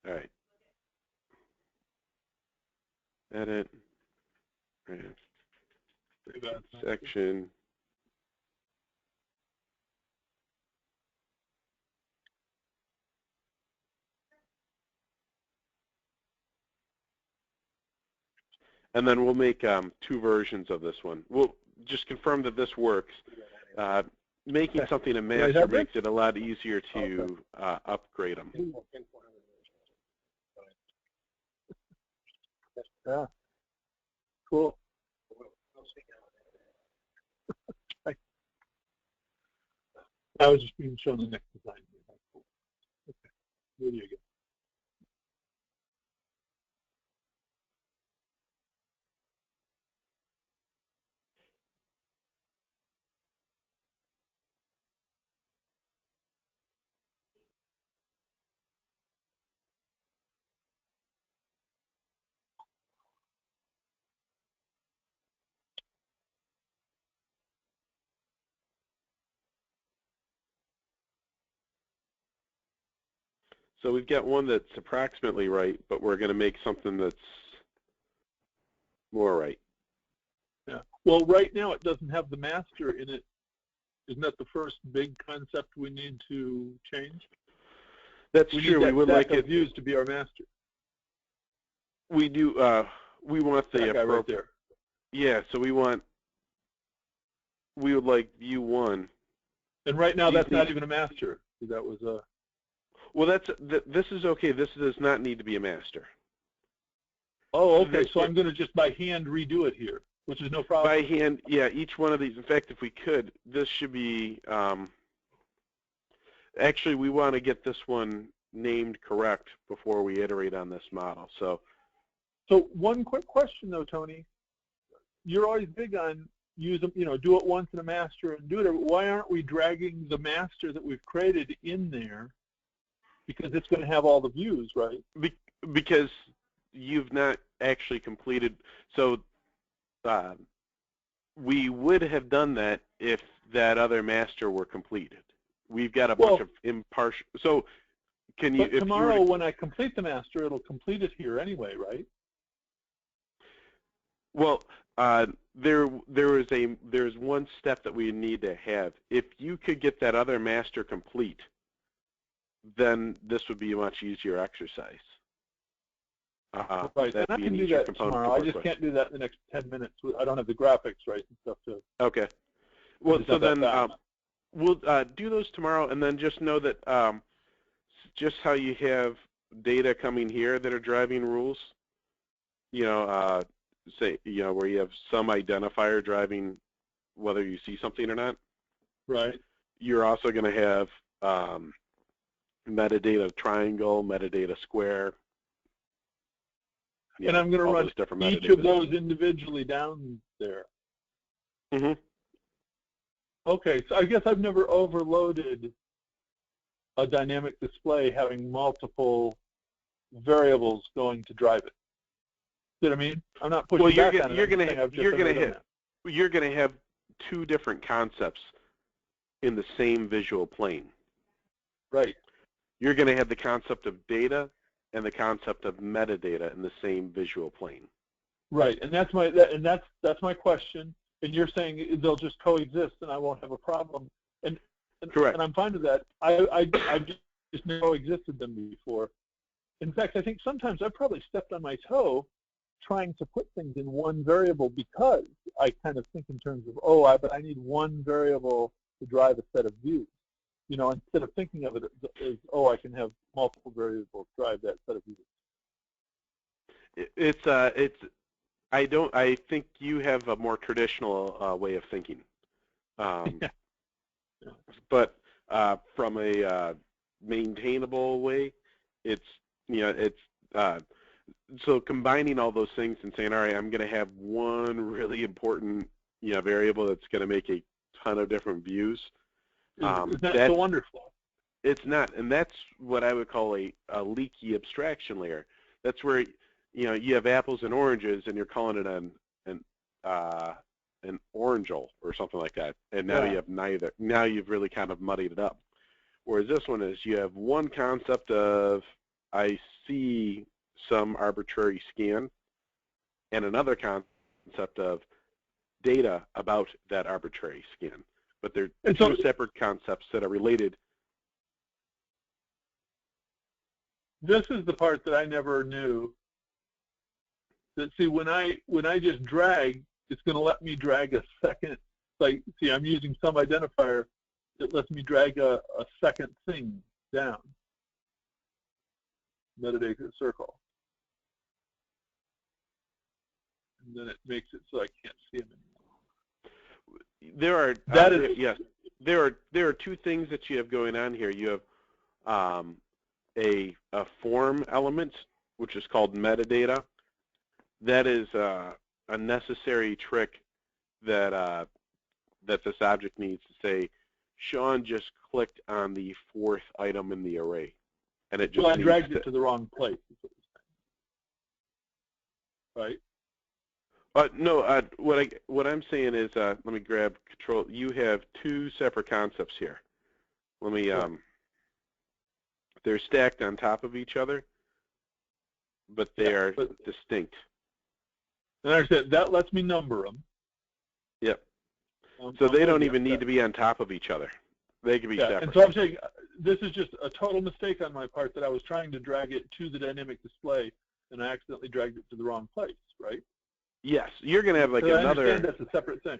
right. Edit. Section. And then we'll make 2 versions of this one. We'll just confirm that this works. Making something a master makes it a lot easier to upgrade them. Yeah. Cool. I was just being shown the next design. Okay. Where do you go? So we've got one that's approximately right, but we're going to make something that's more right. Yeah. Well, right now it doesn't have the master in it. Isn't that the first big concept we need to change? That's true. We would like it views to be our master. We do. We want the appropriate. Right there. Yeah. So we would like view 1. And right now that's not even a master. That was a. Well, this is okay. This does not need to be a master. Oh, okay. So I'm going to just by hand redo it here, which is no problem. By hand, yeah. Each one of these. In fact, if we could, this should be. Actually, we want to get this one named correct before we iterate on this model. So one quick question though, Tony. You're always big on do it once in a master and do it. Why aren't we dragging the master that we've created in there? Because it's going to have all the views, right? Because you've not actually completed. So we would have done that if that other master were completed. We've got a bunch of impartial. So can you? But tomorrow, when I complete the master, it'll complete it here anyway, right? Well, there's one step that we need to have. If you could get that other master complete, then this would be a much easier exercise. Right, and I can do that tomorrow. I just can't do that in the next 10 minutes. I don't have the graphics right and stuff to. Okay. Well, so then we'll do those tomorrow, and then just know that just how you have data coming here that are driving rules, say, where you have some identifier driving whether you see something or not. Right. You're also going to have metadata triangle, metadata square. And I'm going to run each of those individually down there. Mm-hmm. Okay, so I guess I've never overloaded a dynamic display having multiple variables going to drive it. See what I mean? I'm not pushing back on it. You're going to have 2 different concepts in the same visual plane. Right. You're going to have the concept of data and the concept of metadata in the same visual plane. Right, and that's my question. And you're saying they'll just coexist, and I won't have a problem. And correct. And I'm fine with that. I've just never coexisted them before. In fact, I think sometimes I've probably stepped on my toe trying to put things in one variable because I kind of think in terms of, but I need one variable to drive a set of views. You know, instead of thinking of it as, I can have multiple variables drive that set of views. I think you have a more traditional way of thinking. But from a maintainable way, so combining all those things and saying, all right, I'm going to have one really important variable that's going to make a ton of different views. Isn't that so wonderful? It's not, and that's what I would call a leaky abstraction layer. That's where you have apples and oranges, and you're calling it an orangeal or something like that, and now you have neither. Now you've really kind of muddied it up. Whereas this one is you have one concept of I see some arbitrary scan, and another concept of data about that arbitrary scan. But they're two separate concepts that are related. This is the part that I never knew. That see, when I just drag, it's going to let me drag a second. Like, see, I'm using some identifier that lets me drag a second thing down. Metadata circle. And then it makes it so I can't see them anymore. There are two things that you have going on here. You have a form element, which is called metadata. That is a necessary trick that that this object needs to say, Sean just clicked on the fourth item in the array, and it just I dragged it to the wrong place. Right? No. What I'm saying is, let me grab control. You have two separate concepts here. Let me. They're stacked on top of each other, but they are distinct. And I understand that lets me number them. Yep. So they don't even need to be on top of each other. They can be separate. And so I'm saying this is just a total mistake on my part that I was trying to drag it to the dynamic display, and I accidentally dragged it to the wrong place, right? Yes, you're going to have like so another. I understand that's a separate thing.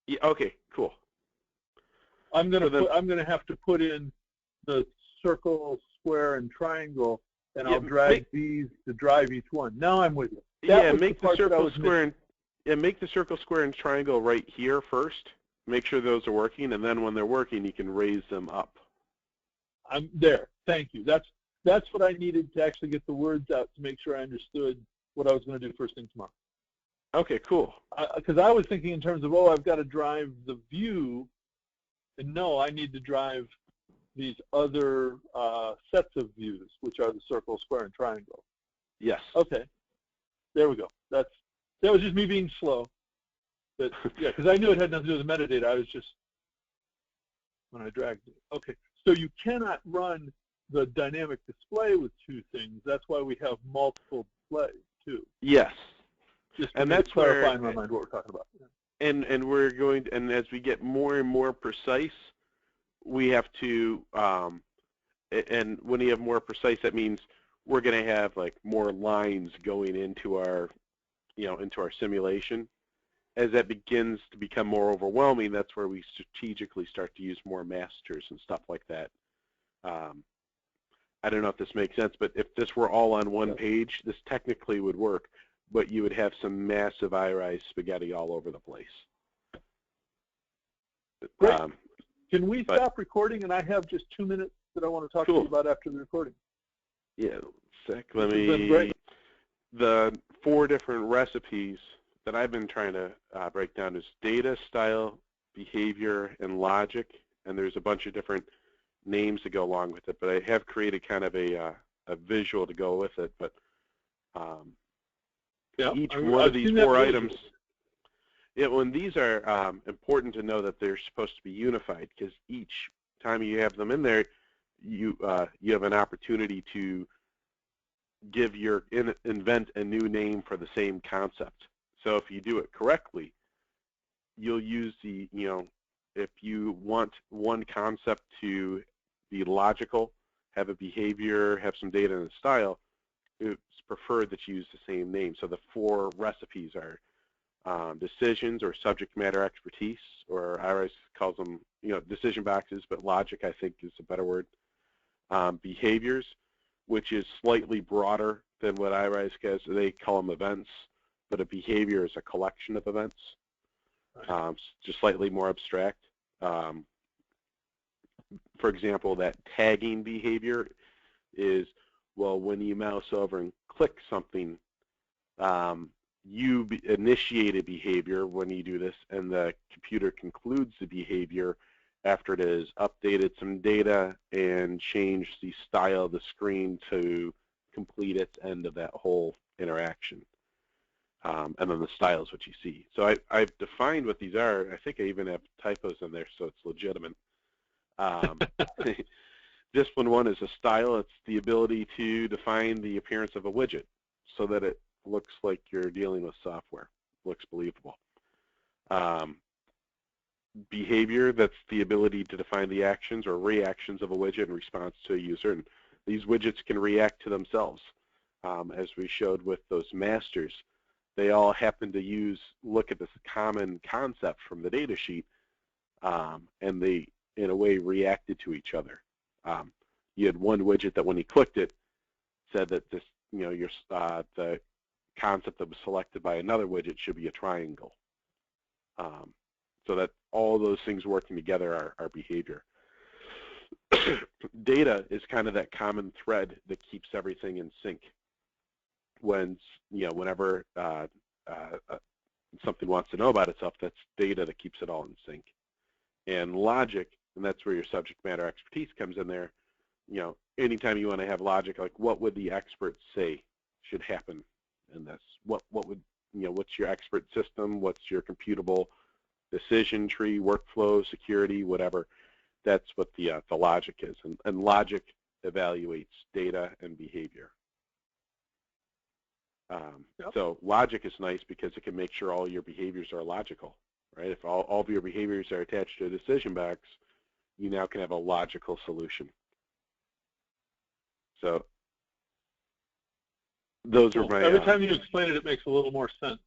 Yeah. Okay. Cool. I'm going to have to put in the circle, square, and triangle, and I'll drag these to drive each one. Now I'm with you. Make the circle, square, make the circle, square, and triangle right here first. Make sure those are working, and then when they're working, you can raise them up. I'm there. Thank you. That's what I needed to actually get the words out to make sure I understood what I was going to do first thing tomorrow. Okay, cool. Because I was thinking in terms of, I've got to drive the view, and no, I need to drive these other sets of views, which are the circle, square, and triangle. Yes. Okay. There we go. That was just me being slow. But yeah, because I knew it had nothing to do with the metadata. I was just when I dragged it. Okay. So you cannot run the dynamic display with two things. That's why we have multiple displays too. Yes. Just to clarify in my mind what we're talking about. And we're going to, and as we get more and more precise, we have to and when you have more precise, that means we're going to have like more lines going into our into our simulation. As that begins to become more overwhelming, that's where we strategically start to use more masters and stuff like that. I don't know if this makes sense, but if this were all on one page, this technically would work, but you would have some massive iRise spaghetti all over the place. Great. Can we stop recording? And I have just 2 minutes that I want to talk to you about after the recording. Yeah, let me. The 4 different recipes that I've been trying to break down is data, style, behavior, and logic, and there's a bunch of different names to go along with it, but I have created kind of a visual to go with it, but each one of these 4 items, when these are important to know that they're supposed to be unified, because each time you have them in there, you have an opportunity to invent a new name for the same concept. So if you do it correctly, you'll use the, if you want one concept to be logical, have a behavior, have some data and style, it's preferred that you use the same name. So the 4 recipes are decisions or subject matter expertise, or IRISE calls them, decision boxes, but logic, I think, is a better word. Behaviors, which is slightly broader than what IRISE has. They call them events, but a behavior is a collection of events, just slightly more abstract. For example, that tagging behavior is, well, when you mouse over and click something, you initiate a behavior when you do this, and the computer concludes the behavior after it has updated some data and changed the style of the screen to complete its end of that whole interaction. And then the style is what you see. So I've defined what these are. I think I even have typos in there, so it's legitimate. Discipline 1 is a style. It's the ability to define the appearance of a widget so that it looks like you're dealing with software, looks believable. Behavior, that's the ability to define the actions or reactions of a widget in response to a user. And these widgets can react to themselves. As we showed with those masters, they all happen to look at this common concept from the data sheet, and they, in a way, reacted to each other. You had one widget that when you clicked it, said that this, the concept that was selected by another widget should be a triangle. So that all those things working together are behavior. Data is kind of that common thread that keeps everything in sync. Whenever something wants to know about itself, that's data that keeps it all in sync. And logic, and that's where your subject matter expertise comes in there. Anytime you want to have logic, like what would the expert say should happen in this? What would, what's your expert system? What's your computable decision tree, workflow, security, whatever? That's what the logic is. And logic evaluates data and behavior. So logic is nice because it can make sure all your behaviors are logical, right? If all of your behaviors are attached to a decision box, you now can have a logical solution. So those are my... Every time you explain it, it makes a little more sense.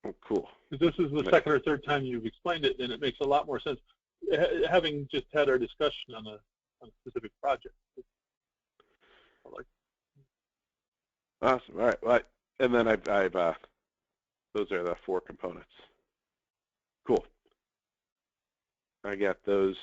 Oh, cool. This is the second or third time you've explained it, and it makes a lot more sense. Having just had our discussion on a specific project. Awesome. All right. Well, and then I've those are the 4 components. Cool. I got those